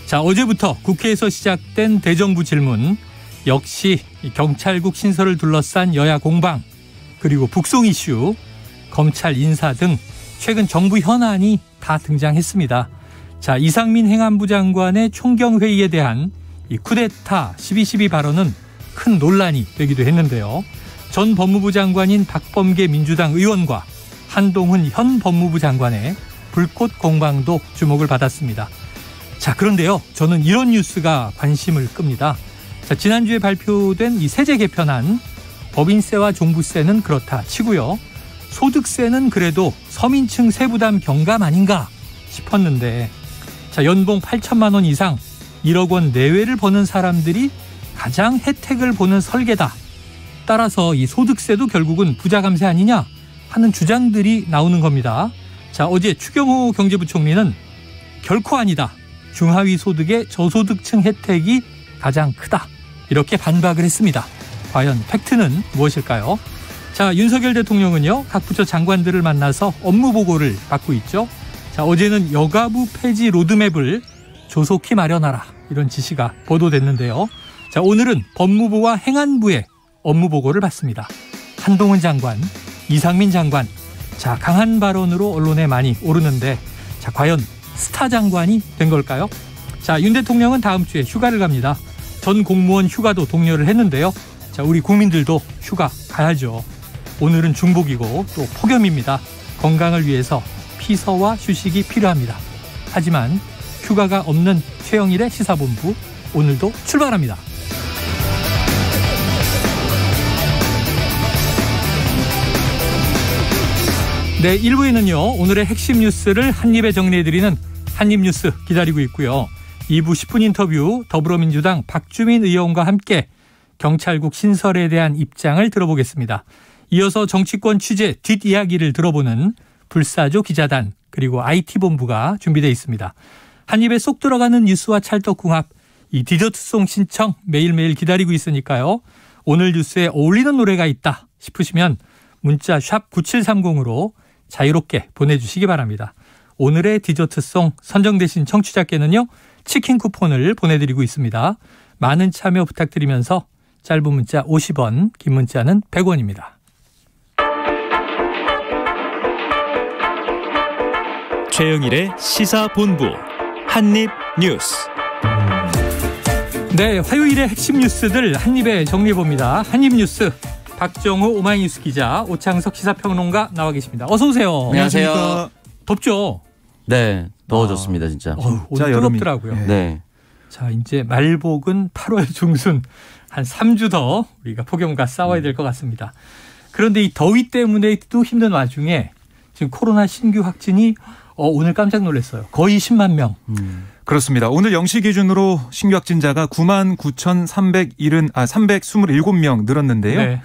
자, 어제부터 국회에서 시작된 대정부 질문, 역시 경찰국 신설을 둘러싼 여야 공방, 그리고 북송 이슈, 검찰 인사 등 최근 정부 현안이 다 등장했습니다. 자, 이상민 행안부 장관의 총경회의에 대한 이 쿠데타 12.12 발언은 큰 논란이 되기도 했는데요. 전 법무부 장관인 박범계 민주당 의원과 한동훈 현 법무부 장관의 불꽃 공방도 주목을 받았습니다. 자, 그런데요, 저는 이런 뉴스가 관심을 끕니다. 자, 지난주에 발표된 이 세제 개편안, 법인세와 종부세는 그렇다 치고요, 소득세는 그래도 서민층 세부담 경감 아닌가 싶었는데, 자, 연봉 8천만 원 이상 1억 원 내외를 버는 사람들이 가장 혜택을 보는 설계다. 따라서 이 소득세도 결국은 부자 감세 아니냐 하는 주장들이 나오는 겁니다. 자, 어제 추경호 경제부총리는 결코 아니다. 중하위 소득의 저소득층 혜택이 가장 크다. 이렇게 반박을 했습니다. 과연 팩트는 무엇일까요? 자, 윤석열 대통령은요, 각 부처 장관들을 만나서 업무 보고를 받고 있죠. 자, 어제는 여가부 폐지 로드맵을 조속히 마련하라, 이런 지시가 보도됐는데요. 자, 오늘은 법무부와 행안부의 업무 보고를 받습니다. 한동훈 장관, 이상민 장관, 자, 강한 발언으로 언론에 많이 오르는데, 자, 과연 스타 장관이 된 걸까요? 자, 윤 대통령은 다음 주에 휴가를 갑니다. 전 공무원 휴가도 독려를 했는데요. 자, 우리 국민들도 휴가 가야죠. 오늘은 중복이고 또 폭염입니다. 건강을 위해서 피서와 휴식이 필요합니다. 하지만 휴가가 없는 최영일의 시사본부, 오늘도 출발합니다. 네, 1부에는요, 오늘의 핵심 뉴스를 한입에 정리해드리는 한입뉴스 기다리고 있고요. 2부 10분 인터뷰, 더불어민주당 박주민 의원과 함께 경찰국 신설에 대한 입장을 들어보겠습니다. 이어서 정치권 취재 뒷이야기를 들어보는 불사조 기자단, 그리고 IT본부가 준비되어 있습니다. 한입에 쏙 들어가는 뉴스와 찰떡궁합, 이 디저트송 신청 매일매일 기다리고 있으니까요. 오늘 뉴스에 어울리는 노래가 있다 싶으시면 문자 샵 9730으로 자유롭게 보내주시기 바랍니다. 오늘의 디저트송 선정되신 청취자께는요, 치킨 쿠폰을 보내드리고 있습니다. 많은 참여 부탁드리면서 짧은 문자 50원, 긴 문자는 100원입니다. 최영일의 시사본부 한입뉴스. 네, 화요일의 핵심 뉴스들 한입에 정리해봅니다. 한입뉴스, 박정호 오마이뉴스 기자, 오창석 시사평론가 나와 계십니다. 어서 오세요. 안녕하세요. 덥죠? 네, 더워졌습니다, 진짜. 오늘 뜨겁더라고요. 네. 자, 이제 말복은 8월 중순, 한 3주 더 우리가 폭염과 싸워야 될 것 같습니다. 그런데 이 더위 때문에도 힘든 와중에 지금 코로나 신규 확진이 오늘 깜짝 놀랐어요. 거의 10만 명. 그렇습니다. 오늘 0시 기준으로 신규 확진자가 99,327명 늘었는데요. 네.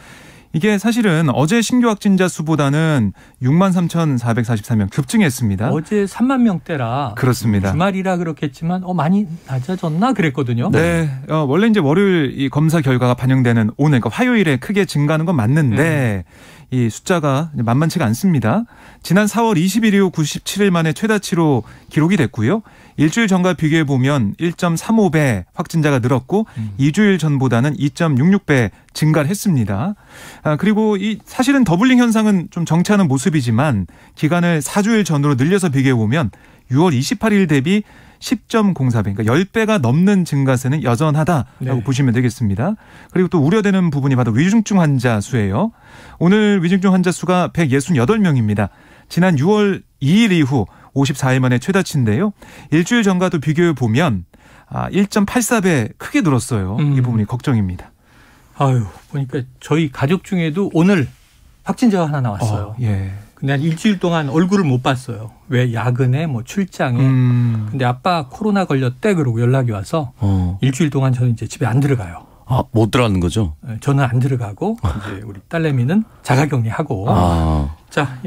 이게 사실은 어제 신규 확진자 수보다는 63,443명 급증했습니다. 어제 3만 명대라. 그렇습니다. 주말이라 그렇겠지만 많이 낮아졌나 그랬거든요. 네. 원래 이제 월요일 이 검사 결과가 반영되는 오늘, 그러니까 화요일에 크게 증가하는 건 맞는데 이 숫자가 만만치가 않습니다. 지난 4월 20일 이후 97일 만에 최다치로 기록이 됐고요. 일주일 전과 비교해 보면 1.35배 확진자가 늘었고 2주일 전보다는 2.66배 증가를 했습니다. 그리고 이 사실은 더블링 현상은 좀 정체하는 모습이지만 기간을 4주일 전으로 늘려서 비교해 보면 6월 28일 대비 10.04배, 그러니까 10배가 넘는 증가세는 여전하다라고 보시면 되겠습니다. 그리고 또 우려되는 부분이 바로 위중증 환자 수예요. 오늘 위중증 환자 수가 168명입니다. 지난 6월 2일 이후 54일 만에 최다치인데요. 일주일 전과도 비교해 보면 1.84배 크게 늘었어요. 이 부분이 걱정입니다. 아유, 보니까 저희 가족 중에도 오늘 확진자가 하나 나왔어요. 예. 근데 한 일주일 동안 얼굴을 못 봤어요. 왜 야근에 출장에. 근데 아빠 코로나 걸렸대 그러고 연락이 와서 일주일 동안 저는 이제 집에 안 들어가요. 못 들어가는 거죠? 저는 안 들어가고 이제 우리 딸내미는 자가격리하고. 자,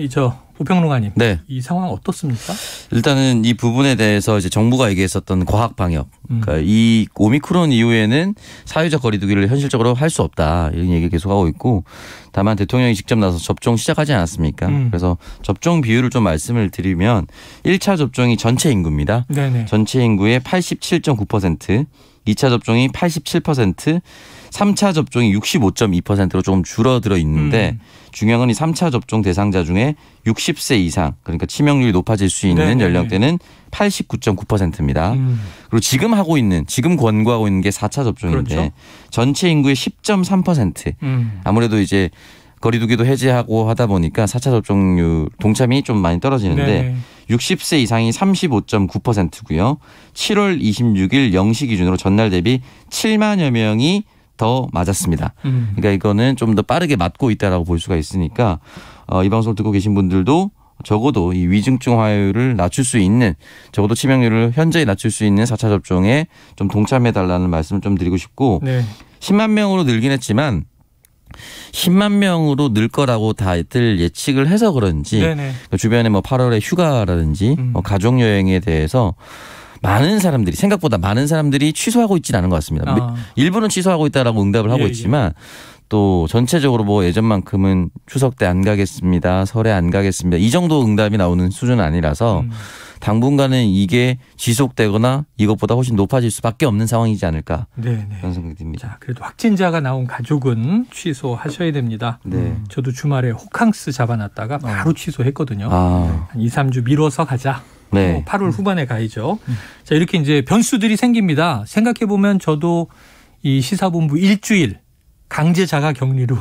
우평론가님. 네. 이 상황 어떻습니까? 일단은 이 부분에 대해서 이제 정부가 얘기했었던 과학 방역. 그러니까 이 오미크론 이후에는 사회적 거리두기를 현실적으로 할 수 없다. 이런 얘기를 계속하고 있고 다만 대통령이 직접 나서 접종 시작하지 않았습니까? 그래서 접종 비율을 좀 말씀을 드리면 1차 접종이 전체 인구입니다. 네네. 전체 인구의 87.9%, 2차 접종이 87%, 3차 접종이 65.2%로 조금 줄어들어 있는데 중요한 건 이 3차 접종 대상자 중에 60세 이상 그러니까 치명률이 높아질 수 있는 네네. 연령대는 89.9%입니다. 그리고 지금 권고하고 있는 게 4차 접종인데 그렇죠. 전체 인구의 10.3%. 아무래도 이제 거리두기도 해제하고 하다 보니까 4차 접종률 동참이 좀 많이 떨어지는데 네네. 60세 이상이 35.9%고요. 7월 26일 0시 기준으로 전날 대비 7만여 명이 더 맞았습니다. 그러니까 이거는 좀 더 빠르게 맞고 있다라고 볼 수가 있으니까 이 방송을 듣고 계신 분들도 적어도 이 위중증 화요율을 낮출 수 있는 적어도 치명률을 현저히 낮출 수 있는 4차 접종에 좀 동참해달라는 말씀을 좀 드리고 싶고 네. 10만 명으로 늘긴 했지만 10만 명으로 늘 거라고 다들 예측을 해서 그런지 네네. 주변에 뭐 8월에 휴가라든지 뭐 가족 여행에 대해서 생각보다 많은 사람들이 취소하고 있지는 않은 것 같습니다. 일부는 취소하고 있다라고 응답을 하고 있지만 또 전체적으로 뭐 예전만큼은 추석 때 안 가겠습니다. 설에 안 가겠습니다. 이 정도 응답이 나오는 수준은 아니라서 당분간은 이게 지속되거나 이것보다 훨씬 높아질 수밖에 없는 상황이지 않을까 네네. 그런 생각이 듭니다. 자, 그래도 확진자가 나온 가족은 취소하셔야 됩니다. 네. 저도 주말에 호캉스 잡아놨다가 바로 취소했거든요. 아, 한 2, 3주 미뤄서 가자. 네. 8월 후반에 가야죠. 자, 이렇게 이제 변수들이 생깁니다. 생각해 보면 저도 이 시사본부 일주일 강제 자가 격리로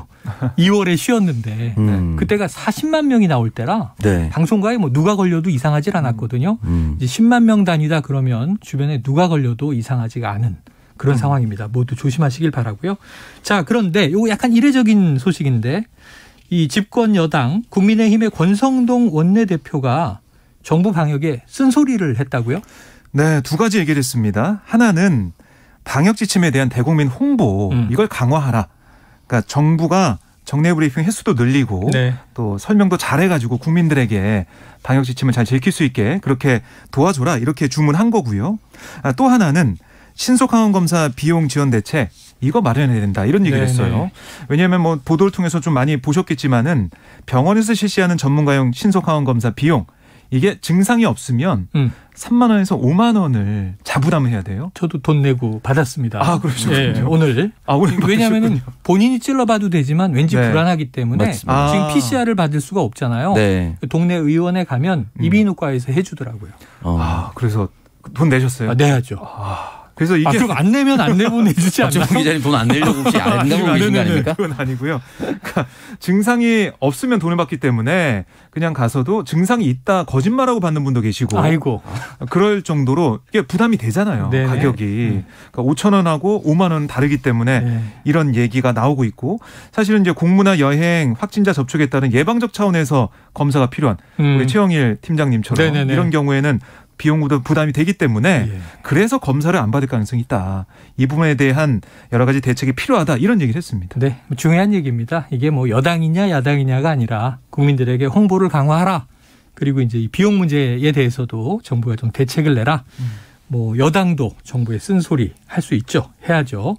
2월에 쉬었는데 그때가 40만 명이 나올 때라 네. 방송가에 뭐 누가 걸려도 이상하질 않았거든요. 이제 10만 명 단위다 그러면 주변에 누가 걸려도 이상하지가 않은 그런 상황입니다. 모두 조심하시길 바라고요. 자, 그런데 이거 약간 이례적인 소식인데 이 집권 여당 국민의힘의 권성동 원내대표가 정부 방역에 쓴소리를 했다고요? 네, 두 가지 얘기를 했습니다. 하나는 방역 지침에 대한 대국민 홍보 이걸 강화하라. 그러니까 정부가 정례 브리핑 횟수도 늘리고 네. 또 설명도 잘해가지고 국민들에게 방역 지침을 잘 지킬 수 있게 그렇게 도와줘라 이렇게 주문한 거고요. 또 하나는 신속항원 검사 비용 지원 대책 이거 마련해야 된다 이런 얘기를 했어요. 왜냐하면 뭐 보도를 통해서 좀 많이 보셨겠지만은 병원에서 실시하는 전문가용 신속항원 검사 비용 이게 증상이 없으면 3만 원에서 5만 원을 자부담을 해야 돼요. 저도 돈 내고 받았습니다. 아, 그러시군요. 예, 오늘. 오늘 왜냐하면 본인이 찔러봐도 되지만 왠지 네. 불안하기 때문에 맞습니다. 지금 PCR을 받을 수가 없잖아요. 네. 동네 의원에 가면 이비인후과에서 해주더라고요. 그래서 돈 내셨어요? 내야죠. 그래서 이게 그럼 안 내면 안 내보내주지 않나요? 박정부 기자님 돈 안 내려고 혹시 안 내고 계신 거 아닙니까? 그건 아니고요. 그러니까 증상이 없으면 돈을 받기 때문에 그냥 가서도 증상이 있다 거짓말하고 받는 분도 계시고 아이고. 그럴 정도로 이게 부담이 되잖아요. 네네. 가격이. 그러니까 5천 원하고 5만 원은 다르기 때문에 네. 이런 얘기가 나오고 있고 사실은 이제 공무나 여행 확진자 접촉에 따른 예방적 차원에서 검사가 필요한 우리 최영일 팀장님처럼 네네네. 이런 경우에는 비용도 부담이 되기 때문에 예. 그래서 검사를 안 받을 가능성이 있다. 이 부분에 대한 여러 가지 대책이 필요하다. 이런 얘기를 했습니다. 네, 중요한 얘기입니다. 이게 뭐 여당이냐 야당이냐가 아니라 국민들에게 홍보를 강화하라. 그리고 이제 이 비용 문제에 대해서도 정부가 좀 대책을 내라. 뭐 여당도 정부에 쓴소리 할 수 있죠. 해야죠.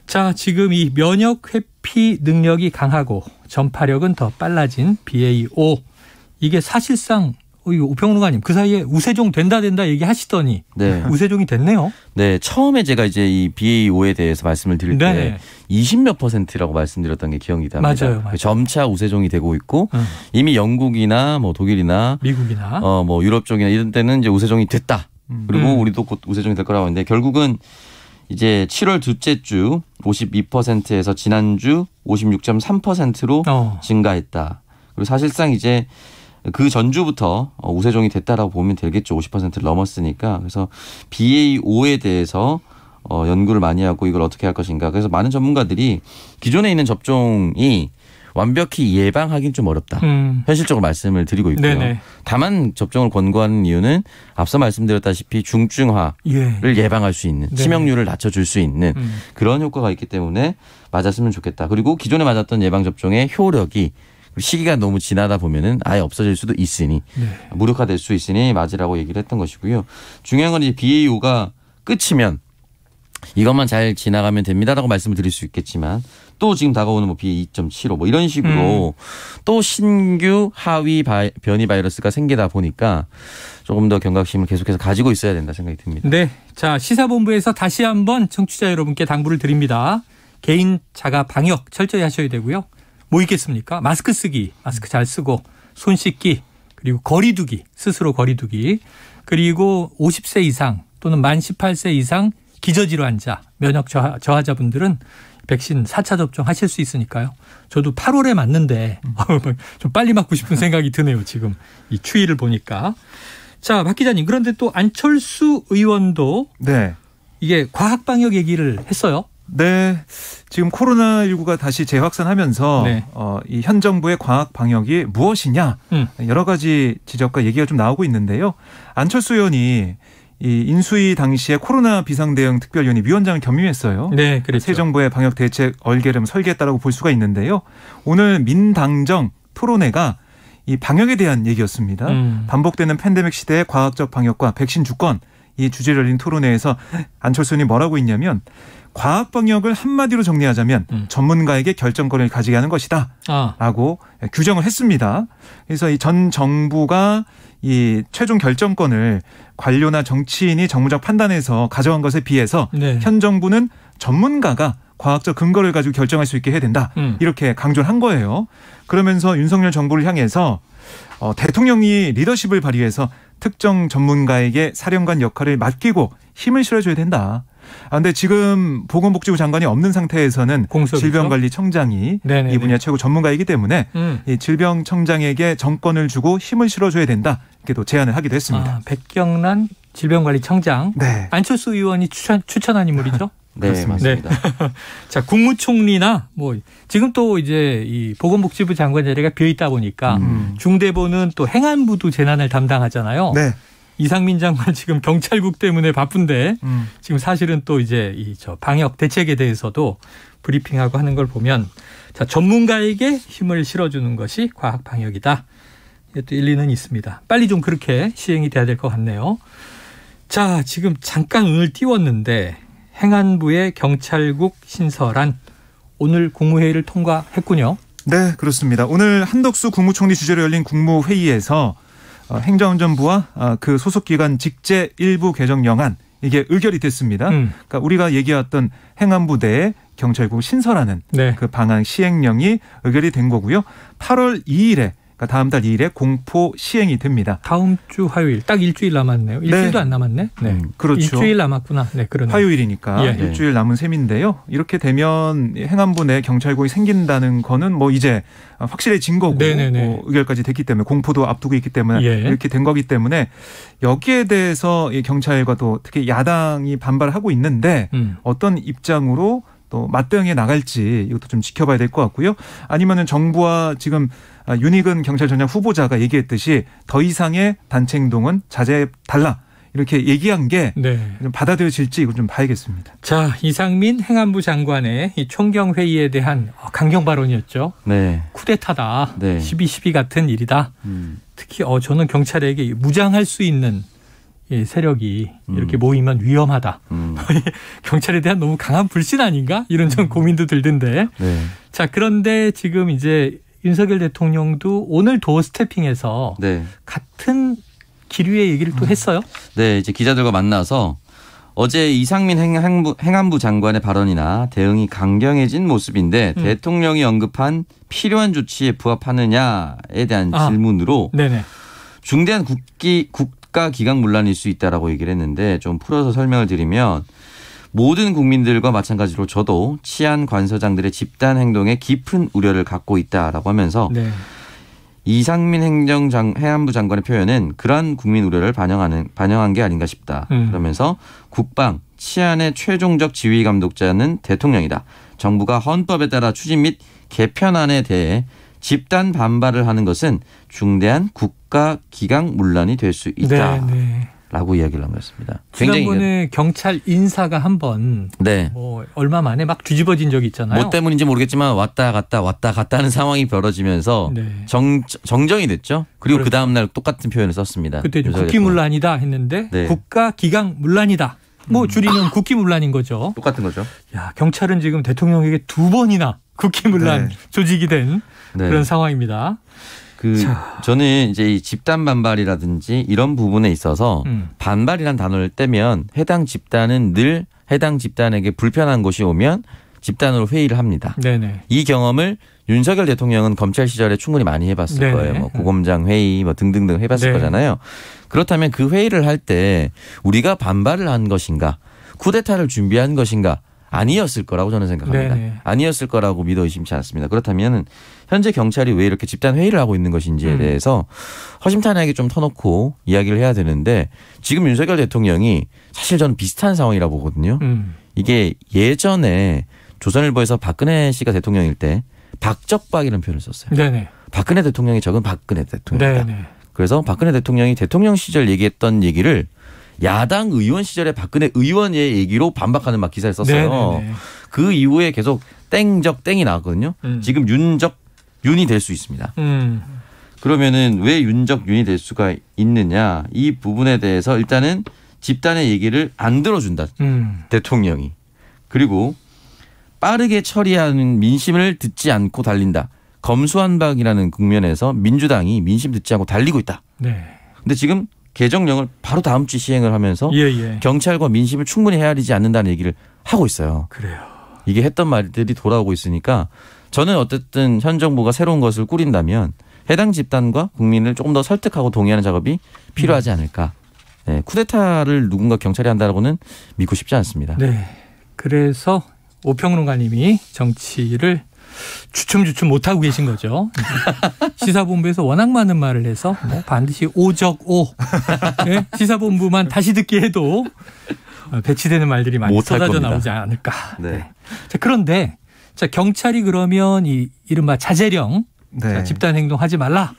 자, 지금 이 면역 회피 능력이 강하고 전파력은 더 빨라진 BA.5. 이게 사실상 이거 우평론가님 그 사이에 우세종 된다 얘기하시더니 네. 우세종이 됐네요. 네, 처음에 제가 이제 이 BA5에 대해서 말씀을 드릴 때 네네. 20몇 %라고 말씀드렸던 게 기억이 납니다. 맞아요. 점차 우세종이 되고 있고 이미 영국이나 뭐 독일이나 미국이나 뭐 유럽 쪽이나 이런 때는 이제 우세종이 됐다. 그리고 우리도 곧 우세종이 될 거라고 하는데 결국은 이제 7월 둘째 주 52%에서 지난주 56.3%로 증가했다. 그리고 사실상 이제 그 전주부터 우세종이 됐다라고 보면 되겠죠. 50%를 넘었으니까. 그래서 BA5에 대해서 연구를 많이 하고 이걸 어떻게 할 것인가. 그래서 많은 전문가들이 기존에 있는 접종이 완벽히 예방하기는 좀 어렵다. 현실적으로 말씀을 드리고 있고요. 네네. 다만 접종을 권고하는 이유는 앞서 말씀드렸다시피 중증화를 예방할 수 있는 네. 치명률을 낮춰줄 수 있는 그런 효과가 있기 때문에 맞았으면 좋겠다. 그리고 기존에 맞았던 예방접종의 효력이 시기가 너무 지나다 보면은 아예 없어질 수도 있으니 무력화될 수 있으니 맞으라고 얘기를 했던 것이고요. 중요한 건 이제 BA.5가 끝이면 이것만 잘 지나가면 됩니다라고 말씀을 드릴 수 있겠지만 또 지금 다가오는 뭐 BA.2.75 뭐 이런 식으로 또 신규 하위 변이 바이러스가 생기다 보니까 조금 더 경각심을 계속해서 가지고 있어야 된다 생각이 듭니다. 네. 자, 시사본부에서 다시 한번 청취자 여러분께 당부를 드립니다. 개인 자가 방역 철저히 하셔야 되고요. 뭐 있겠습니까? 마스크 쓰기, 마스크 잘 쓰고 손 씻기, 그리고 거리 두기, 스스로 거리 두기, 그리고 50세 이상 또는 만 18세 이상 기저질환자, 면역 저하자분들은 백신 4차 접종 하실 수 있으니까요. 저도 8월에 맞는데 좀 빨리 맞고 싶은 생각이 드네요. 지금 이 추이를 보니까. 자, 박 기자님. 그런데 또 안철수 의원도 네. 이게 과학방역 얘기를 했어요. 네. 지금 코로나19가 다시 재확산하면서 네. 이 현 정부의 과학 방역이 무엇이냐 여러 가지 지적과 얘기가 좀 나오고 있는데요. 안철수 의원이 이 인수위 당시에 코로나 비상대응 특별위원회 위원장을 겸임했어요. 네, 그렇죠. 새 정부의 방역 대책 얼개름 설계했다라고 볼 수가 있는데요. 오늘 민당정 토론회가 이 방역에 대한 얘기였습니다. 반복되는 팬데믹 시대의 과학적 방역과 백신 주권 이 주제를 열린 토론회에서 안철수 의원이 뭐라고 했냐면 과학 방역을 한마디로 정리하자면 전문가에게 결정권을 가지게 하는 것이다 라고 규정을 했습니다. 그래서 이 전 정부가 이 최종 결정권을 관료나 정치인이 정무적 판단에서 가져간 것에 비해서 네. 현 정부는 전문가가 과학적 근거를 가지고 결정할 수 있게 해야 된다. 이렇게 강조를 한 거예요. 그러면서 윤석열 정부를 향해서 대통령이 리더십을 발휘해서 특정 전문가에게 사령관 역할을 맡기고 힘을 실어줘야 된다. 그런데 지금 보건복지부 장관이 없는 상태에서는 공석이죠? 질병관리청장이 네네네. 이 분야 최고 전문가이기 때문에 이 질병청장에게 정권을 주고 힘을 실어줘야 된다. 이렇게 또 제안을 하기도 했습니다. 백경란 질병관리청장. 네. 안철수 의원이 추천한 인물이죠. 네, 그렇습니다. 맞습니다. 자, 국무총리나 뭐 지금 또 이제 이 보건복지부 장관 자리가 비어 있다 보니까 중대본은 또 행안부도 재난을 담당하잖아요. 네. 이상민 장관 지금 경찰국 때문에 바쁜데 지금 사실은 또 이제 이 방역 대책에 대해서도 브리핑하고 하는 걸 보면 자, 전문가에게 힘을 실어주는 것이 과학 방역이다. 이것도 일리는 있습니다. 빨리 좀 그렇게 시행이 돼야 될 것 같네요. 자, 지금 잠깐 눈을 띄웠는데 행안부의 경찰국 신설안 오늘 국무회의를 통과했군요. 네, 그렇습니다. 오늘 한덕수 국무총리 주재로 열린 국무회의에서 행정안전부와 그 소속기관 직제 일부 개정 영안 이게 의결이 됐습니다. 그러니까 우리가 얘기했던 행안부 내 경찰국 신설하는 네. 그 방안 시행령이 의결이 된 거고요. 8월 2일에 그러니까 다음 달 2일에 공포 시행이 됩니다. 다음 주 화요일 딱 일주일 남았네요. 일주일도 안 남았네. 네, 그렇죠. 일주일 남았구나. 네, 그러네요. 화요일이니까 예. 일주일 남은 셈인데요. 이렇게 되면 행안부 내 경찰국이 생긴다는 거는 뭐 이제 확실해진 거고 뭐 의결까지 됐기 때문에 공포도 앞두고 있기 때문에 이렇게 된 거기 때문에 여기에 대해서 이 경찰과 또 특히 야당이 반발하고 있는데 어떤 입장으로 또 맞대응해 나갈지 이것도 좀 지켜봐야 될 것 같고요. 아니면은 정부와 지금 윤희근 경찰청장 후보자가 얘기했듯이 더 이상의 단체 행동은 자제해 달라 이렇게 얘기한 게 좀 받아들여질지 이걸 좀 봐야겠습니다. 자, 이상민 행안부 장관의 이 총경회의에 대한 강경 발언이었죠. 네. 쿠데타다. 네. 12.12 같은 일이다. 특히 저는 경찰에게 무장할 수 있는 세력이 이렇게 모이면 위험하다. 경찰에 대한 너무 강한 불신 아닌가? 이런 좀 고민도 들던데. 네. 자, 그런데 지금 이제 윤석열 대통령도 오늘 도어 스태핑에서 같은 기류의 얘기를 또 했어요. 네, 이제 기자들과 만나서 어제 이상민 행안부 장관의 발언이나 대응이 강경해진 모습인데 대통령이 언급한 필요한 조치에 부합하느냐에 대한 질문으로 중대한 국가 기강 문란일 수 있다라고 얘기를 했는데 좀 풀어서 설명을 드리면 모든 국민들과 마찬가지로 저도 치안 관서장들의 집단 행동에 깊은 우려를 갖고 있다라고 하면서 이상민 행안부 장관의 표현은 그러한 국민 우려를 반영한 게 아닌가 싶다. 그러면서 국방, 치안의 최종적 지휘 감독자는 대통령이다. 정부가 헌법에 따라 추진 및 개편안에 대해 집단 반발을 하는 것은 중대한 국가 기강 문란이 될 수 있다. 네. 라고 이야기를 한 것입니다. 지난번에 경찰 인사가 한번 네. 뭐 얼마 만에 막 뒤집어진 적이 있잖아요. 뭐 때문인지 모르겠지만 왔다 갔다 하는 상황이 벌어지면서 네. 정정이 됐죠. 그리고 그렇죠. 그 다음 날 똑같은 표현을 썼습니다. 그때 국기문란이다 했는데 네. 국가 기강 문란이다. 뭐 줄이면 국기문란인 거죠. 똑같은 거죠. 야, 경찰은 지금 대통령에게 2번이나 국기문란 네. 조직이 된 네. 그런 상황입니다. 저는 이제 이 집단 반발이라든지 이런 부분에 있어서 반발이란 단어를 떼면 해당 집단은 늘 해당 집단에게 불편한 것이 오면 집단으로 회의를 합니다. 네네. 이 경험을 윤석열 대통령은 검찰 시절에 충분히 많이 해봤을 네네. 거예요. 뭐 고검장 회의 뭐 등등등 해봤을 네. 거잖아요. 그렇다면 그 회의를 할 때 우리가 반발을 한 것인가 쿠데타를 준비한 것인가 아니었을 거라고 저는 생각합니다. 네네. 아니었을 거라고 믿어 의심치 않습니다. 그렇다면 현재 경찰이 왜 이렇게 집단 회의를 하고 있는 것인지에 대해서 허심탄회하게 좀 터놓고 이야기를 해야 되는데 지금 윤석열 대통령이 사실 저는 비슷한 상황이라고 보거든요. 이게 예전에 조선일보에서 박근혜 씨가 대통령일 때 박적박이라는 표현을 썼어요. 네네. 박근혜 대통령의 적은 박근혜 대통령이다. 네네. 그래서 박근혜 대통령이 대통령 시절 얘기했던 얘기를 야당 의원 시절에 박근혜 의원의 얘기로 반박하는 막 기사를 썼어요. 네네네. 그 이후에 계속 땡적 땡이 나왔거든요. 지금 윤적 윤이 될 수 있습니다. 그러면은 왜 윤적 윤이 될 수가 있느냐 이 부분에 대해서 일단은 집단의 얘기를 안 들어준다. 대통령이. 그리고 빠르게 처리하는 민심을 듣지 않고 달린다. 검수완박이라는 국면에서 민주당이 민심 듣지 않고 달리고 있다. 네. 근데 지금 개정령을 바로 다음 주 시행을 하면서 예. 경찰과 민심을 충분히 헤아리지 않는다는 얘기를 하고 있어요. 그래요. 이게 했던 말들이 돌아오고 있으니까 저는 어쨌든 현 정부가 새로운 것을 꾸린다면 해당 집단과 국민을 조금 더 설득하고 동의하는 작업이 필요하지 않을까. 네, 쿠데타를 누군가 경찰이 한다라고는 믿고 싶지 않습니다. 네. 그래서 오평론가님이 정치를 주춤주춤 못하고 계신 거죠. 시사본부에서 워낙 많은 말을 해서 뭐 반드시 오적오 네? 시사본부만 다시 듣게 해도 배치되는 말들이 많이 쏟아져 겁니다. 나오지 않을까. 네. 네. 자, 그런데 자, 경찰이 그러면 이 이른바 자제령 네. 자, 집단행동하지 말라.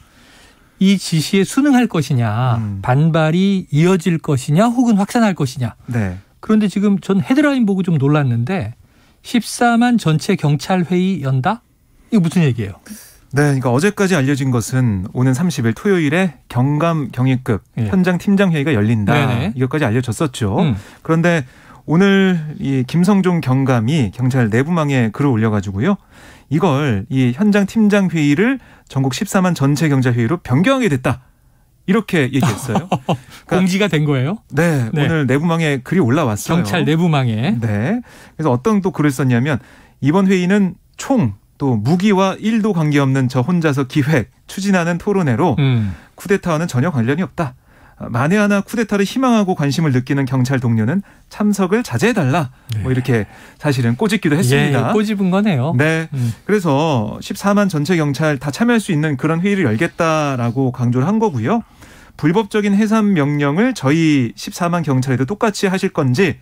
이 지시에 순응할 것이냐 반발이 이어질 것이냐 혹은 확산할 것이냐. 네. 그런데 지금 전 헤드라인 보고 좀 놀랐는데 14만 전체 경찰 회의 연다? 이거 무슨 얘기예요? 네, 그러니까 어제까지 알려진 것은 오는 30일 토요일에 경감 경위급 예. 현장 팀장 회의가 열린다. 네네. 이것까지 알려졌었죠. 그런데 오늘 이 김성종 경감이 경찰 내부망에 글을 올려가지고요. 이걸 이 현장 팀장 회의를 전국 14만 전체 경찰 회의로 변경하게 됐다. 이렇게 얘기했어요. 그러니까 공지가 된 거예요? 네, 네. 오늘 내부망에 글이 올라왔어요. 경찰 내부망에. 네. 그래서 어떤 또 글을 썼냐면 이번 회의는 총 또 무기와 1도 관계없는 저 혼자서 기획, 추진하는 토론회로 쿠데타와는 전혀 관련이 없다. 만에 하나 쿠데타를 희망하고 관심을 느끼는 경찰 동료는 참석을 자제해달라. 네. 뭐 이렇게 사실은 꼬집기도 했습니다. 예, 꼬집은 거네요. 네. 그래서 14만 전체 경찰 다 참여할 수 있는 그런 회의를 열겠다라고 강조를 한 거고요. 불법적인 해산 명령을 저희 14만 경찰에도 똑같이 하실 건지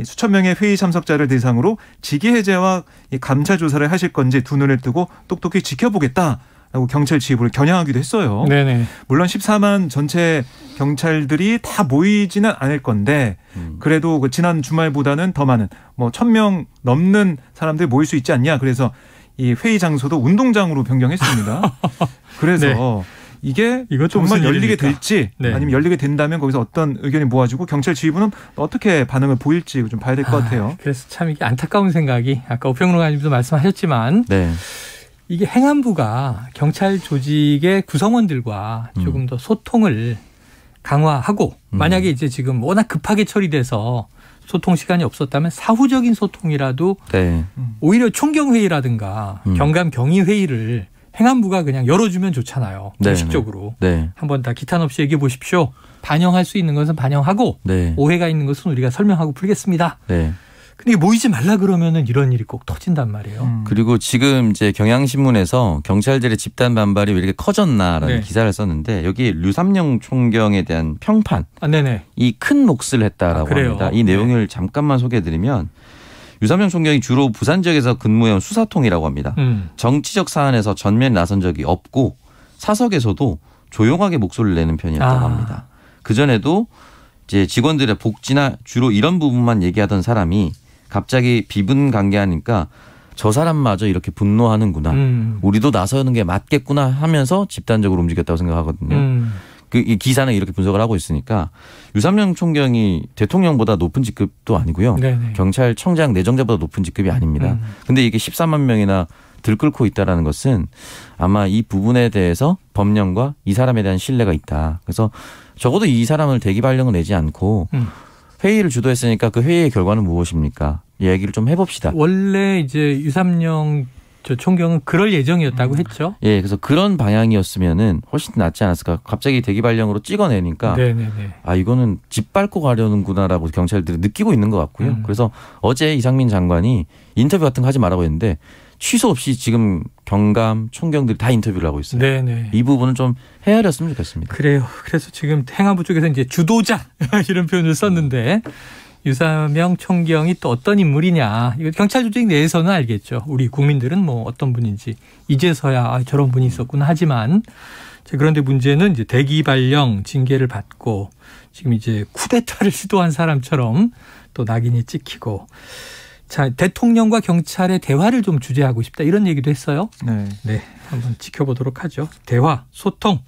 수천 명의 회의 참석자를 대상으로 직위 해제와 감찰 조사를 하실 건지 두 눈을 뜨고 똑똑히 지켜보겠다라고 경찰 지휘부를 겨냥하기도 했어요. 네네. 물론 14만 전체 경찰들이 다 모이지는 않을 건데 그래도 그 지난 주말보다는 더 많은 뭐 1,000명 넘는 사람들이 모일 수 있지 않냐. 그래서 이 회의 장소도 운동장으로 변경했습니다. 그래서 네. 이게 이것도 정말 무슨 열리게 일입니까? 될지 네. 아니면 열리게 된다면 거기서 어떤 의견이 모아지고 경찰 지휘부는 어떻게 반응을 보일지 좀 봐야 될 것 같아요. 그래서 참 이게 안타까운 생각이 아까 오평론가님도 말씀하셨지만 네. 이게 행안부가 경찰 조직의 구성원들과 조금 더 소통을 강화하고 만약에 이제 지금 워낙 급하게 처리돼서 소통 시간이 없었다면 사후적인 소통이라도 네. 오히려 총경회의라든가 경감 경위회의를 행안부가 그냥 열어주면 좋잖아요. 정식적으로. 네. 한번 다 기탄 없이 얘기해 보십시오. 반영할 수 있는 것은 반영하고 네. 오해가 있는 것은 우리가 설명하고 풀겠습니다. 네. 근데 모이지 말라 그러면은 이런 일이 꼭 터진단 말이에요. 그리고 지금 이제 경향신문에서 경찰들의 집단 반발이 왜 이렇게 커졌나라는 네. 기사를 썼는데 여기 류삼영 총경에 대한 평판 네네. 이 큰 몫을 했다라고 그래요? 합니다. 이 내용을 잠깐만 소개해드리면 유삼영 총경이 주로 부산 지역에서 근무해온 수사통이라고 합니다. 정치적 사안에서 전면에 나선 적이 없고 사석에서도 조용하게 목소리를 내는 편이었다고 합니다. 그전에도 이제 직원들의 복지나 주로 이런 부분만 얘기하던 사람이 갑자기 비분간개하니까 저 사람마저 이렇게 분노하는구나. 우리도 나서는 게 맞겠구나 하면서 집단적으로 움직였다고 생각하거든요. 이 기사는 이렇게 분석을 하고 있으니까 유삼영 총경이 대통령보다 높은 직급도 아니고요. 네네. 경찰청장 내정자보다 높은 직급이 아닙니다. 근데 이게 13만 명이나 들끓고 있다는 것은 아마 이 부분에 대해서 법령과 이 사람에 대한 신뢰가 있다. 그래서 적어도 이 사람을 대기 발령을 내지 않고 회의를 주도했으니까 그 회의의 결과는 무엇입니까? 이 얘기를 좀 해봅시다. 원래 이제 유삼영 총경은 그럴 예정이었다고 했죠. 예, 그래서 그런 방향이었으면은 훨씬 낫지 않았을까. 갑자기 대기 발령으로 찍어내니까 네네네. 아 이거는 집 밟고 가려는구나라고 경찰들이 느끼고 있는 것 같고요. 그래서 어제 이상민 장관이 인터뷰 같은 거 하지 말라고 했는데 취소 없이 지금 경감, 총경들이 다 인터뷰를 하고 있어요. 네네. 이 부분은 좀 헤아렸으면 좋겠습니다. 그래요. 그래서 지금 행안부 쪽에서 이제 주도자 이런 표현을 썼는데 유삼영 총경이 또 어떤 인물이냐. 이거 경찰 조직 내에서는 알겠죠. 우리 국민들은 뭐 어떤 분인지 이제서야 저런 분이 있었구나 하지만 그런데 문제는 이제 대기 발령 징계를 받고 지금 이제 쿠데타를 시도한 사람처럼 또 낙인이 찍히고 자, 대통령과 경찰의 대화를 좀 주재하고 싶다. 이런 얘기도 했어요. 네. 한번 지켜보도록 하죠. 대화, 소통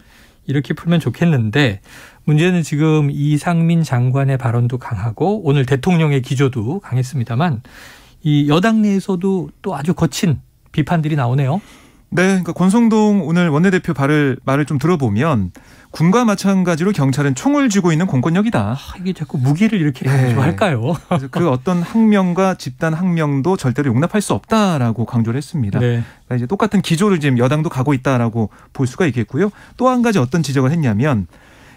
이렇게 풀면 좋겠는데 문제는 지금 이상민 장관의 발언도 강하고 오늘 대통령의 기조도 강했습니다만 이 여당 내에서도 또 아주 거친 비판들이 나오네요. 네. 그러니까 권성동 오늘 원내대표 말을 좀 들어보면 군과 마찬가지로 경찰은 총을 쥐고 있는 공권력이다. 이게 자꾸 무기를 이렇게 강조할까요? 그래서 그 어떤 항명과 집단 항명도 절대로 용납할 수 없다라고 강조를 했습니다. 네. 그러니까 이제 똑같은 기조를 지금 여당도 가고 있다라고 볼 수가 있겠고요. 또 한 가지 어떤 지적을 했냐면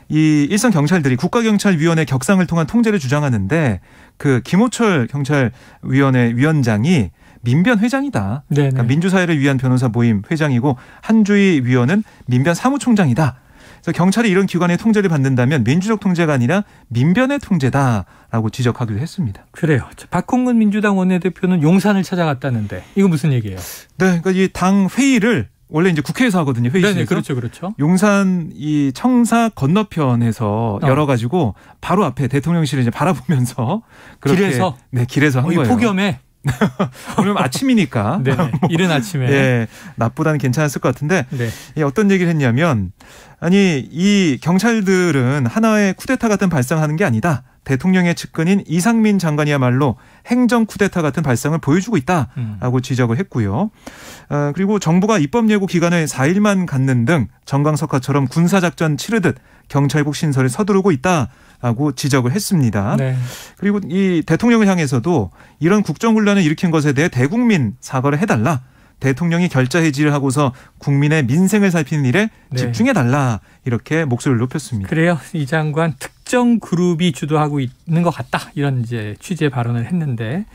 이 일선 경찰들이 국가경찰위원회 격상을 통한 통제를 주장하는데 그 김호철 경찰위원회 위원장이 민변 회장이다. 그러니까 민주사회를 위한 변호사 모임 회장이고 한주희 위원은 민변 사무총장이다. 그래서 경찰이 이런 기관의 통제를 받는다면 민주적 통제가 아니라 민변의 통제다라고 지적하기도 했습니다. 그래요. 박홍근 민주당 원내대표는 용산을 찾아갔다는데 이거 무슨 얘기예요? 네, 그러니까 이 당 회의를 원래 이제 국회에서 하거든요. 회의실에서. 네, 그렇죠. 용산 이 청사 건너편에서 열어가지고 바로 앞에 대통령실을 이제 바라보면서 그렇게 길에서 한 거예요. 폭염에. 오늘 아침이니까. 네, 이른 아침에. 네, 낮보다는 괜찮았을 것 같은데 어떤 얘기를 했냐면 아니 이 경찰들은 하나의 쿠데타 같은 발상하는 게 아니다. 대통령의 측근인 이상민 장관이야말로 행정 쿠데타 같은 발상을 보여주고 있다라고 지적을 했고요. 그리고 정부가 입법 예고 기간을 4일만 갖는 등 정강석화처럼 군사작전 치르듯 경찰국 신설을 서두르고 있다라고 지적을 했습니다. 네. 그리고 이 대통령을 향해서도 이런 국정혼란을 일으킨 것에 대해 대국민 사과를 해달라. 대통령이 결자 해지를 하고서 국민의 민생을 살피는 일에 집중해달라. 이렇게 목소리를 높였습니다. 그래요. 이 장관 특정 그룹이 주도하고 있는 것 같다. 이런 이제 취지의 발언을 했는데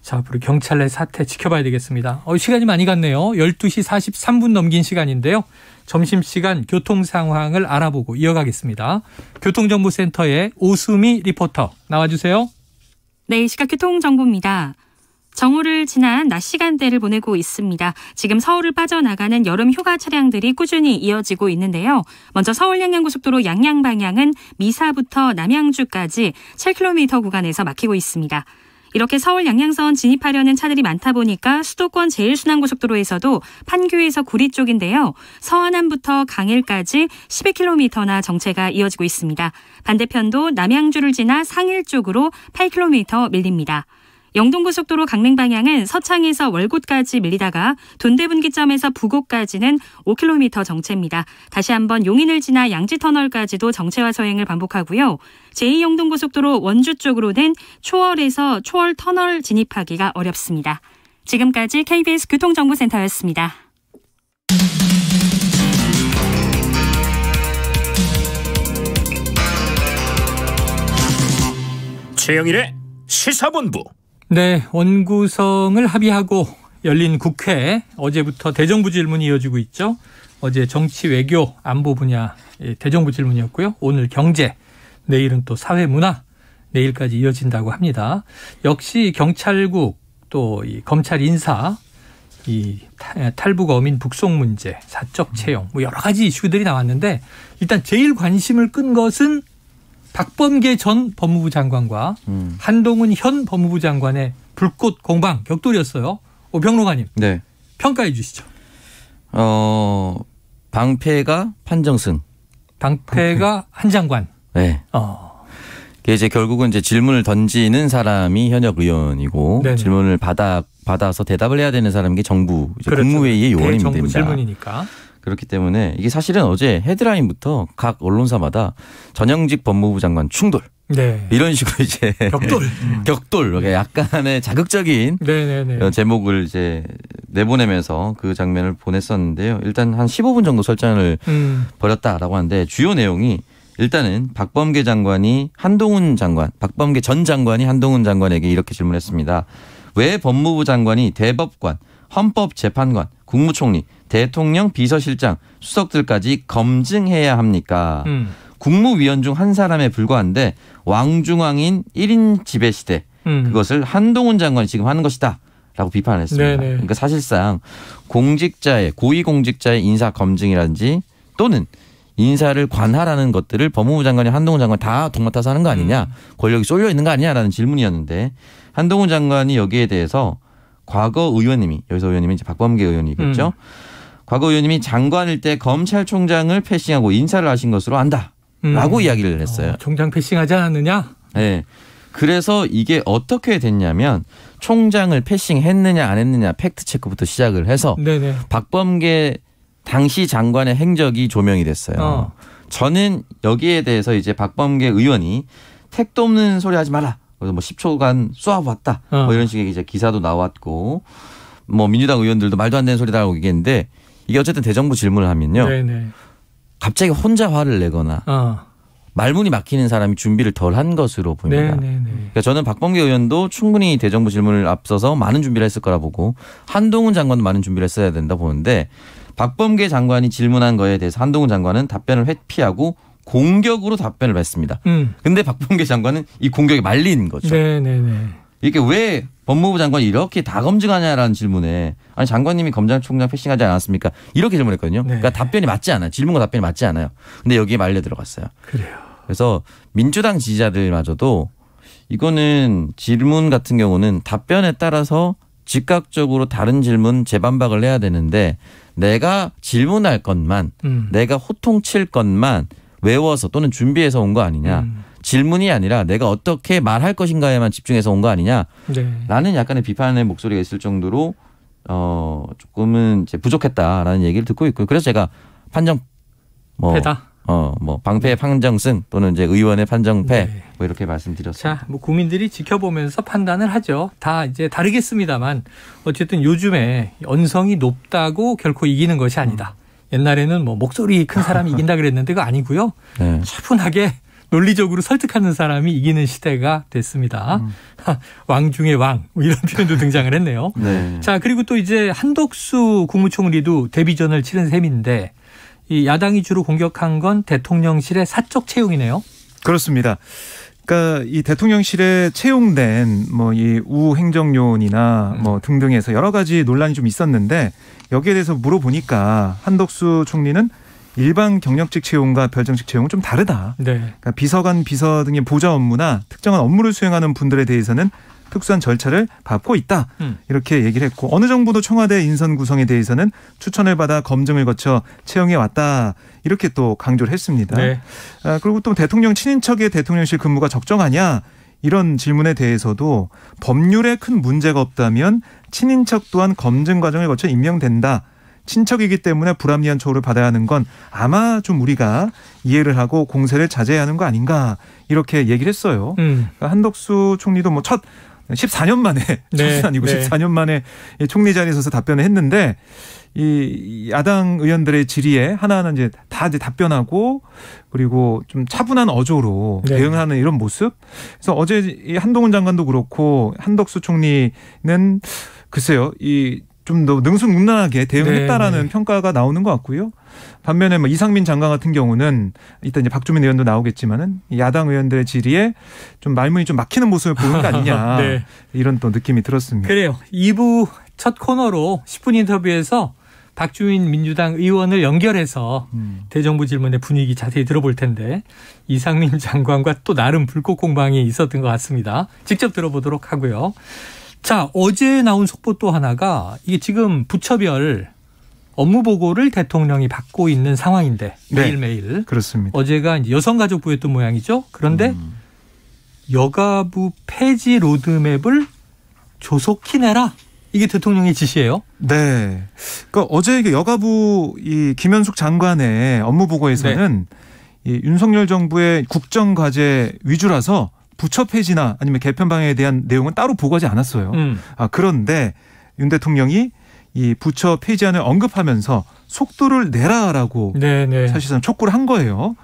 자, 앞으로 경찰 내 사태 지켜봐야 되겠습니다. 시간이 많이 갔네요. 12시 43분 넘긴 시간인데요. 점심시간 교통 상황을 알아보고 이어가겠습니다. 교통정보센터의 오수미 리포터 나와주세요. 네, 시각 교통정보입니다. 정오를 지난 낮 시간대를 보내고 있습니다. 지금 서울을 빠져나가는 여름 휴가 차량들이 꾸준히 이어지고 있는데요. 먼저 서울 양양고속도로 양양 방향은 미사부터 남양주까지 7km 구간에서 막히고 있습니다. 이렇게 서울 양양선 진입하려는 차들이 많다 보니까 수도권 제1순환고속도로에서도 판교에서 구리 쪽인데요. 서안암부터 강일까지 12km나 정체가 이어지고 있습니다. 반대편도 남양주를 지나 상일 쪽으로 8km 밀립니다. 영동고속도로 강릉 방향은 서창에서 월곶까지 밀리다가 돈대분기점에서 부곡까지는 5km 정체입니다. 다시 한번 용인을 지나 양지터널까지도 정체와 서행을 반복하고요. 제2영동고속도로 원주 쪽으로는 초월에서 초월터널 진입하기가 어렵습니다. 지금까지 KBS 교통정보센터였습니다. 최영일의 시사본부. 네, 원구성을 합의하고 열린 국회 어제부터 대정부 질문이 이어지고 있죠. 어제 정치, 외교, 안보 분야 대정부 질문이었고요. 오늘 경제, 내일은 또 사회 문화, 내일까지 이어진다고 합니다. 역시 경찰국 또 이 검찰 인사, 이 탈북 어민 북송 문제, 사적 채용, 뭐 여러 가지 이슈들이 나왔는데 일단 제일 관심을 끈 것은 박범계 전 법무부 장관과 한동훈 현 법무부 장관의 불꽃 공방 격돌이었어요. 평론가님, 네. 평가해 주시죠. 방패가 판정승. 방패가 한 장관. 네. 그게 이제 결국은 이제 질문을 던지는 사람이 현역 의원이고 네네. 질문을 받아서 대답을 해야 되는 사람이 게 정부 이제 그렇죠. 국무회의의 요원이 대정부 됩니다. 질문이니까. 그렇기 때문에 이게 사실은 어제 헤드라인부터 각 언론사마다 전형직 법무부 장관 충돌 네. 이런 식으로 이제 격돌 약간의 자극적인 네네네. 제목을 이제 내보내면서 그 장면을 보냈었는데요. 일단 한 15분 정도 설전을 벌였다라고 하는데 주요 내용이 일단은 박범계 전 장관이 한동훈 장관에게 이렇게 질문했습니다. 왜 법무부 장관이 대법관, 헌법재판관, 국무총리, 대통령 비서실장, 수석들까지 검증해야 합니까? 국무위원 중 한 사람에 불과한데 왕중왕인 1인 지배시대 그것을 한동훈 장관이 지금 하는 것이다 라고 비판을 했습니다. 네네. 그러니까 사실상 고위공직자의 인사 검증이라든지 또는 인사를 관할하는 것들을 법무부 장관이 한동훈 장관 다 동맡아서 하는 거 아니냐, 권력이 쏠려 있는 거 아니냐라는 질문이었는데 한동훈 장관이 여기에 대해서 과거 의원님이, 여기서 의원님이 이제 박범계 의원이겠죠. 과거 의원님이 장관일 때 검찰총장을 패싱하고 인사를 하신 것으로 안다라고 이야기를 했어요. 총장 패싱하지 않았느냐? 네. 그래서 이게 어떻게 됐냐면 총장을 패싱했느냐 안 했느냐 팩트 체크부터 시작을 해서 네네. 박범계 당시 장관의 행적이 조명이 됐어요. 저는 여기에 대해서 이제 박범계 의원이 택도 없는 소리 하지 마라. 그래서 뭐 10초간 쏘아봤다. 뭐 이런 식의 이제 기사도 나왔고, 뭐 민주당 의원들도 말도 안 되는 소리다 하고 얘기했는데 이게 어쨌든 대정부 질문을 하면요. 네네. 갑자기 혼자 화를 내거나 말문이 막히는 사람이 준비를 덜 한 것으로 보입니다. 네네네. 그러니까 저는 박범계 의원도 충분히 대정부 질문을 앞서서 많은 준비를 했을 거라 보고 한동훈 장관도 많은 준비를 했어야 된다 보는데 박범계 장관이 질문한 거에 대해서 한동훈 장관은 답변을 회피하고 공격으로 답변을 했습니다. 근데 박범계 장관은 이 공격에 말린 거죠. 네네네. 이게 왜 법무부 장관이 이렇게 다 검증하냐라는 질문에 아니 장관님이 검찰총장 패싱하지 않았습니까? 이렇게 질문했거든요. 네. 그러니까 답변이 맞지 않아요. 질문과 답변이 맞지 않아요. 근데 여기에 말려 들어갔어요. 그래요. 그래서 민주당 지지자들마저도 이거는 질문 같은 경우는 답변에 따라서 즉각적으로 다른 질문 재반박을 해야 되는데 내가 질문할 것만 내가 호통칠 것만 외워서 또는 준비해서 온 거 아니냐. 질문이 아니라 내가 어떻게 말할 것인가에만 집중해서 온 거 아니냐. 네. 라는 약간의 비판의 목소리가 있을 정도로 조금은 이제 부족했다라는 얘기를 듣고 있고요. 그래서 제가 판정 패다. 뭐 방패의 판정승 또는 이제 의원의 판정패 네. 뭐 이렇게 말씀드렸습니다. 자, 뭐 국민들이 지켜보면서 판단을 하죠. 다 이제 다르겠습니다만 어쨌든 요즘에 언성이 높다고 결코 이기는 것이 아니다. 옛날에는 뭐 목소리 큰 사람이 이긴다 그랬는데 그거 아니고요. 네. 차분하게 논리적으로 설득하는 사람이 이기는 시대가 됐습니다. 왕 중의 왕 뭐 이런 표현도 등장을 했네요. 네. 자, 그리고 또 이제 한덕수 국무총리도 데뷔전을 치른 셈인데 이 야당이 주로 공격한 건 대통령실의 사적 채용이네요. 그렇습니다. 그러니까 이 대통령실에 채용된 뭐 이 우행정요원이나 뭐 등등에서 여러 가지 논란이 좀 있었는데 여기에 대해서 물어보니까 한덕수 총리는 일반 경력직 채용과 별정직 채용은 좀 다르다. 네. 그러니까 비서관, 비서 등의 보좌 업무나 특정한 업무를 수행하는 분들에 대해서는 특수한 절차를 밟고 있다. 이렇게 얘기를 했고 어느 정부도 청와대 인선 구성에 대해서는 추천을 받아 검증을 거쳐 채용해 왔다. 이렇게 또 강조를 했습니다. 네. 그리고 또 대통령 친인척의 대통령실 근무가 적정하냐 이런 질문에 대해서도 법률에 큰 문제가 없다면 친인척 또한 검증 과정을 거쳐 임명된다. 친척이기 때문에 불합리한 처우를 받아야 하는 건 아마 좀 우리가 이해를 하고 공세를 자제해야 하는 거 아닌가 이렇게 얘기를 했어요. 그러니까 한덕수 총리도 뭐 14년 만에 첫은 아니고 14년 만에 총리 자리에 서서 답변을 했는데 이 야당 의원들의 질의에 하나하나 이제 다 이제 답변하고 그리고 좀 차분한 어조로 대응하는 이런 모습. 그래서 어제 이 한동훈 장관도 그렇고 한덕수 총리는 글쎄요 이 좀 더 능수능란하게 대응했다라는 평가가 나오는 것 같고요. 반면에 뭐 이상민 장관 같은 경우는 이따 이제 박주민 의원도 나오겠지만은 야당 의원들의 질의에 좀 말문이 좀 막히는 모습을 보이는 거 아니냐 네. 이런 또 느낌이 들었습니다. 그래요. 2부 첫 코너로 10분 인터뷰에서 박주민 민주당 의원을 연결해서 대정부 질문의 분위기 자세히 들어볼 텐데 이상민 장관과 또 나름 불꽃 공방이 있었던 것 같습니다. 직접 들어보도록 하고요. 자, 어제 나온 속보 또 하나가 이게 지금 부처별 업무 보고를 대통령이 받고 있는 상황인데 매일매일. 네, 그렇습니다. 어제가 이제 여성가족부였던 모양이죠. 그런데 여가부 폐지 로드맵을 조속히 내라. 이게 대통령의 지시예요? 네. 그러니까 어제 이게 여가부 이 김현숙 장관의 업무 보고에서는 이 윤석열 정부의 국정과제 위주라서 부처 폐지나 아니면 개편 방향에 대한 내용은 따로 보고하지 않았어요. 그런데 윤 대통령이 이 부처 폐지안을 언급하면서 속도를 내라라고 네네. 사실상 촉구를 한 거예요.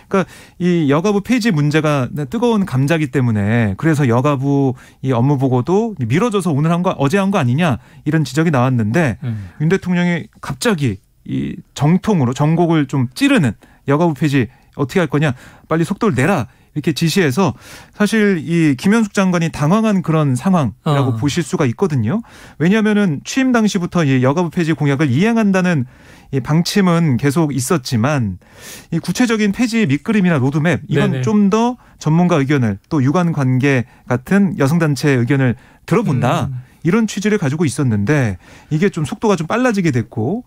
그러니까 이 여가부 폐지 문제가 뜨거운 감자기 때문에 그래서 여가부 이 업무 보고도 미뤄져서 오늘 한 거 어제 한 거 아니냐 이런 지적이 나왔는데 윤 대통령이 갑자기 이 정통으로 정곡을 좀 찌르는 여가부 폐지 어떻게 할 거냐 빨리 속도를 내라 이렇게 지시해서 사실 이 김현숙 장관이 당황한 그런 상황이라고 보실 수가 있거든요. 왜냐하면은 취임 당시부터 이 여가부 폐지 공약을 이행한다는 이 방침은 계속 있었지만 이 구체적인 폐지 밑그림이나 로드맵 이건 좀 더 전문가 의견을 또 유관 관계 같은 여성단체의 의견을 들어본다. 이런 취지를 가지고 있었는데 이게 좀 속도가 좀 빨라지게 됐고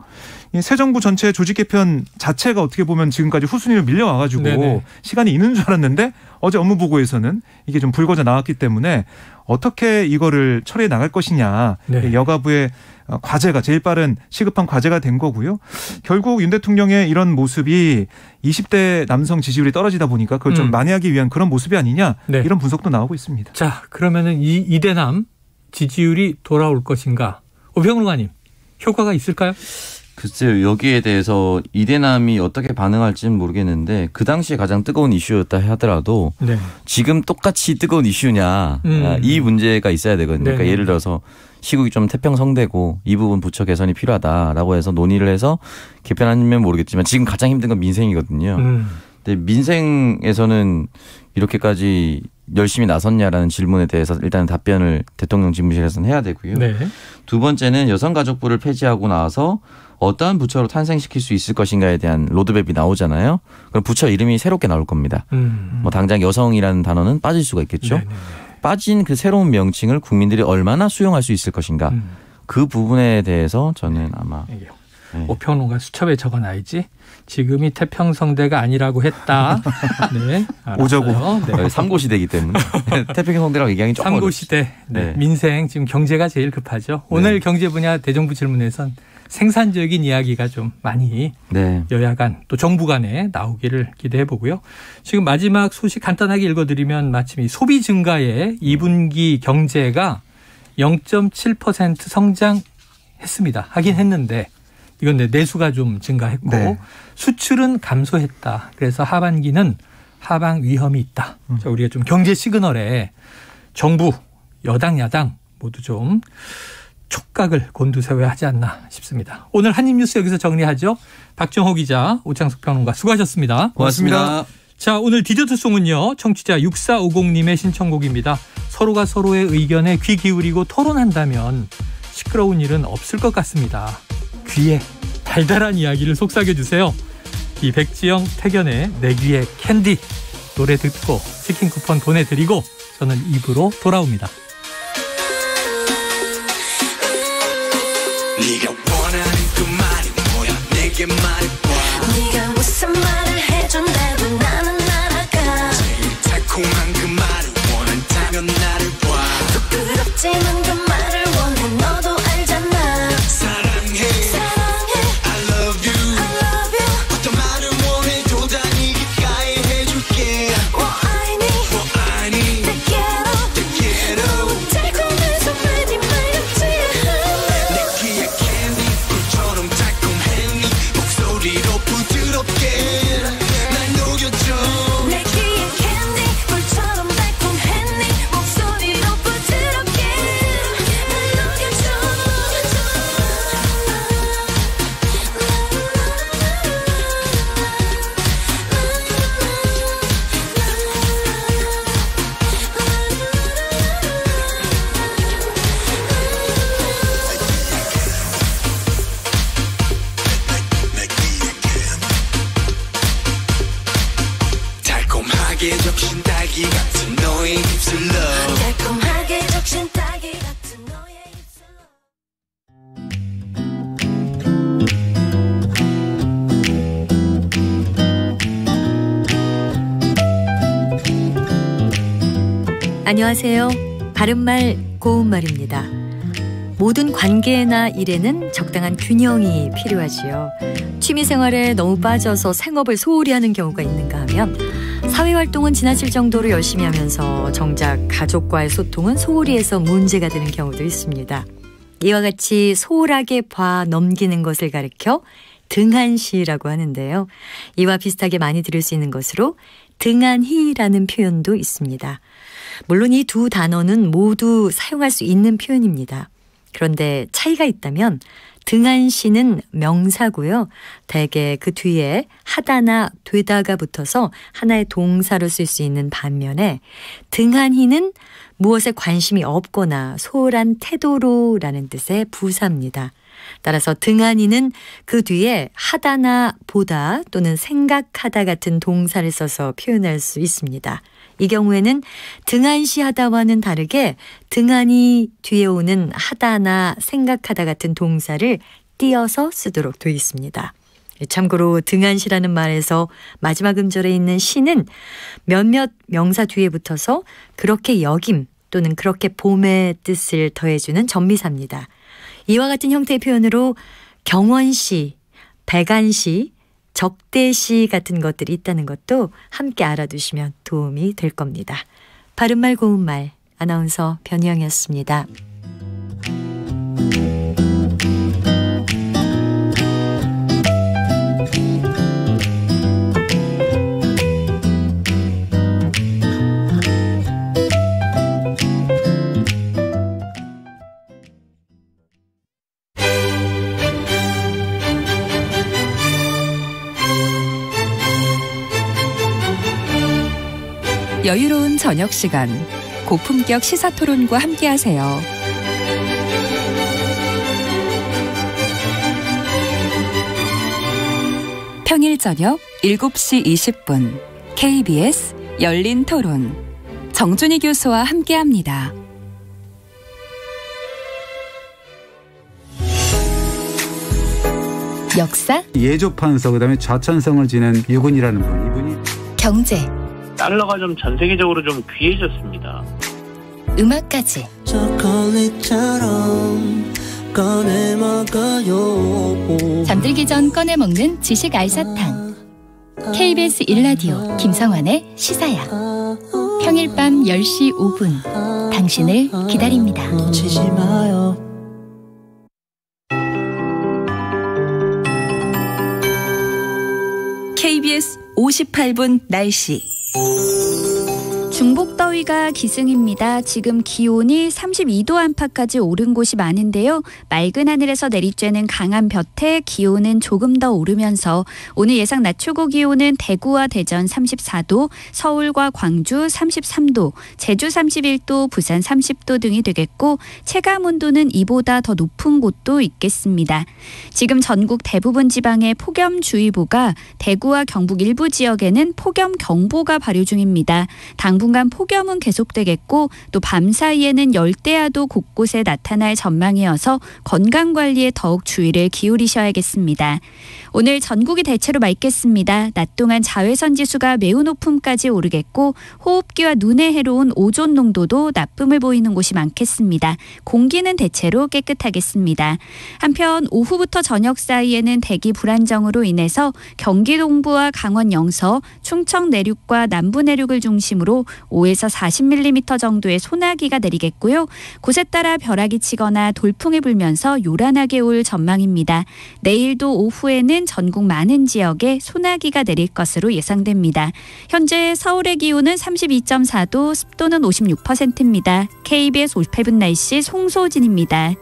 새 정부 전체 조직 개편 자체가 어떻게 보면 지금까지 후순위로 밀려와가지고 네네. 시간이 있는 줄 알았는데 어제 업무 보고에서는 이게 좀 불거져 나왔기 때문에 어떻게 이거를 처리해 나갈 것이냐 네. 여가부의 과제가 제일 빠른 시급한 과제가 된 거고요. 결국 윤 대통령의 이런 모습이 20대 남성 지지율이 떨어지다 보니까 그걸 좀 만회하기 위한 그런 모습이 아니냐 네. 이런 분석도 나오고 있습니다. 자, 그러면은 이 이대남 지지율이 돌아올 것인가? 오평론가님, 효과가 있을까요? 글쎄요. 여기에 대해서 이대남이 어떻게 반응할지는 모르겠는데 그 당시에 가장 뜨거운 이슈였다 하더라도 네. 지금 똑같이 뜨거운 이슈냐 이 문제가 있어야 되거든요. 그러니까 예를 들어서 시국이 좀 태평성되고 이 부분 부처 개선이 필요하다라고 해서 논의를 해서 개편하면 모르겠지만 지금 가장 힘든 건 민생이거든요. 근데 민생에서는 이렇게까지 열심히 나섰냐라는 질문에 대해서 일단 답변을 대통령 집무실에서는 해야 되고요. 네. 두 번째는 여성가족부를 폐지하고 나서 어떠한 부처로 탄생시킬 수 있을 것인가에 대한 로드맵이 나오잖아요. 그럼 부처 이름이 새롭게 나올 겁니다. 뭐 당장 여성이라는 단어는 빠질 수가 있겠죠. 네네. 빠진 그 새로운 명칭을 국민들이 얼마나 수용할 수 있을 것인가. 그 부분에 대해서 저는 아마. 오평론가 수첩에 적어놔야지. 지금이 태평성대가 아니라고 했다. 네, 오자고. 네. 삼고시대이기 때문에 태평성대라고 얘기하기 조금 삼고시대. 네. 민생 지금 경제가 제일 급하죠. 오늘 경제 분야 대정부 질문에선 생산적인 이야기가 좀 많이 여야 간 또 정부 간에 나오기를 기대해 보고요. 지금 마지막 소식 간단하게 읽어드리면 마침 이 소비 증가의 2분기 경제가 0.7% 성장했습니다. 하긴 했는데 이건 내수가 좀 증가했고 수출은 감소했다. 그래서 하반기는 하방 위험이 있다. 자, 우리가 좀 경제 시그널에 정부, 여당, 야당 모두 좀 촉각을 곤두세워야 하지 않나 싶습니다. 오늘 한입뉴스 여기서 정리하죠. 박정호 기자, 오창석 평론가 수고하셨습니다. 고맙습니다. 자, 오늘 디저트송은요. 청취자 6450님의 신청곡입니다. 서로가 서로의 의견에 귀 기울이고 토론한다면 시끄러운 일은 없을 것 같습니다. 귀에 달달한 이야기를 속삭여주세요. 이 백지영, 태견의 내 귀에 캔디 노래 듣고 치킨 쿠폰 보내드리고 저는 2부로 돌아옵니다. 네가 원하는 그 말이 뭐야 내게 말해봐 네가 무슨 말을 해준다고 나는 날아가 제일 달콤한 그 말을 원한다면 나를 봐 부끄럽지만 그 말을 원해 너도 알잖아 사랑해 I love you 어떤 말을 원해도 다 네 귓가에 해줄게 원하니 Te quiero 달콤해서 많이 말렸지 내 귀에 캔디 꿀처럼 달콤해 네 목소리로 부드럽게 날 녹여줘 내 귀에 캔디 꿀처럼 달콤해 네 목소리로 부드럽게 안녕하세요. 바른말 고운말입니다. 모든 관계나 일에는 적당한 균형이 필요하지요. 취미생활에 너무 빠져서 생업을 소홀히 하는 경우가 있는가 하면 사회활동은 지나칠 정도로 열심히 하면서 정작 가족과의 소통은 소홀히 해서 문제가 되는 경우도 있습니다. 이와 같이 소홀하게 봐 넘기는 것을 가리켜 등한시라고 하는데요. 이와 비슷하게 많이 들을 수 있는 것으로 등한히라는 표현도 있습니다. 물론 이 두 단어는 모두 사용할 수 있는 표현입니다. 그런데 차이가 있다면 등한시는 명사고요. 대개 그 뒤에 하다나 되다가 붙어서 하나의 동사로 쓸 수 있는 반면에 등한히는 무엇에 관심이 없거나 소홀한 태도로라는 뜻의 부사입니다. 따라서 등한히는 그 뒤에 하다나 보다 또는 생각하다 같은 동사를 써서 표현할 수 있습니다. 이 경우에는 등한시하다와는 다르게 등한히 뒤에 오는 하다나 생각하다 같은 동사를 띄어서 쓰도록 되어 있습니다. 참고로 등한시라는 말에서 마지막 음절에 있는 시는 몇몇 명사 뒤에 붙어서 그렇게 여김 또는 그렇게 봄의 뜻을 더해주는 전미사입니다. 이와 같은 형태의 표현으로 경원시, 백안시, 적대시 같은 것들이 있다는 것도 함께 알아두시면 도움이 될 겁니다. 바른말 고운말 아나운서 변희영이었습니다. 여유로운 저녁 시간, 고품격 시사토론과 함께하세요. 평일 저녁 7시 20분 KBS 열린 토론 정준희 교수와 함께합니다. 역사, 예조판서 그다음에 좌천성을 지낸 유군이라는 분, 이분이 경제, 달러가 좀 전 세계적으로 좀 귀해졌습니다. 음악까지 꺼내 먹어요. 잠들기 전 꺼내 먹는 지식 알사탕. KBS 1라디오 김성환의 시사야. 평일 밤 10시 5분 당신을 기다립니다. 놓치지 마요. KBS 58분 날씨. 중복더위가 기승입니다. 지금 기온이 32도 안팎까지 오른 곳이 많은데요. 맑은 하늘에서 내리쬐는 강한 볕에 기온은 조금 더 오르면서 오늘 예상 낮 최고 기온은 대구와 대전 34도, 서울과 광주 33도, 제주 31도, 부산 30도 등이 되겠고 체감 온도는 이보다 더 높은 곳도 있겠습니다. 지금 전국 대부분 지방에 폭염주의보가, 대구와 경북 일부 지역에는 폭염경보가 발효 중입니다. 당분간 폭염은 계속되겠고 또 밤 사이에는 열대야도 곳곳에 나타날 전망이어서 건강관리에 더욱 주의를 기울이셔야겠습니다. 오늘 전국이 대체로 맑겠습니다. 낮 동안 자외선 지수가 매우 높음까지 오르겠고 호흡기와 눈에 해로운 오존 농도도 나쁨을 보이는 곳이 많겠습니다. 공기는 대체로 깨끗하겠습니다. 한편 오후부터 저녁 사이에는 대기 불안정으로 인해서 경기 동부와 강원 영서, 충청 내륙과 남부 내륙을 중심으로 5에서 40mm 정도의 소나기가 내리겠고요. 곳에 따라 벼락이 치거나 돌풍이 불면서 요란하게 올 전망입니다. 내일도 오후에는 전국 많은 지역에 소나기가 내릴 것으로 예상됩니다. 현재 서울의 기온은 32.4도, 습도는 56%입니다. KBS 58분 날씨 송소진입니다.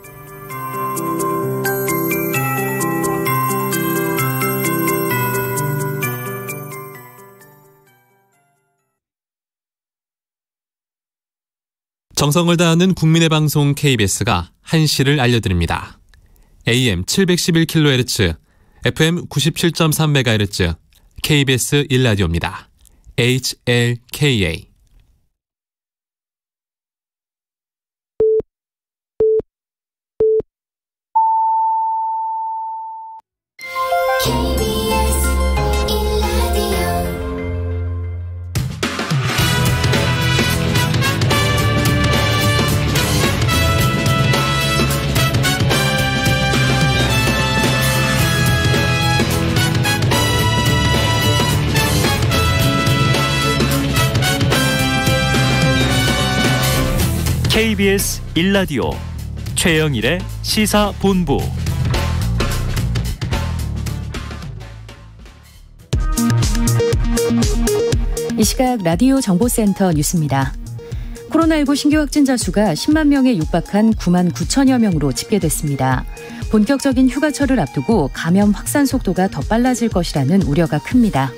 정성을 다하는 국민의 방송 KBS가 한시를 알려드립니다. AM 711kHz, FM 97.3MHz, KBS 1라디오입니다. HLKA. KBS 1라디오 최영일의 시사본부. 이 시각 라디오 정보센터 뉴스입니다. 코로나19 신규 확진자 수가 10만 명에 육박한 9만 9천여 명으로 집계됐습니다. 본격적인 휴가철을 앞두고 감염 확산 속도가 더 빨라질 것이라는 우려가 큽니다.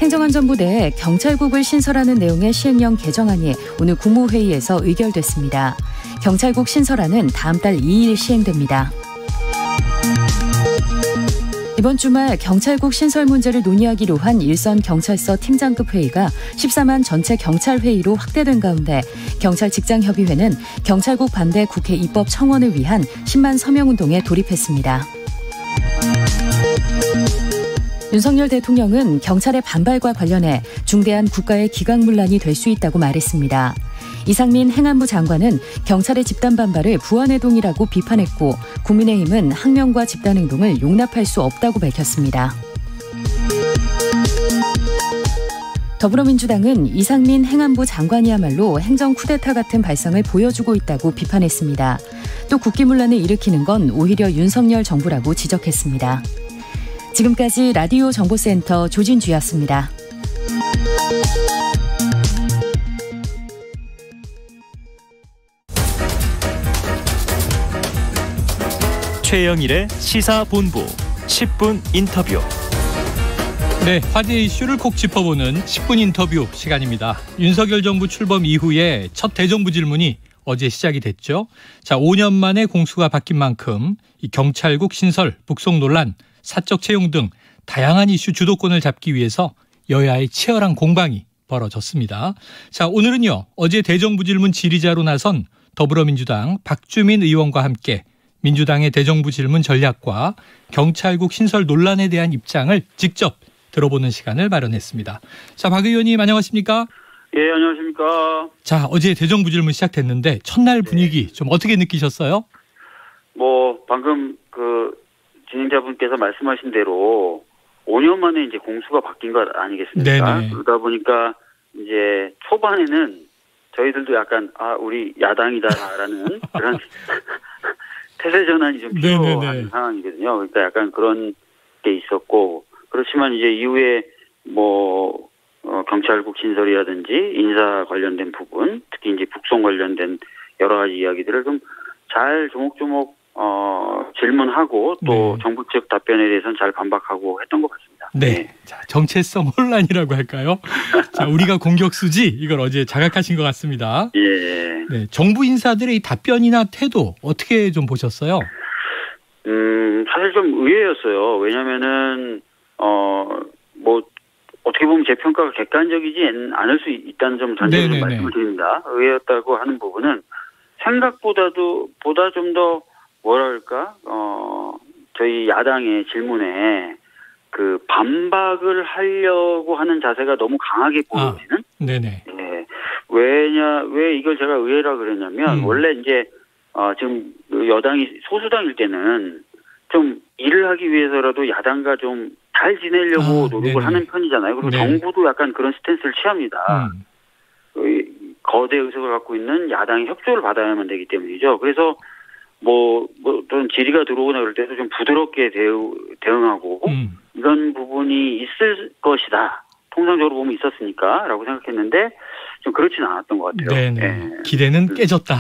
행정안전부 내에 경찰국을 신설하는 내용의 시행령 개정안이 오늘 국무회의에서 의결됐습니다. 경찰국 신설안은 다음 달 2일 시행됩니다. 이번 주말 경찰국 신설 문제를 논의하기로 한 일선 경찰서 팀장급 회의가 14만 전체 경찰회의로 확대된 가운데 경찰 직장협의회는 경찰국 반대 국회 입법 청원을 위한 10만 서명운동에 돌입했습니다. 윤석열 대통령은 경찰의 반발과 관련해 중대한 국가의 기강문란이 될 수 있다고 말했습니다. 이상민 행안부 장관은 경찰의 집단 반발을 부안해동이라고 비판했고 국민의힘은 항명과 집단행동을 용납할 수 없다고 밝혔습니다. 더불어민주당은 이상민 행안부 장관이야말로 행정 쿠데타 같은 발상을 보여주고 있다고 비판했습니다. 또 국기문란을 일으키는 건 오히려 윤석열 정부라고 지적했습니다. 지금까지 라디오 정보센터 조진주였습니다. 최영일의 시사본부 10분 인터뷰. 네, 화제 이슈를 콕 짚어보는 10분 인터뷰 시간입니다. 윤석열 정부 출범 이후에 첫 대정부 질문이 어제 시작이 됐죠. 자, 5년 만에 공수가 바뀐 만큼 이 경찰국 신설, 북송 논란, 사적 채용 등 다양한 이슈 주도권을 잡기 위해서 여야의 치열한 공방이 벌어졌습니다. 자, 오늘은요, 어제 대정부 질문 질의자로 나선 더불어민주당 박주민 의원과 함께 민주당의 대정부 질문 전략과 경찰국 신설 논란에 대한 입장을 직접 들어보는 시간을 마련했습니다. 자, 박 의원님 안녕하십니까? 예, 안녕하십니까? 자, 어제 대정부 질문 시작됐는데 첫날 분위기 좀 어떻게 느끼셨어요? 방금 진행자분께서 말씀하신 대로 5년 만에 이제 공수가 바뀐 것 아니겠습니까? 네네. 그러다 보니까 이제 초반에는 저희들도 약간 우리 야당이다라는 그런 태세 전환이 좀 필요한 상황이거든요. 그러니까 약간 그런 게 있었고, 그렇지만 이제 이후에 경찰국 신설이라든지 인사 관련된 부분, 특히 이제 북송 관련된 여러 가지 이야기들을 좀 잘 조목조목 질문하고 또 정부 측 답변에 대해서는 잘 반박하고 했던 것 같습니다. 네. 자, 정체성 혼란이라고 할까요? 자, 우리가 공격수지 이걸 어제 자각하신 것 같습니다. 예. 네, 정부 인사들의 이 답변이나 태도 어떻게 좀 보셨어요? 사실 좀 의외였어요. 왜냐면은 어떻게 보면 제 평가가 객관적이지 않을 수 있다는 점 단적으로 말씀을 드립니다. 의외였다고 하는 부분은 생각보다 좀 더 저희 야당의 질문에 그 반박을 하려고 하는 자세가 너무 강하게 보여지는. 네네. 네. 왜 이걸 제가 의외라 그랬냐면 원래 이제 지금 여당이 소수당일 때는 좀 일을 하기 위해서라도 야당과 좀 잘 지내려고 노력을 하는 편이잖아요. 그리고 정부도 약간 그런 스탠스를 취합니다. 거대 의석을 갖고 있는 야당의 협조를 받아야만 되기 때문이죠. 그래서 좀 질의가 들어오거나 그럴 때도 좀 부드럽게 대응하고 이런 부분이 있을 것이다. 통상적으로 보면 있었으니까라고 생각했는데 좀 그렇지는 않았던 것 같아요. 네네. 네. 기대는 깨졌다.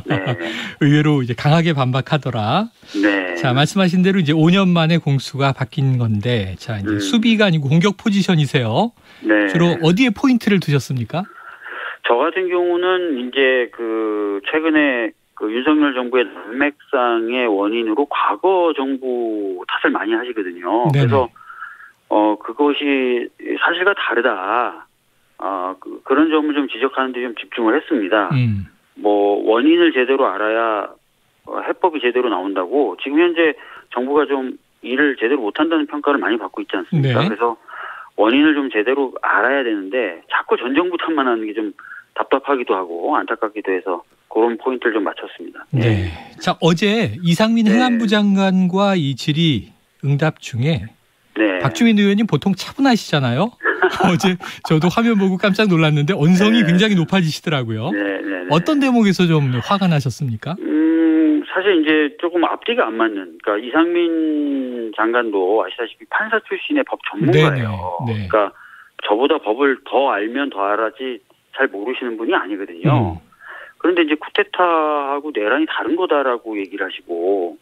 네. 의외로 이제 강하게 반박하더라. 네. 자, 말씀하신 대로 이제 5년 만에 공수가 바뀐 건데, 자, 이제 수비가 아니고 공격 포지션이세요. 네. 주로 어디에 포인트를 두셨습니까? 저 같은 경우는 이제 최근에 윤석열 정부의 난맥상의 원인으로 과거 정부 탓을 많이 하시거든요. 네네. 그래서 그것이 사실과 다르다. 그런 점을 좀 지적하는 데 좀 집중을 했습니다. 원인을 제대로 알아야 해법이 제대로 나온다고 지금 현재 정부가 좀 일을 제대로 못한다는 평가를 많이 받고 있지 않습니까? 네. 그래서 원인을 좀 제대로 알아야 되는데 자꾸 전 정부 탓만 하는 게 좀 답답하기도 하고 안타깝기도 해서 그런 포인트를 좀 맞췄습니다. 네. 자, 어제 이상민 행안부 장관과 이 질의 응답 중에 박주민 의원님 보통 차분하시잖아요. 어제 저도 화면 보고 깜짝 놀랐는데 언성이 네. 굉장히 높아지시더라고요. 네. 어떤 대목에서 좀 화가 나셨습니까? 사실 이제 조금 앞뒤가 안 맞는, 그러니까 이상민 장관도 아시다시피 판사 출신의 법 전문가예요. 네네. 그러니까 저보다 법을 더 알면 더 알아지 잘 모르시는 분이 아니거든요. 그런데 이제 쿠데타하고 내란이 다른 거다라고 얘기를 하시고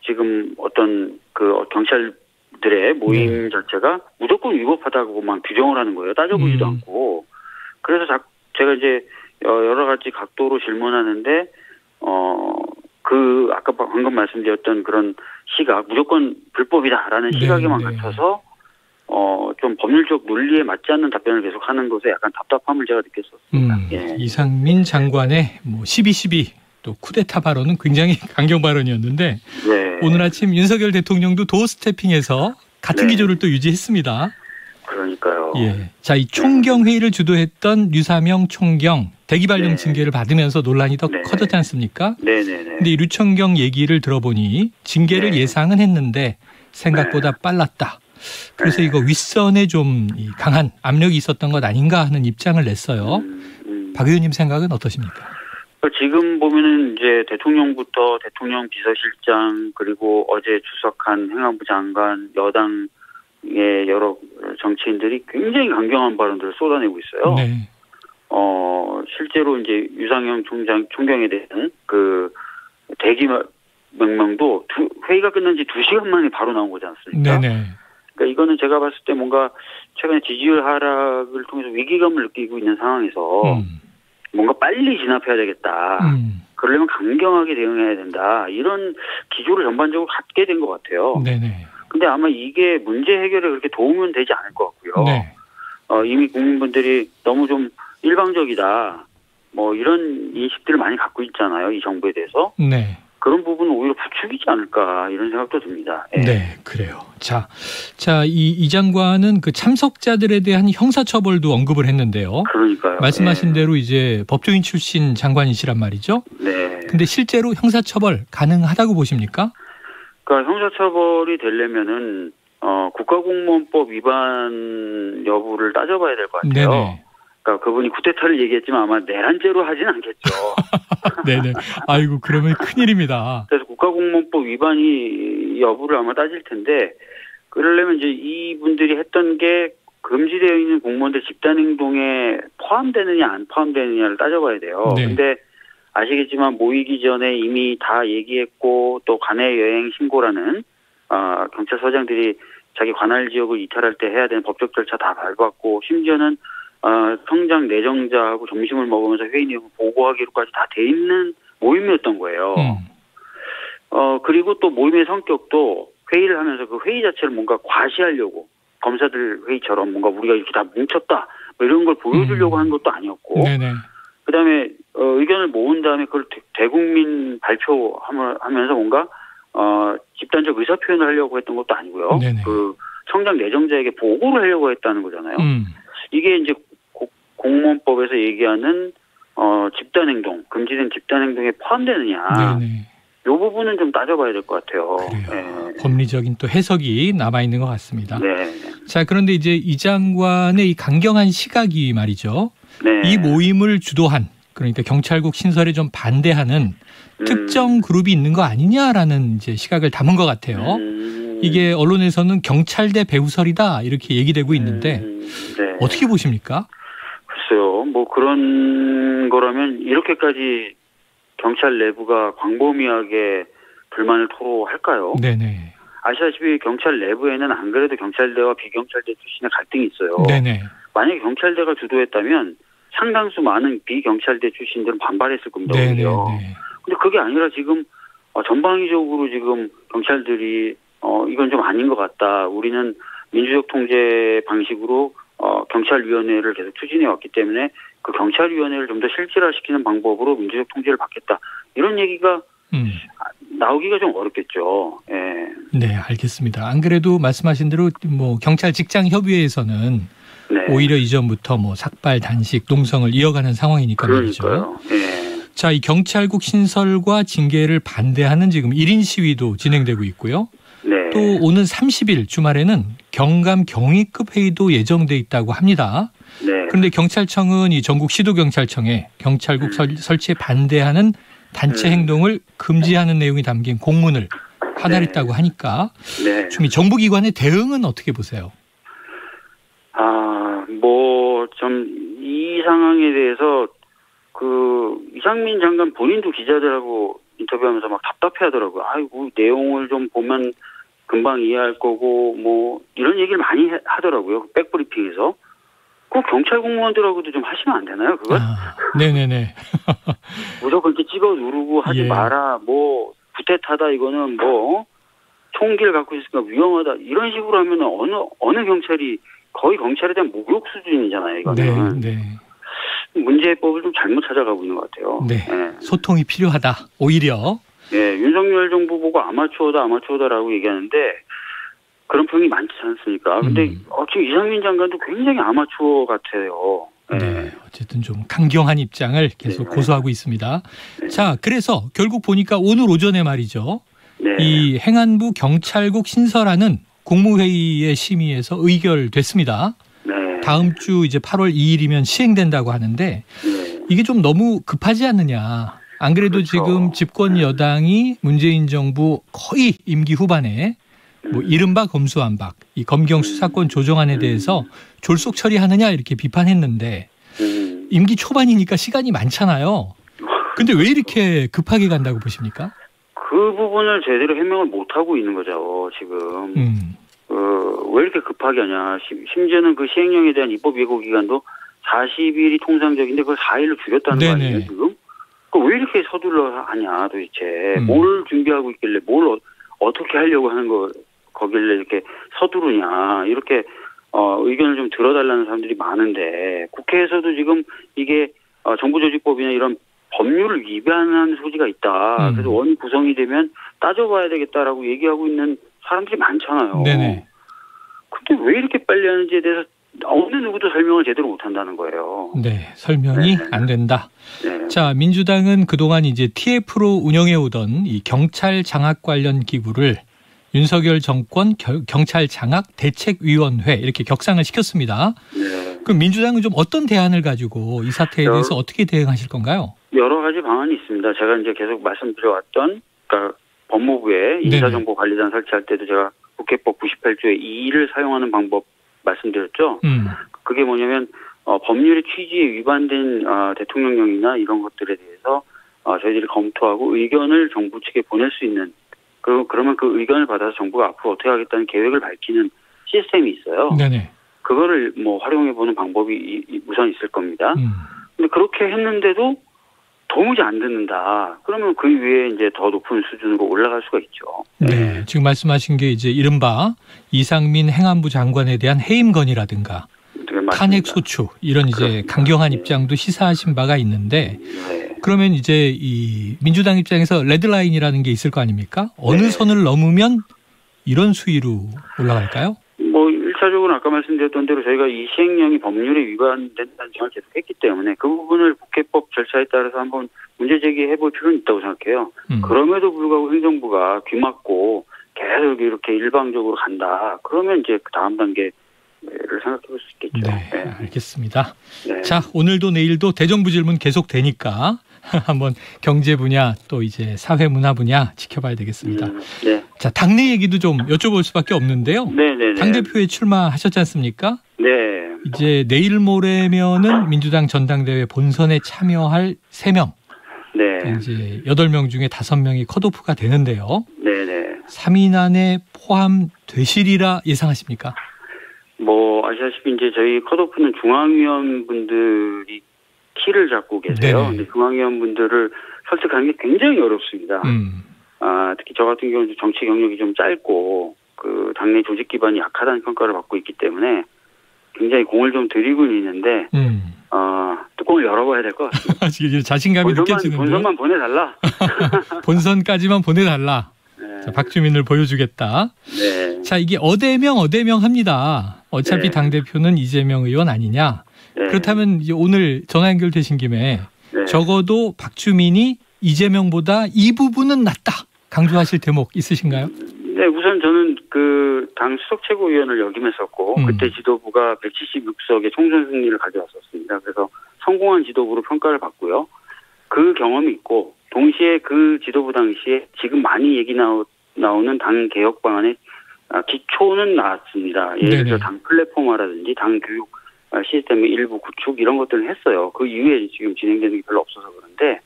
지금 어떤 그 경찰들의 모임 자체가 무조건 위법하다고만 규정을 하는 거예요. 따져보지도 않고. 그래서 제가 이제 여러 가지 각도로 질문하는데 그 아까 방금 말씀드렸던 그런 시각 무조건 불법이다라는 시각에만 갇혀서 좀 법률적 논리에 맞지 않는 답변을 계속하는 것에 약간 답답함을 제가 느꼈었습니다. 예. 이상민 장관의 뭐 12.12 또 쿠데타 발언은 굉장히 강경 발언이었는데 네. 오늘 아침 윤석열 대통령도 도어 스태핑에서 같은 기조를 또 유지했습니다. 그러니까요. 예. 자, 이 총경 회의를 주도했던 류사명 총경 대기발령 징계를 받으면서 논란이 더 커졌지 않습니까? 네네네. 근데 이 류총경 얘기를 들어보니 징계를 예상은 했는데 생각보다 빨랐다. 그래서 이거 윗선에 좀 강한 압력이 있었던 것 아닌가 하는 입장을 냈어요. 박 의원님 생각은 어떠십니까? 지금 보면은 이제 대통령부터 대통령 비서실장 그리고 어제 출석한 행안부 장관 여당의 여러 정치인들이 굉장히 강경한 발언들을 쏟아내고 있어요. 네. 실제로 이제 유상영 총경에 대한 그 대기 명령도 회의가 끝난 지 2시간 만에 바로 나온 거지 않습니까? 네네. 그러니까 이거는 제가 봤을 때 뭔가 최근에 지지율 하락을 통해서 위기감을 느끼고 있는 상황에서 뭔가 빨리 진압해야 되겠다. 그러려면 강경하게 대응해야 된다. 이런 기조를 전반적으로 갖게 된 것 같아요. 네네. 근데 아마 이게 문제 해결에 그렇게 도움은 되지 않을 것 같고요. 네. 이미 국민분들이 너무 좀 일방적이다. 뭐 이런 인식들을 많이 갖고 있잖아요. 이 정부에 대해서. 네. 그런 부분은 오히려 부추기지 않을까 이런 생각도 듭니다. 예. 네, 그래요. 자, 이 장관은 그 참석자들에 대한 형사처벌도 언급을 했는데요. 그러니까요. 말씀하신 대로 이제 법조인 출신 장관이시란 말이죠. 네. 근데 실제로 형사처벌 가능하다고 보십니까? 그러니까 형사처벌이 되려면은 국가공무원법 위반 여부를 따져봐야 될 것 같아요. 네네. 그러니까 그분이 쿠데타를 얘기했지만 아마 내란죄로 하진 않겠죠. 네네. 아이고 그러면 큰일입니다. 그래서 국가공무원법 위반이 여부를 아마 따질 텐데 그러려면 이제 이분들이 했던 게 금지되어 있는 공무원들 집단행동에 포함되느냐 안 포함되느냐를 따져봐야 돼요. 네. 근데 아시겠지만 모이기 전에 이미 다 얘기했고 또 관내 여행 신고라는 경찰서장들이 자기 관할 지역을 이탈할 때 해야 되는 법적 절차 다 밟았고 심지어는 성장 내정자하고 점심을 먹으면서 회의 내용을 보고하기로까지 다 돼 있는 모임이었던 거예요. 그리고 또 모임의 성격도 회의를 하면서 그 회의 자체를 뭔가 과시하려고 검사들 회의처럼 뭔가 우리가 이렇게 다 뭉쳤다 뭐 이런 걸 보여주려고 한 것도 아니었고 네네. 그다음에 의견을 모은 다음에 그걸 대국민 발표하면서 뭔가 집단적 의사 표현을 하려고 했던 것도 아니고요. 네네. 그 성장 내정자에게 보고를 하려고 했다는 거잖아요. 이게 이제 공무원법에서 얘기하는 집단행동, 금지된 집단행동에 포함되느냐. 네네. 이 부분은 좀 따져봐야 될 것 같아요. 네. 법리적인 또 해석이 남아 있는 것 같습니다. 네. 자, 그런데 이제 이 장관의 이 강경한 시각이 말이죠. 네. 이 모임을 주도한 그러니까 경찰국 신설에 좀 반대하는 특정 그룹이 있는 거 아니냐라는 이제 시각을 담은 것 같아요. 이게 언론에서는 경찰대 배후설이다 이렇게 얘기되고 있는데 네. 어떻게 보십니까? 글쎄요. 뭐 그런 거라면 이렇게까지 경찰 내부가 광범위하게 불만을 토로할까요? 네네. 아시다시피 경찰 내부에는 안 그래도 경찰대와 비경찰대 출신의 갈등이 있어요. 네네. 만약에 경찰대가 주도했다면 상당수 많은 비경찰대 출신들은 반발했을 겁니다. 오히려. 근데 그게 아니라 지금 전방위적으로 지금 경찰들이 이건 좀 아닌 것 같다. 우리는 민주적 통제 방식으로 경찰위원회를 계속 추진해 왔기 때문에 그 경찰위원회를 좀 더 실질화시키는 방법으로 민주적 통제를 받겠다. 이런 얘기가 나오기가 좀 어렵겠죠. 예. 네, 알겠습니다. 안 그래도 말씀하신 대로 뭐 경찰 직장 협의회에서는 오히려 이전부터 뭐 삭발, 단식, 농성을 이어가는 상황이니까 말이죠. 예. 자, 이 경찰국 신설과 징계를 반대하는 지금 1인 시위도 진행되고 있고요. 네. 또 오는 30일 주말에는 경감 경위급 회의도 예정돼 있다고 합니다. 네. 그런데 경찰청은 이 전국 시도경찰청에 경찰국 설치에 반대하는 단체 행동을 금지하는 내용이 담긴 공문을 하달했다고 하니까 네. 좀 이 정부기관의 대응은 어떻게 보세요? 이 상황에 대해서 이상민 장관 본인도 기자들하고 인터뷰하면서 막 답답해하더라고요. 아이고 내용을 좀 보면 금방 이해할 거고 뭐 이런 얘기를 많이 하더라고요. 백브리핑에서. 꼭 경찰 공무원들하고도 좀 하시면 안 되나요, 그걸? 네네네. 무조건 이렇게 찍어 누르고 하지 마라. 뭐 구태타다 이거는 뭐 총기를 갖고 있으니까 위험하다 이런 식으로 하면 어느 경찰이 거의 경찰에 대한 모욕 수준이잖아요, 이거는. 네. 문제법을 좀 잘못 찾아가고 있는 것 같아요. 네. 소통이 필요하다. 오히려. 네, 윤석열 정부 보고 아마추어다라고 얘기하는데 그런 평이 많지 않습니까? 근데 지금 이상민 장관도 굉장히 아마추어 같아요. 네. 어쨌든 좀 강경한 입장을 계속 고수하고 있습니다. 자, 그래서 결국 보니까 오늘 오전에 말이죠. 이 행안부 경찰국 신설하는 국무회의의 심의에서 의결됐습니다. 다음 주 이제 8월 2일이면 시행된다고 하는데 이게 좀 너무 급하지 않느냐. 안 그래도 지금 집권 여당이 문재인 정부 거의 임기 후반에 뭐 이른바 검수완박, 이 검경 수사권 조정안에 대해서 졸속 처리하느냐 이렇게 비판했는데 임기 초반이니까 시간이 많잖아요. 근데 왜 이렇게 급하게 간다고 보십니까? 그 부분을 제대로 해명을 못 하고 있는 거죠, 지금. 왜 이렇게 급하게 하냐. 심지어는 그 시행령에 대한 입법 예고 기간도 40일이 통상적인데 그걸 4일로 줄였다는 거 아니에요, 지금? 왜 이렇게 서둘러 하냐, 도대체. 뭘 준비하고 있길래, 뭘 어떻게 하려고 하는 거길래 이렇게 서두르냐. 이렇게, 의견을 좀 들어달라는 사람들이 많은데, 국회에서도 지금 이게, 정부조직법이나 이런 법률을 위반하는 소지가 있다. 그래서 원 구성이 되면 따져봐야 되겠다라고 얘기하고 있는 사람들이 많잖아요. 네네. 근데 왜 이렇게 빨리 하는지에 대해서 어느 누구도 설명을 제대로 못 한다는 거예요. 네, 설명이 안 된다. 자, 민주당은 그동안 이제 TF로 운영해 오던 이 경찰 장악 관련 기구를 윤석열 정권 경찰 장악 대책위원회 이렇게 격상을 시켰습니다. 그럼 민주당은 좀 어떤 대안을 가지고 이 사태에 대해서 어떻게 대응하실 건가요? 여러 가지 방안이 있습니다. 제가 이제 계속 말씀드려왔던, 그러니까 법무부에 인사정보관리단 설치할 때도 제가 국회법 98조의 2를 사용하는 방법 말씀드렸죠. 그게 뭐냐면 법률의 취지에 위반된 대통령령이나 이런 것들에 대해서 저희들이 검토하고 의견을 정부 측에 보낼 수 있는, 그러면 그 의견을 받아서 정부가 앞으로 어떻게 하겠다는 계획을 밝히는 시스템이 있어요. 네네. 그거를 뭐 활용해보는 방법이 우선 있을 겁니다. 근데 그렇게 했는데도 도무지 안 듣는다. 그러면 그 위에 이제 더 높은 수준으로 올라갈 수가 있죠. 네. 지금 말씀하신 게 이제 이른바 이상민 행안부 장관에 대한 해임 건의라든가 탄핵 소추 이런 이제 강경한 입장도 시사하신 바가 있는데 그러면 이제 이 민주당 입장에서 레드라인이라는 게 있을 거 아닙니까? 어느 선을 넘으면 이런 수위로 올라갈까요? 뭐 1차적으로 아까 말씀드렸던 대로 저희가 이 시행령이 법률에 위반된다는 지적을 계속했기 때문에 그 부분을 국회법 절차에 따라서 한번 문제 제기해볼 필요는 있다고 생각해요. 그럼에도 불구하고 행정부가 귀막고 계속 이렇게 일방적으로 간다. 그러면 이제 그 다음 단계를 생각해볼 수 있겠죠. 네, 알겠습니다. 자, 오늘도 내일도 대정부 질문 계속 되니까 한번 경제 분야 또 이제 사회 문화 분야 지켜봐야 되겠습니다. 자, 당내 얘기도 좀 여쭤볼 수밖에 없는데요. 당대표에 출마하셨지 않습니까? 네. 이제 내일 모레면은 민주당 전당대회 본선에 참여할 3명. 네. 이제 8명 중에 5명이 컷오프가 되는데요. 네네. 3인 안에 포함되시리라 예상하십니까? 뭐 아시다시피 이제 저희 컷오프는 중앙위원분들이 키를 잡고 계세요. 근데 중앙위원분들을 설득하는 게 굉장히 어렵습니다. 특히 저 같은 경우는 정치 경력이 좀 짧고 그 당내 조직 기반이 약하다는 평가를 받고 있기 때문에 굉장히 공을 좀 들이고 있는데 뚜껑을 열어봐야 될 것 같습니다. 지금 자신감이 느껴지는데요. 본선만 보내달라. 본선까지만 보내달라. 자, 박주민을 보여주겠다. 네. 자, 이게 어대명 합니다. 어차피 당대표는 이재명 의원 아니냐. 그렇다면 이제 오늘 전화 연결되신 김에 적어도 박주민이 이재명보다 이 부분은 낫다. 강조하실 대목 있으신가요? 네, 우선 저는 그 당 수석 최고위원을 역임했었고 그때 지도부가 176석의 총선 승리를 가져왔었습니다. 그래서 성공한 지도부로 평가를 받고요. 그 경험이 있고 동시에 그 지도부 당시에 지금 많이 얘기 나오는 당 개혁 방안의 기초는 나왔습니다. 예를 들어 당 플랫폼화라든지 당 교육 시스템의 일부 구축 이런 것들을 했어요. 그 이후에 지금 진행되는 게 별로 없어서 그런데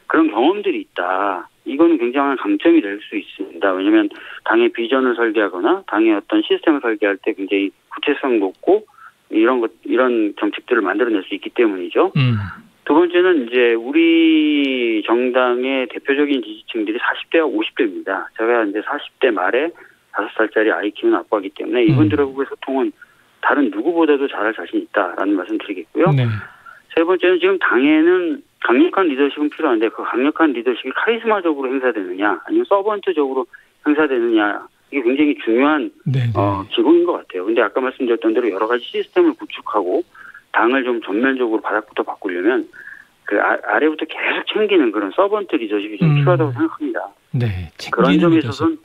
그런 경험들이 있다. 이거는 굉장한 강점이 될 수 있습니다. 왜냐하면 당의 비전을 설계하거나 당의 어떤 시스템을 설계할 때 굉장히 구체성 높고 이런 정책들을 만들어낼 수 있기 때문이죠. 두 번째는 이제 우리 정당의 대표적인 지지층들이 40대와 50대입니다. 제가 이제 40대 말에 5살짜리 아이 키우는 아빠이기 때문에 이분들하고의 소통은 다른 누구보다도 잘할 자신 있다라는 말씀 드리겠고요. 네. 세 번째는 지금 당에는 강력한 리더십은 필요한데 그 강력한 리더십이 카리스마적으로 행사되느냐 아니면 서번트적으로 행사되느냐 이게 굉장히 중요한 기본인 것 같아요. 근데 아까 말씀드렸던 대로 여러 가지 시스템을 구축하고 당을 좀 전면적으로 바닥부터 바꾸려면 그 아래부터 계속 챙기는 그런 서번트 리더십이 좀 필요하다고 생각합니다. 네, 그런 점에서는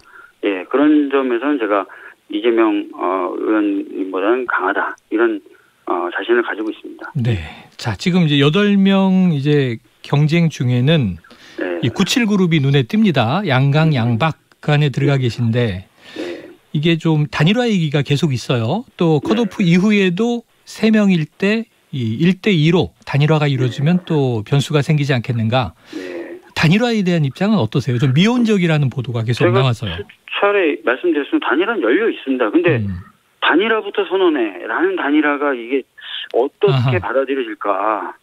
그런 점에서는 제가 이재명 의원님보다는 강하다 이런 자신을 가지고 있습니다. 네. 자, 지금 이제 8명 이제 경쟁 중에는 이 97그룹이 눈에 띄입니다. 양강, 양박 그 안에 들어가 계신데 이게 좀 단일화 얘기가 계속 있어요. 또 컷오프 이후에도 3명일 때 이 1대2로 단일화가 이루어지면 또 변수가 생기지 않겠는가. 단일화에 대한 입장은 어떠세요? 좀 미온적이라는 보도가 계속 나와서요. 차례 말씀드렸으면 단일화는 열려 있습니다. 근데 단일화부터 선언해라는 단일화가 이게 어떻게 받아들여질까?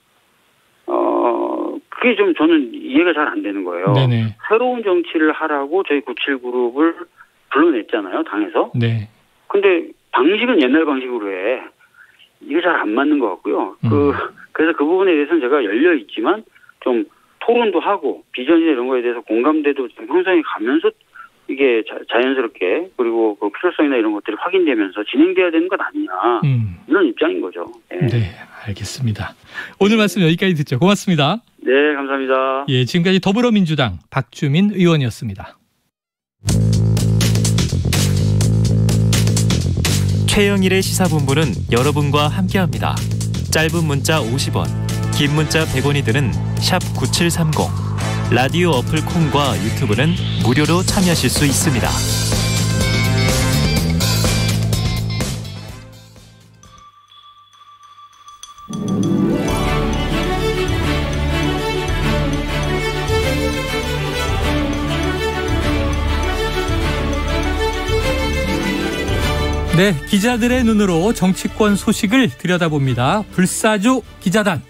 그게 좀 저는 이해가 잘 안 되는 거예요. 네네. 새로운 정치를 하라고 저희 97그룹을 불러냈잖아요, 당에서. 네. 근데 방식은 옛날 방식으로 해. 이게 잘 안 맞는 것 같고요. 그래서 그 부분에 대해서는 제가 열려 있지만 좀 토론도 하고 비전이나 이런 거에 대해서 공감대도 좀 형성해 가면서 이게 자연스럽게 그리고 그 필요성이나 이런 것들이 확인되면서 진행돼야 되는 것 아니냐 이런 입장인 거죠. 네, 알겠습니다. 오늘 말씀 여기까지 듣죠. 고맙습니다. 네, 감사합니다. 예, 지금까지 더불어민주당 박주민 의원이었습니다. 최영일의 시사본부는 여러분과 함께합니다. 짧은 문자 50원, 긴 문자 100원이 드는 샵 9730. 라디오 어플 콩과 유튜브는 무료로 참여하실 수 있습니다. 네, 기자들의 눈으로 정치권 소식을 들여다봅니다. 불사조 기자단.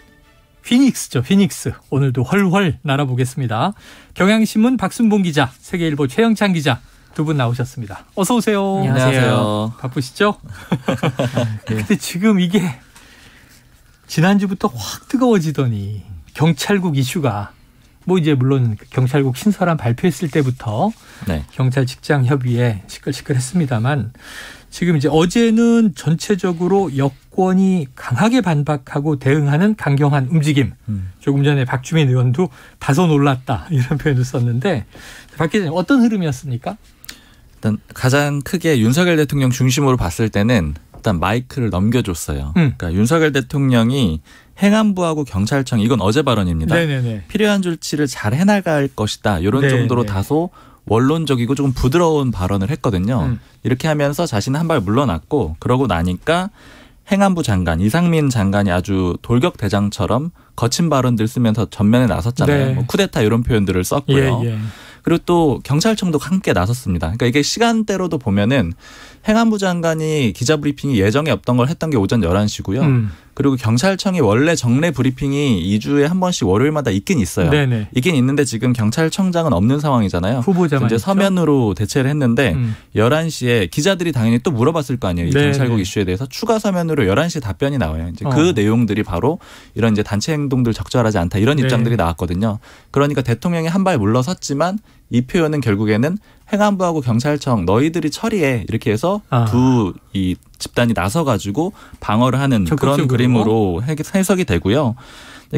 피닉스죠, 피닉스. 오늘도 헐헐 날아보겠습니다. 경향신문 박순봉 기자, 세계일보 최영찬 기자 두 분 나오셨습니다. 어서 오세요. 안녕하세요. 바쁘시죠? 근데 지금 이게 지난주부터 확 뜨거워지더니 경찰국 이슈가 뭐 이제 물론 경찰국 신설안 발표했을 때부터 경찰 직장 협의회 시끌시끌했습니다만 지금 이제 어제는 전체적으로 여권이 강하게 반박하고 대응하는 강경한 움직임. 조금 전에 박주민 의원도 다소 놀랐다 이런 표현을 썼는데 박 기자님 어떤 흐름이었습니까? 일단 가장 크게 윤석열 대통령 중심으로 봤을 때는 일단 마이크를 넘겨줬어요. 그러니까 윤석열 대통령이 행안부하고 경찰청 이건 어제 발언입니다. 네네네. 필요한 조치를 잘 해나갈 것이다. 이런 정도로 다소 원론적이고 조금 부드러운 발언을 했거든요. 이렇게 하면서 자신은 한 발 물러났고 그러고 나니까 행안부 장관 이상민 장관이 아주 돌격대장처럼 거친 발언들 쓰면서 전면에 나섰잖아요. 네. 뭐 쿠데타 이런 표현들을 썼고요. 그리고 또 경찰청도 함께 나섰습니다. 그러니까 이게 시간대로도 보면은 행안부 장관이 기자 브리핑이 예정에 없던 걸 했던 게 오전 11시고요. 그리고 경찰청이 원래 정례 브리핑이 2주에 한 번씩 월요일마다 있긴 있어요. 네네. 있긴 있는데 지금 경찰청장은 없는 상황이잖아요. 후보자만 이제 서면으로 대체를 했는데 11시에 기자들이 당연히 또 물어봤을 거 아니에요. 이 경찰국 이슈에 대해서 추가 서면으로 11시에 답변이 나와요. 이제 그 내용들이 바로 이런 이제 단체 행동들 적절하지 않다 이런 입장들이 나왔거든요. 그러니까 대통령이 한 발 물러섰지만 이 표현은 결국에는 행안부하고 경찰청 너희들이 처리해 이렇게 해서 두 이 집단이 나서가지고 방어를 하는 적극적으로. 그런 그림으로 해석이 되고요.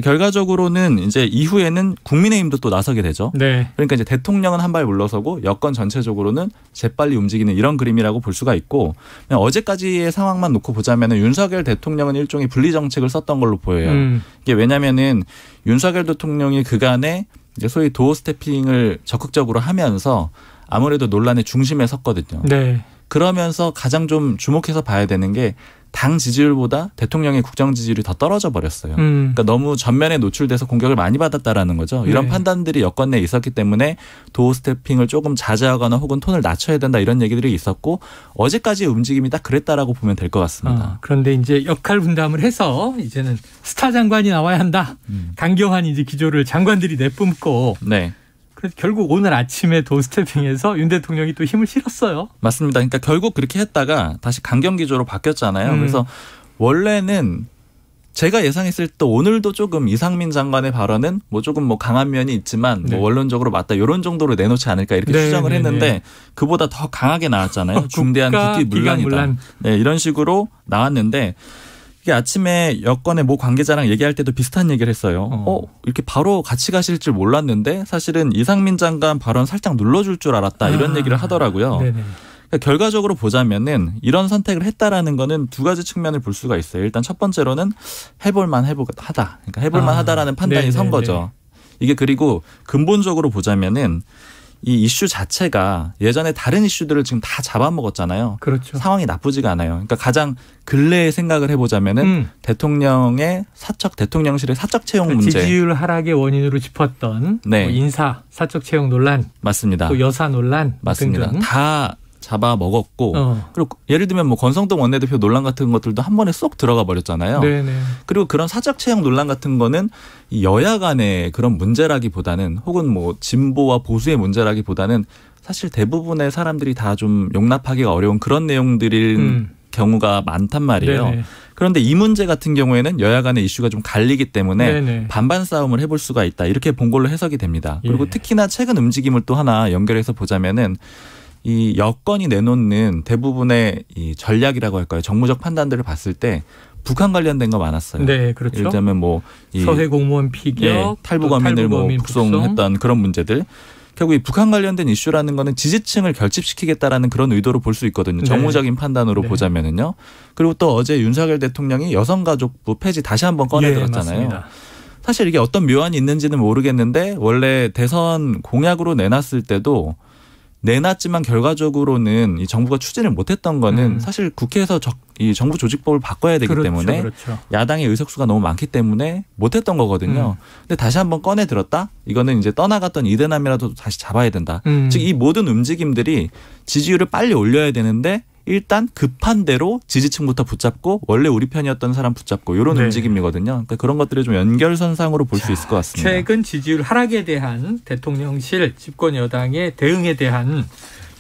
결과적으로는 이제 이후에는 국민의힘도 또 나서게 되죠. 네. 그러니까 이제 대통령은 한 발 물러서고 여권 전체적으로는 재빨리 움직이는 이런 그림이라고 볼 수가 있고, 그냥 어제까지의 상황만 놓고 보자면은 윤석열 대통령은 일종의 분리 정책을 썼던 걸로 보여요. 이게 왜냐면은 윤석열 대통령이 그간에 이제 소위 도어 스태핑을 적극적으로 하면서 아무래도 논란의 중심에 섰거든요. 네. 그러면서 가장 좀 주목해서 봐야 되는 게 당 지지율보다 대통령의 국정 지지율이 더 떨어져 버렸어요. 그러니까 너무 전면에 노출돼서 공격을 많이 받았다라는 거죠. 이런 네. 판단들이 여권 내에 있었기 때문에 도어 스태핑을 조금 자제하거나 혹은 톤을 낮춰야 된다 이런 얘기들이 있었고, 어제까지의 움직임이 딱 그랬다라고 보면 될 것 같습니다. 그런데 이제 역할 분담을 해서 이제는 스타 장관이 나와야 한다. 강경한 이제 기조를 장관들이 내뿜고. 네. 그래서 결국 오늘 아침에 도스태핑에서 윤 대통령이 또 힘을 실었어요. 맞습니다. 그러니까 결국 그렇게 했다가 다시 강경 기조로 바뀌었잖아요. 그래서 원래는 제가 예상했을 때 오늘도 조금 이상민 장관의 발언은 뭐 조금 뭐 강한 면이 있지만 뭐 원론적으로 맞다 이런 정도로 내놓지 않을까 이렇게 추정을 했는데 그보다 더 강하게 나왔잖아요. 중대한 국기문란이다. 네, 이런 식으로 나왔는데 이게 아침에 여권의 모 관계자랑 얘기할 때도 비슷한 얘기를 했어요. 이렇게 바로 같이 가실 줄 몰랐는데 사실은 이상민 장관 발언 살짝 눌러줄 줄 알았다 이런 얘기를 하더라고요. 그러니까 결과적으로 보자면은 이런 선택을 했다라는 거는 두 가지 측면을 볼 수가 있어요. 일단 첫 번째로는 해볼만 하다. 그러니까 해볼만 하다라는 판단이 선 거죠. 이게 그리고 근본적으로 보자면은 이 이슈 자체가 예전에 다른 이슈들을 지금 다 잡아먹었잖아요. 그렇죠. 상황이 나쁘지가 않아요. 그러니까 가장 근래의 생각을 해보자면은 대통령실의 사적 채용 문제. 지지율 하락의 원인으로 짚었던 뭐 인사, 사적 채용 논란. 맞습니다. 또 여사 논란. 맞습니다. 등등. 다 잡아먹었고 그리고 예를 들면 뭐 권성동 원내대표 논란 같은 것들도 한 번에 쏙 들어가 버렸잖아요. 네네. 그리고 그런 사적 채용 논란 같은 거는 이 여야 간의 그런 문제라기보다는 혹은 뭐 진보와 보수의 문제라기보다는 사실 대부분의 사람들이 다 좀 용납하기가 어려운 그런 내용들인 경우가 많단 말이에요. 네네. 그런데 이 문제 같은 경우에는 여야 간의 이슈가 좀 갈리기 때문에 네네. 반반 싸움을 해볼 수가 있다. 이렇게 본 걸로 해석이 됩니다. 그리고 특히나 최근 움직임을 또 하나 연결해서 보자면은 이 여권이 내놓는 대부분의 이 전략이라고 할까요? 정무적 판단들을 봤을 때 북한 관련된 거 많았어요. 네, 그렇죠. 예를 들면 뭐 서해 공무원 피격, 탈북어민을 뭐 북송했던 그런 문제들. 결국 이 북한 관련된 이슈라는 거는 지지층을 결집시키겠다라는 그런 의도로 볼 수 있거든요. 정무적인 판단으로 보자면은요. 그리고 또 어제 윤석열 대통령이 여성가족부 폐지 다시 한번 꺼내들었잖아요. 맞습니다. 사실 이게 어떤 묘안이 있는지는 모르겠는데 원래 대선 공약으로 내놨을 때도 내놨지만 결과적으로는 이 정부가 추진을 못했던 거는 사실 국회에서 이 정부 조직법을 바꿔야 되기 때문에 야당의 의석수가 너무 많기 때문에 못했던 거거든요. 근데 다시 한번 꺼내 들었다? 이거는 이제 떠나갔던 이대남이라도 다시 잡아야 된다. 즉 이 모든 움직임들이 지지율을 빨리 올려야 되는데 일단 급한 대로 지지층부터 붙잡고 원래 우리 편이었던 사람 붙잡고 이런 움직임이거든요. 그러니까 그런 것들을 좀 연결선상으로 볼 수 있을 것 같습니다. 최근 지지율 하락에 대한 대통령실 집권 여당의 대응에 대한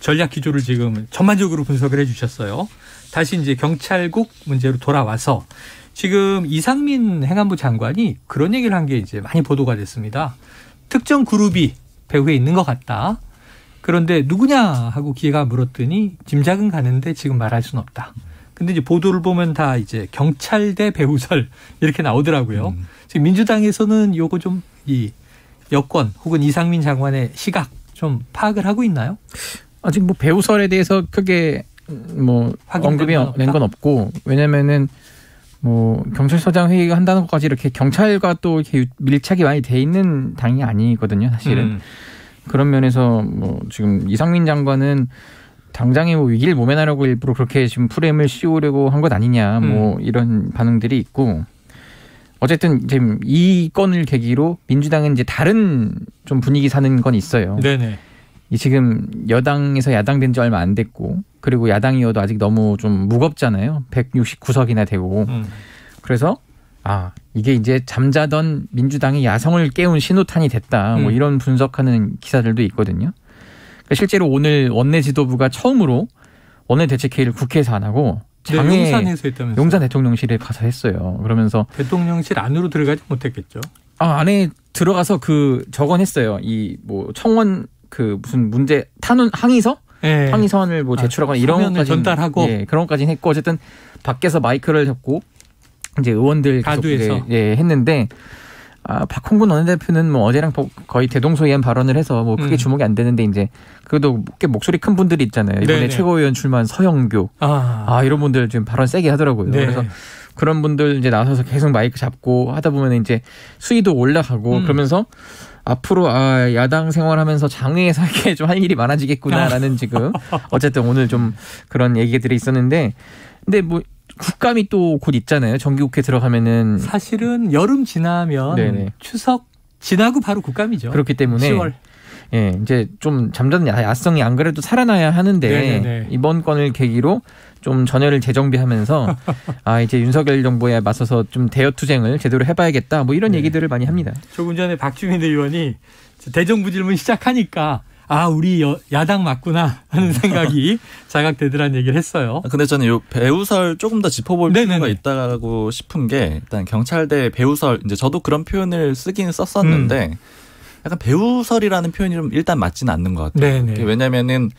전략 기조를 지금 전반적으로 분석을 해 주셨어요. 다시 이제 경찰국 문제로 돌아와서 지금 이상민 행안부 장관이 그런 얘기를 한 게 이제 많이 보도가 됐습니다. 특정 그룹이 배후에 있는 것 같다. 그런데 누구냐 하고 기자가 물었더니 짐작은 가는데 지금 말할 수는 없다. 근데 이제 보도를 보면 다 이제 경찰대 배후설 이렇게 나오더라고요. 지금 민주당에서는 요거 좀 이 여권 혹은 이상민 장관의 시각 좀 파악을 하고 있나요? 아직 뭐 배후설에 대해서 크게 뭐 언급이 된 건 없고, 왜냐면은 뭐 경찰서장 회의가 한다는 것까지 이렇게 경찰과 또 이렇게 밀착이 많이 돼 있는 당이 아니거든요, 사실은. 그런 면에서 뭐 지금 이상민 장관은 당장의 뭐 위기를 모면하려고 일부러 그렇게 지금 프레임을 씌우려고 한 것 아니냐, 뭐 이런 반응들이 있고, 어쨌든 지금 이 건을 계기로 민주당은 이제 다른 좀 분위기 사는 건 있어요. 네네. 이 지금 여당에서 야당된 지 얼마 안 됐고, 그리고 야당이어도 아직 너무 좀 무겁잖아요. 169석이나 되고. 그래서 이게 이제 잠자던 민주당의 야성을 깨운 신호탄이 됐다. 뭐 이런 분석하는 기사들도 있거든요. 그러니까 실제로 오늘 원내 지도부가 처음으로 원내대책회의를 국회에서 안 하고 장애 용산에서 했다면서요? 용산 대통령실에 가서 했어요. 그러면서 대통령실 안으로 들어가지 못했겠죠. 안에 들어가서 저건 했어요. 이 뭐 청원 무슨 문제 탄원 항의서? 네. 항의서원을 뭐 제출하거나 이런 것까지 전달하고 그런 것까지는 했고, 어쨌든 밖에서 마이크를 잡고 이제 의원들 가두에서 했는데 박홍근 원내대표는 뭐 어제랑 거의 대동소이한 발언을 해서 뭐 크게 주목이 안 되는데 이제 그래도 꽤 목소리 큰 분들이 있잖아요. 이번에 네네. 최고위원 출마한 서영교 이런 분들 지금 발언 세게 하더라고요. 네. 그래서 그런 분들 이제 나서서 계속 마이크 잡고 하다 보면 이제 수위도 올라가고 그러면서 앞으로 야당 생활하면서 장외에서 이렇게 좀 할 일이 많아지겠구나라는 지금 어쨌든 오늘 좀 그런 얘기들이 있었는데 근데 뭐 국감이 또 곧 있잖아요. 정기국회 들어가면은 사실은 여름 지나면 네네. 추석 지나고 바로 국감이죠. 그렇기 때문에 10월. 예, 이제 좀 잠자는 야성이 안 그래도 살아나야 하는데 네네네. 이번 건을 계기로 좀 전열을 재정비하면서 이제 윤석열 정부에 맞서서 좀 대여투쟁을 제대로 해봐야겠다 뭐 이런 얘기들을 많이 합니다. 조금 전에 박주민 의원이 대정부 질문 시작하니까 우리 야당 맞구나 하는 생각이 자각되더라는 얘기를 했어요. 근데 저는 이 배우설 조금 더 짚어볼 필요가 있다고 싶은 게 일단 경찰대 배우설 이제 저도 그런 표현을 쓰긴 썼었는데 약간 배우설이라는 표현이 좀 일단 맞지는 않는 것 같아요. 네네. 왜냐면은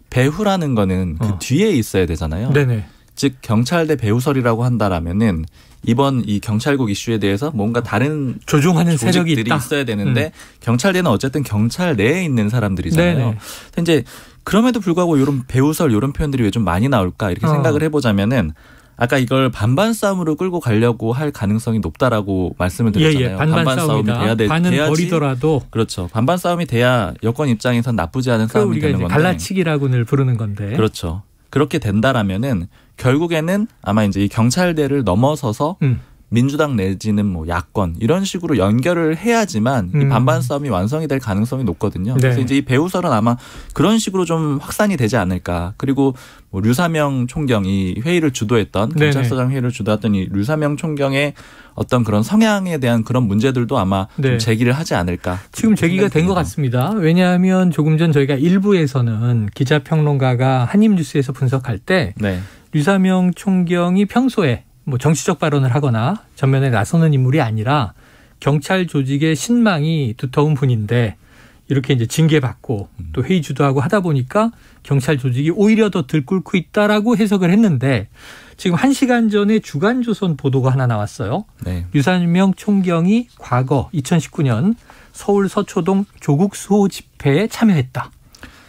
배후라는 거는 그 뒤에 있어야 되잖아요. 네네. 즉 경찰대 배후설이라고 한다라면은 이번 이 경찰국 이슈에 대해서 뭔가 다른 조종하는 세력이 조직들이 있다. 있어야 되는데 경찰대는 어쨌든 경찰 내에 있는 사람들이잖아요. 네네. 근데 이제 그럼에도 불구하고 이런 배후설 이런 표현들이 왜 좀 많이 나올까 이렇게 생각을 해보자면은 아까 이걸 반반 싸움으로 끌고 가려고 할 가능성이 높다라고 말씀을 드렸잖아요. 예, 반반 싸움이 돼야 반은 버리더라도 그렇죠. 반반 싸움이 돼야 여권 입장에선 나쁘지 않은 싸움이 되는 건데. 갈라치기라고 늘 부르는 건데. 그렇죠. 그렇게 된다라면은 결국에는 아마 이제 이 경찰대를 넘어서서 민주당 내지는 뭐 야권 이런 식으로 연결을 해야지만 이 반반 싸움이 완성이 될 가능성이 높거든요. 네. 그래서 이제 이 배후설은 아마 그런 식으로 좀 확산이 되지 않을까. 그리고 뭐 류사명 총경이 회의를 주도했던 경찰서장 회의를 주도했던 이 류사명 총경의 어떤 그런 성향에 대한 그런 문제들도 아마 좀 제기를 하지 않을까. 지금 제기가 된 것 같습니다. 왜냐하면 조금 전 저희가 일부에서는 기자평론가가 한입뉴스에서 분석할 때 류사명 총경이 평소에 뭐 정치적 발언을 하거나 전면에 나서는 인물이 아니라 경찰 조직의 신망이 두터운 분인데 이렇게 이제 징계받고 또 회의 주도하고 하다 보니까 경찰 조직이 오히려 더 들끓고 있다라고 해석을 했는데 지금 1시간 전에 주간조선 보도가 하나 나왔어요. 류사명 총경이 과거 2019년 서울 서초동 조국 수호 집회에 참여했다.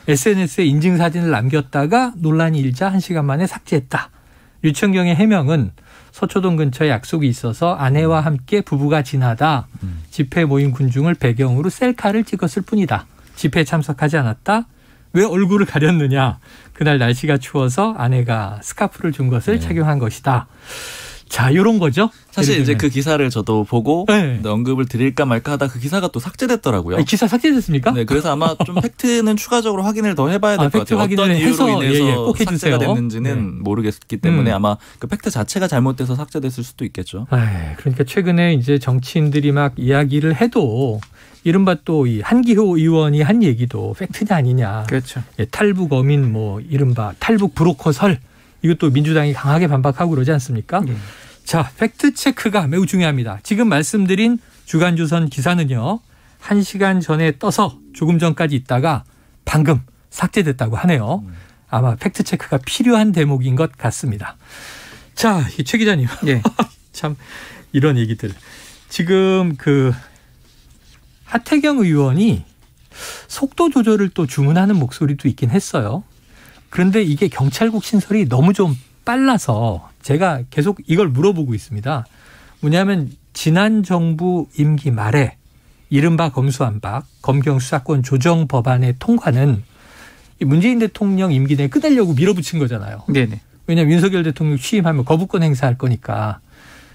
SNS에 인증사진을 남겼다가 논란이 일자 1시간 만에 삭제했다. 류 총경의 해명은 서초동 근처에 약속이 있어서 아내와 함께 부부가 지나다 집회 모임 군중을 배경으로 셀카를 찍었을 뿐이다. 집회에 참석하지 않았다. 왜 얼굴을 가렸느냐. 그날 날씨가 추워서 아내가 스카프를 준 것을 착용한 것이다. 자, 이런 거죠. 사실 이제 그 기사를 저도 보고 언급을 드릴까 말까 하다 그 기사가 또 삭제됐더라고요. 기사 삭제됐습니까? 네, 그래서 아마 좀 팩트는 추가적으로 확인을 더 해봐야 될 것 같아요. 어떤 이유로 인해서 꼭 삭제가 됐는지는 모르겠기 때문에 아마 그 팩트 자체가 잘못돼서 삭제됐을 수도 있겠죠. 그러니까 최근에 이제 정치인들이 막 이야기를 해도 이른바 또 이 한기호 의원이 한 얘기도 팩트냐 아니냐. 그렇죠. 탈북 어민 뭐 이른바 탈북 브로커설 이것도 민주당이 강하게 반박하고 그러지 않습니까? 자, 팩트체크가 매우 중요합니다. 지금 말씀드린 주간조선 기사는요. 1시간 전에 떠서 조금 전까지 있다가 방금 삭제됐다고 하네요. 아마 팩트체크가 필요한 대목인 것 같습니다. 자, 최 기자님. 참 이런 얘기들. 지금 그 하태경 의원이 속도 조절을 또 주문하는 목소리도 있긴 했어요. 그런데 이게 경찰국 신설이 너무 좀 빨라서 제가 계속 이걸 물어보고 있습니다. 뭐냐면 지난 정부 임기 말에 이른바 검수완박, 검경수사권 조정 법안의 통과는 문재인 대통령 임기 내에 끝내려고 밀어붙인 거잖아요. 네네. 왜냐하면 윤석열 대통령 취임하면 거부권 행사할 거니까.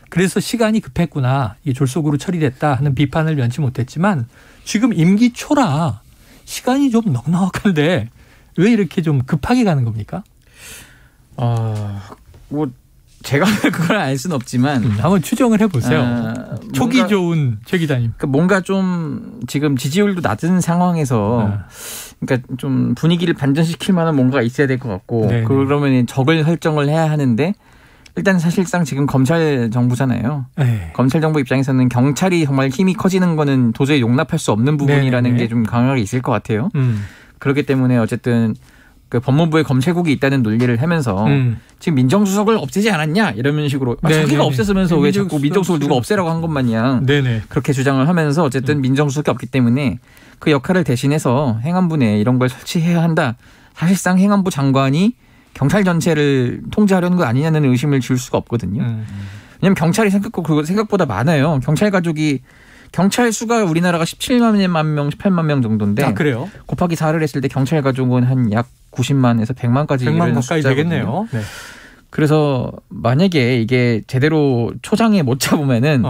그래서 시간이 급했구나. 이게 졸속으로 처리됐다 하는 비판을 면치 못했지만 지금 임기 초라 시간이 좀 넉넉한데 왜 이렇게 좀 급하게 가는 겁니까? 뭐 제가 그걸 알 수는 없지만 한번 추정을 해보세요. 초기 좋은 최 기자님. 그러니까 뭔가 좀 지금 지지율도 낮은 상황에서 그러니까 좀 분위기를 반전시킬 만한 뭔가가 있어야 될 것 같고 그러면 적을 설정을 해야 하는데 일단 사실상 지금 검찰 정부잖아요. 검찰 정부 입장에서는 경찰이 정말 힘이 커지는 거는 도저히 용납할 수 없는 부분이라는 게 좀 강하게 있을 것 같아요. 그렇기 때문에 어쨌든 그 법무부에 검찰국이 있다는 논리를 하면서 지금 민정수석을 없애지 않았냐 이런 식으로 자기가 없앴으면서 왜 자꾸 민정수석을 누가 없애라고 한 것 마냥 그렇게 주장을 하면서 어쨌든 민정수석이 없기 때문에 그 역할을 대신해서 행안부 내에 이런 걸 설치해야 한다. 사실상 행안부 장관이 경찰 전체를 통제하려는 거 아니냐는 의심을 지울 수가 없거든요. 왜냐하면 경찰이 생각보다 많아요. 경찰 수가 우리나라가 17만 명, 18만 명 정도인데 그래요? 곱하기 4를 했을 때 경찰 가족은 한 약 90만에서 100만까지 100만 가까이 되겠네요. 네. 그래서 만약에 이게 제대로 초장에 못 잡으면은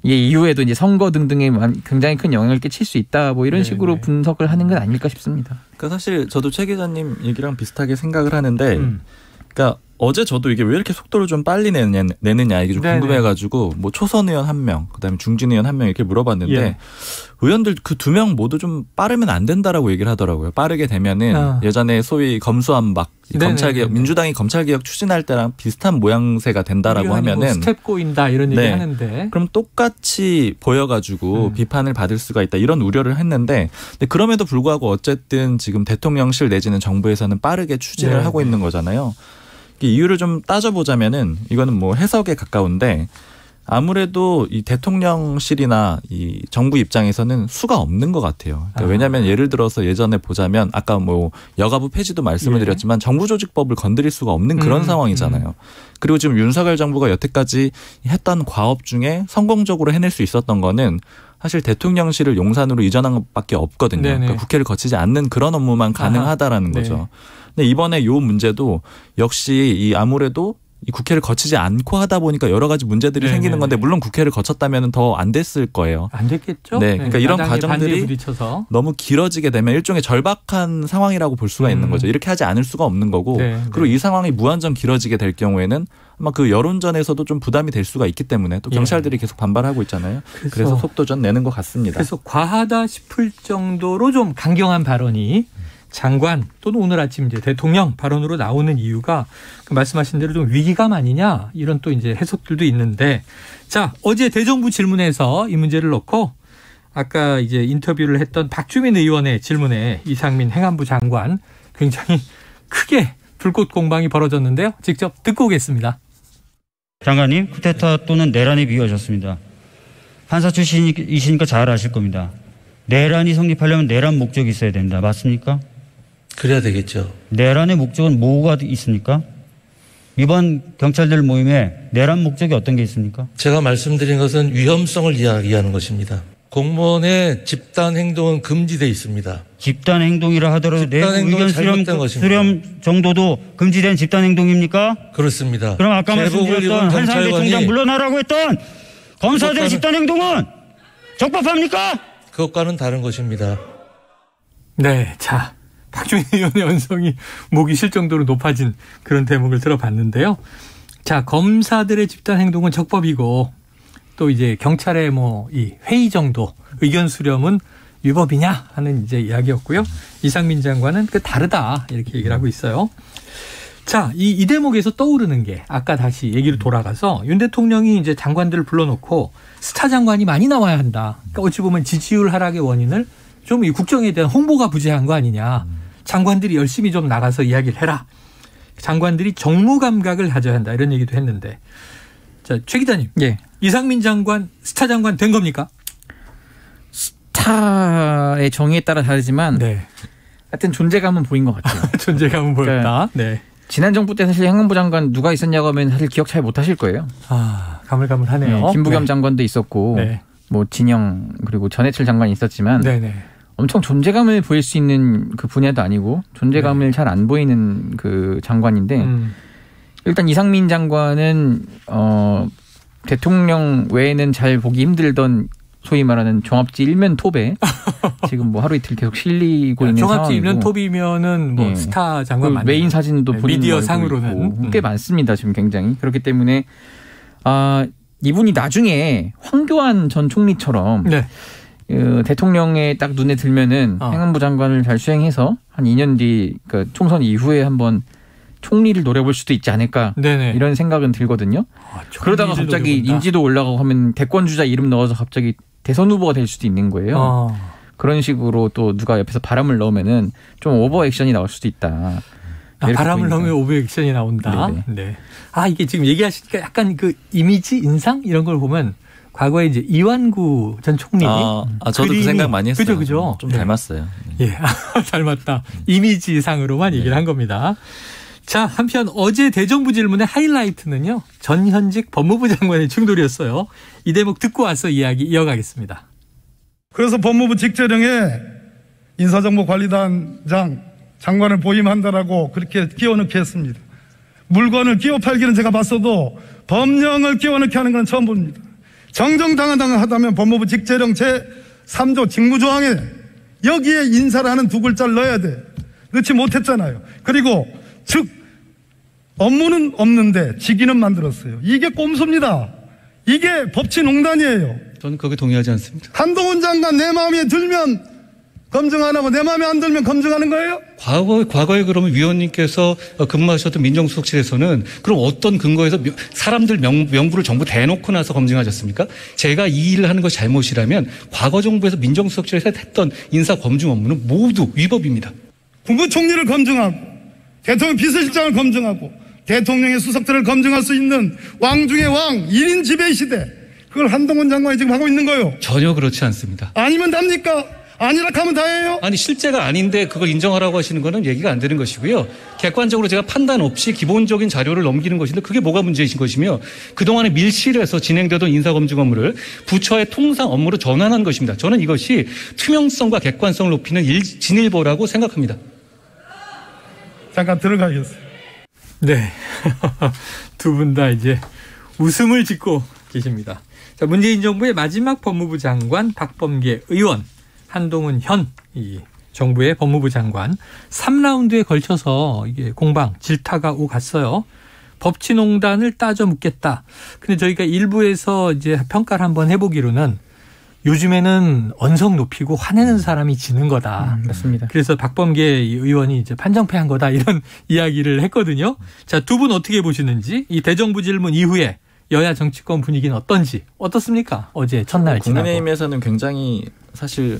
이게 이후에도 이제 선거 등등에 굉장히 큰 영향을 끼칠 수 있다. 뭐 이런 식으로 분석을 하는 건 아닐까 싶습니다. 그러니까 사실 저도 최 기자님 얘기랑 비슷하게 생각을 하는데, 그러니까 어제 저도 이게 왜 이렇게 속도를 좀 빨리 내느냐 이게 좀 궁금해가지고 뭐 초선 의원 1명, 그다음에 중진 의원 1명 이렇게 물어봤는데 의원들 그 2명 모두 좀 빠르면 안 된다라고 얘기를 하더라고요. 빠르게 되면은 예전에 소위 검수완박 검찰개혁 민주당이 검찰개혁 추진할 때랑 비슷한 모양새가 된다라고 하면은 뭐 스텝 꼬인다 이런 얘기 하는데 그럼 똑같이 보여가지고 비판을 받을 수가 있다 이런 우려를 했는데 근데 그럼에도 불구하고 어쨌든 지금 대통령실 내지는 정부에서는 빠르게 추진을 하고 있는 거잖아요. 이유를 좀 따져보자면은 이거는 뭐 해석에 가까운데 아무래도 이 대통령실이나 이 정부 입장에서는 수가 없는 것 같아요. 그러니까 왜냐하면 예를 들어서 예전에 보자면 아까 뭐 여가부 폐지도 말씀을 드렸지만 정부조직법을 건드릴 수가 없는 그런 상황이잖아요. 그리고 지금 윤석열 정부가 여태까지 했던 과업 중에 성공적으로 해낼 수 있었던 거는 사실 대통령실을 용산으로 이전한 것밖에 없거든요. 그러니까 국회를 거치지 않는 그런 업무만 가능하다라는 거죠. 근데 이번에 요 문제도 역시 이 아무래도 이 국회를 거치지 않고 하다 보니까 여러 가지 문제들이 생기는 건데 물론 국회를 거쳤다면 더 안 됐을 거예요. 안 됐겠죠. 네, 그러니까 이런 과정들이 너무 길어지게 되면 일종의 절박한 상황이라고 볼 수가 있는 거죠. 이렇게 하지 않을 수가 없는 거고 그리고 이 상황이 무한정 길어지게 될 경우에는 아마 그 여론전에서도 좀 부담이 될 수가 있기 때문에 또 경찰들이 계속 반발하고 있잖아요. 그래서 속도전 내는 것 같습니다. 그래서 과하다 싶을 정도로 좀 강경한 발언이 장관 또는 오늘 아침 이제 대통령 발언으로 나오는 이유가 그 말씀하신 대로 좀 위기감 아니냐 이런 또 이제 해석들도 있는데 자 어제 대정부 질문에서 이 문제를 놓고 아까 이제 인터뷰를 했던 박주민 의원의 질문에 이상민 행안부 장관 굉장히 크게 불꽃 공방이 벌어졌는데요. 직접 듣고 오겠습니다. 장관님 쿠데타 또는 내란에 비유하셨습니다. 판사 출신이시니까 잘 아실 겁니다. 내란이 성립하려면 내란 목적이 있어야 된다. 맞습니까? 그래야 되겠죠. 내란의 목적은 뭐가 있습니까? 이번 경찰들 모임에 내란 목적이 어떤 게 있습니까? 제가 말씀드린 것은 위험성을 이야기하는 것입니다. 공무원의 집단 행동은 금지되어 있습니다. 집단 행동이라 하더라도 내부 의견 수렴 정도도 금지된 집단 행동입니까? 그렇습니다. 그럼 아까 말씀드렸던 한상대 총장 물러나라고 했던 검사들의 집단 행동은 적법합니까? 그것과는 다른 것입니다. 네, 자 박주민 의원의 언성이 목이 쉴 정도로 높아진 그런 대목을 들어봤는데요. 자 검사들의 집단 행동은 적법이고 또 이제 경찰의 뭐 이 회의 정도 의견 수렴은 위법이냐 하는 이제 이야기였고요. 이상민 장관은 그 다르다 이렇게 얘기를 하고 있어요. 자, 이 대목에서 떠오르는 게 아까 다시 얘기를 돌아가서 윤 대통령이 이제 장관들을 불러놓고 스타 장관이 많이 나와야 한다. 그러니까 어찌 보면 지지율 하락의 원인을 좀 이 국정에 대한 홍보가 부재한 거 아니냐. 장관들이 열심히 좀 나가서 이야기를 해라. 장관들이 정무 감각을 가져야 한다. 이런 얘기도 했는데. 자, 최 기자님. 예. 이상민 장관 스타 장관 된 겁니까? 스타의 정의에 따라 다르지만 하여튼 존재감은 보인 것 같아요. 존재감은 보였다. 그러니까 네. 지난 정부 때 사실 행안부 장관 누가 있었냐고 하면 사실 기억 잘 못하실 거예요. 아, 가물가물하네요. 네, 김부겸 장관도 있었고 뭐 진영 그리고 전해철 장관이 있었지만 엄청 존재감을 보일 수 있는 그 분야도 아니고 존재감을 잘 안 보이는 그 장관인데 일단 이상민 장관은 대통령 외에는 잘 보기 힘들던 소위 말하는 종합지 일면 톱에 지금 뭐 하루 이틀 계속 실리고 있는 종합지 상황이고. 일면 톱이면은 뭐 스타 장관 맞네요. 메인 사진도 미디어 상으로는 꽤 많습니다. 지금 굉장히 그렇기 때문에 이분이 나중에 황교안 전 총리처럼 대통령의 딱 눈에 들면은 행안부 장관을 잘 수행해서 한 2년 뒤 그러니까 총선 이후에 한번 총리를 노려볼 수도 있지 않을까 이런 생각은 들거든요. 그러다가 갑자기 인지도 올라가고 하면 대권 주자 이름 넣어서 갑자기 대선 후보가 될 수도 있는 거예요. 그런 식으로 또 누가 옆에서 바람을 넣으면은 좀 오버 액션이 나올 수도 있다. 바람을 넣으면 오버 액션이 나온다. 네네. 네. 이게 지금 얘기하시니까 약간 그 이미지, 인상 이런 걸 보면 과거에 이제 이완구 전 총리. 저도 그 생각 많이 했어요. 그죠. 좀 닮았어요. 예, 닮았다. 이미지상으로만 얘기를 한 겁니다. 자, 한편 어제 대정부 질문의 하이라이트는요. 전현직 법무부 장관의 충돌이었어요. 이 대목 듣고 와서 이야기 이어가겠습니다. 그래서 법무부 직제령에 인사정보관리단장 장관을 보임한다라고 그렇게 끼워넣게 했습니다. 물건을 끼워 팔기는 제가 봤어도 법령을 끼워 넣게 하는 건 처음 봅니다. 정정당당하다면 법무부 직제령 제3조 직무조항에 여기에 인사라는 두 글자를 넣어야 돼. 넣지 못했잖아요. 그리고 즉 업무는 없는데 직위는 만들었어요. 이게 꼼수입니다. 이게 법치농단이에요. 저는 거기에 동의하지 않습니다. 한동훈 장관 내 마음에 들면 검증 안 하고 내 마음에 안 들면 검증하는 거예요? 과거에 그러면 위원님께서 근무하셨던 민정수석실에서는 그럼 어떤 근거에서 사람들 명부를 전부 대놓고 나서 검증하셨습니까? 제가 이 일을 하는 것이 잘못이라면 과거 정부에서 민정수석실에서 했던 인사 검증 업무는 모두 위법입니다. 국무총리를 검증하고 대통령 비서실장을 검증하고 대통령의 수석들을 검증할 수 있는 왕 중의 왕 1인 지배 시대, 그걸 한동훈 장관이 지금 하고 있는 거예요. 전혀 그렇지 않습니다. 아니면 답니까? 아니라 하면 다예요? 아니 실제가 아닌데 그걸 인정하라고 하시는 거는 얘기가 안 되는 것이고요. 객관적으로 제가 판단 없이 기본적인 자료를 넘기는 것인데 그게 뭐가 문제이신 것이며, 그동안에 밀실에서 진행되던 인사검증 업무를 부처의 통상 업무로 전환한 것입니다. 저는 이것이 투명성과 객관성을 높이는 진일보라고 생각합니다. 잠깐 들어가겠어요. 네. 두 분 다 이제 웃음을 짓고 계십니다. 자, 문재인 정부의 마지막 법무부 장관 박범계 의원, 한동훈 현 이 정부의 법무부 장관 3라운드에 걸쳐서 이게 공방 질타가 오갔어요. 법치농단을 따져 묻겠다. 근데 저희가 일부에서 이제 평가를 한번 해보기로는 요즘에는 언성 높이고 화내는 사람이 지는 거다. 맞습니다. 그래서 박범계 의원이 이제 판정패한 거다 이런 이야기를 했거든요. 자, 두 분 어떻게 보시는지, 이 대정부 질문 이후에 여야 정치권 분위기는 어떻습니까? 어제 첫날 지나고. 국민의힘에서는 굉장히 사실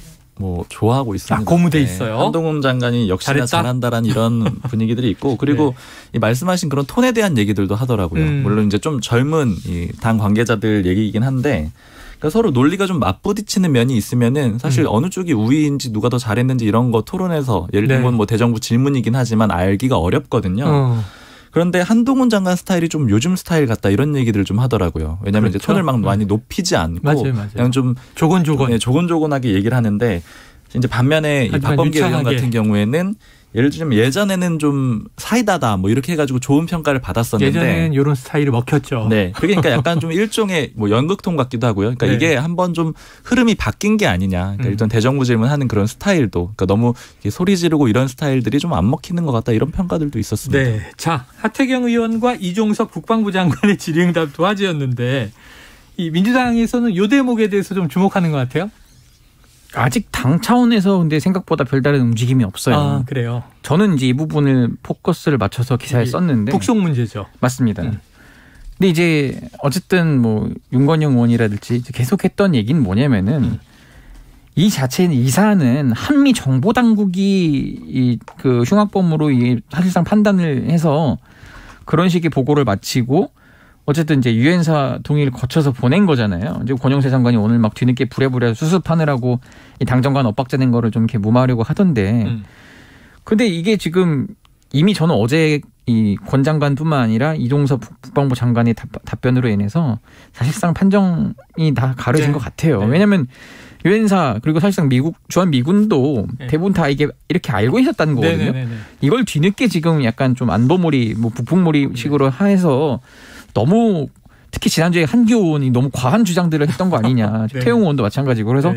좋아하고 있습니다. 고무돼 있어요. 한동훈 장관이 역시나 잘한다라는 이런 분위기들이 있고, 그리고 이 말씀하신 그런 톤에 대한 얘기들도 하더라고요. 물론 이제 좀 젊은 이 당 관계자들 얘기이긴 한데, 그러니까 서로 논리가 좀 맞부딪히는 면이 있으면은 사실 어느 쪽이 우위인지 누가 더 잘했는지 이런 거 토론해서, 예를 들면 대정부 질문이긴 하지만 알기가 어렵거든요. 그런데 한동훈 장관 스타일이 좀 요즘 스타일 같다 이런 얘기들을 좀 하더라고요. 왜냐하면 이제 톤을 막 많이 높이지 않고 맞아요. 그냥 좀 조곤조곤하게 얘기를 하는데, 이제 반면에 이 박범계 의원 같은 경우에는 예를 들면 예전에는 좀 사이다다 이렇게 해가지고 좋은 평가를 받았었는데, 예전에는 이런 스타일이 먹혔죠. 네, 그러니까 약간 좀 일종의 연극통 같기도 하고요. 그러니까 이게 한번 좀 흐름이 바뀐 게 아니냐. 그러니까 일단 대정부 질문하는 그런 스타일도, 그러니까 너무 소리 지르고 이런 스타일들이 좀 안 먹히는 것 같다 이런 평가들도 있었습니다. 네, 자, 하태경 의원과 이종석 국방부 장관의 질의응답도 화제였는데, 이 민주당에서는 이 대목에 대해서 좀 주목하는 것 같아요. 아직 당 차원에서 근데 생각보다 별다른 움직임이 없어요. 그래요? 저는 이제 이 부분을 포커스를 맞춰서 기사에 썼는데. 북송 문제죠. 맞습니다. 근데 이제 어쨌든 윤건영 의원이라든지 계속했던 얘기는 뭐냐면은 이 자체는, 이 사안은 한미 정보 당국이 그 흉악범으로 사실상 판단을 해서 그런 식의 보고를 마치고 어쨌든 이제 유엔사 동의를 거쳐서 보낸 거잖아요. 이제 권영세 장관이 오늘 막 뒤늦게 부랴부랴 수습하느라고 이 당정관 엇박자낸 거를 좀 이렇게 무마하려고 하던데. 근데 이게 지금 이미 저는 어제 이 권 장관뿐만 아니라 이종석 국방부 장관의 답변으로 인해서 사실상 판정이 다 가려진 것 같아요. 왜냐하면 유엔사 그리고 사실상 주한미군도 대부분 다 이게 이렇게 알고 있었다는 거거든요. 이걸 뒤늦게 지금 약간 좀 안보몰이 북풍몰이식으로 해서 너무, 특히 지난주에 한기호 의원이 너무 과한 주장들을 했던 거 아니냐. 태용 의원도 마찬가지고. 그래서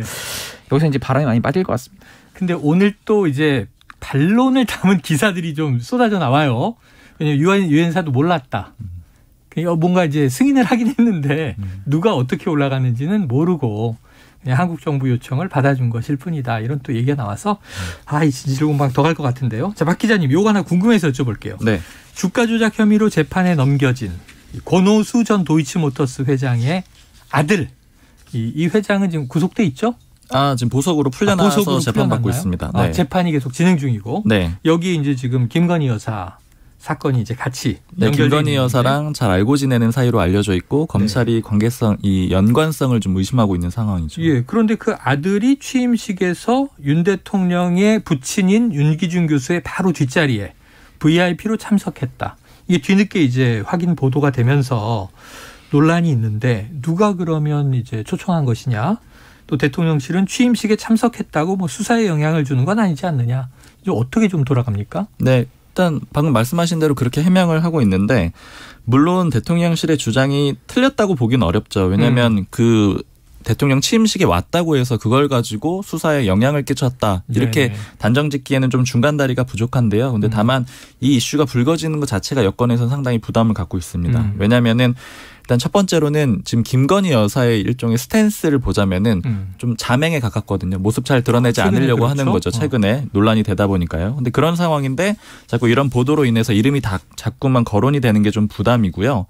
여기서 이제 바람이 많이 빠질 것 같습니다. 근데 오늘 또 이제 반론을 담은 기사들이 좀 쏟아져 나와요. 왜냐면 유엔사도 몰랐다. 뭔가 이제 승인을 하긴 했는데 누가 어떻게 올라가는지는 모르고 그냥 한국 정부 요청을 받아준 것일 뿐이다. 이런 또 얘기가 나와서 이 진실공방 더 갈 것 같은데요. 자, 박 기자님, 요거 하나 궁금해서 여쭤볼게요. 네. 주가 조작 혐의로 재판에 넘겨진 권오수 전 도이치모터스 회장의 아들, 이 회장은 지금 구속돼 있죠? 지금 보석으로 풀려나서 보석으로 재판받고 있습니다. 네. 재판이 계속 진행 중이고. 네. 여기 이제 지금 김건희 여사 사건이 이제 같이 김건희 여사랑 잘 알고 지내는 사이로 알려져 있고 검찰이 관계성, 이 연관성을 좀 의심하고 있는 상황이죠. 예. 그런데 그 아들이 취임식에서 윤 대통령의 부친인 윤기준 교수의 바로 뒷자리에 VIP로 참석했다. 이게 뒤늦게 이제 확인 보도가 되면서 논란이 있는데 누가 그러면 이제 초청한 것이냐? 또 대통령실은 취임식에 참석했다고 뭐 수사에 영향을 주는 건 아니지 않느냐? 이제 어떻게 좀 돌아갑니까? 네. 일단 방금 말씀하신 대로 그렇게 해명을 하고 있는데 물론 대통령실의 주장이 틀렸다고 보기는 어렵죠. 왜냐하면 그 대통령 취임식에 왔다고 해서 그걸 가지고 수사에 영향을 끼쳤다. 이렇게 네. 단정짓기에는 좀 중간다리가 부족한데요. 근데 다만 이 이슈가 불거지는 것 자체가 여권에서는 상당히 부담을 갖고 있습니다. 왜냐하면은 일단 첫 번째로는 지금 김건희 여사의 일종의 스탠스를 보자면은 좀 자맹에 가깝거든요. 모습 잘 드러내지 않으려고 그렇죠? 하는 거죠. 최근에 논란이 되다 보니까요. 근데 그런 상황인데 자꾸 이런 보도로 인해서 이름이 자꾸만 거론이 되는 게 좀 부담이고요.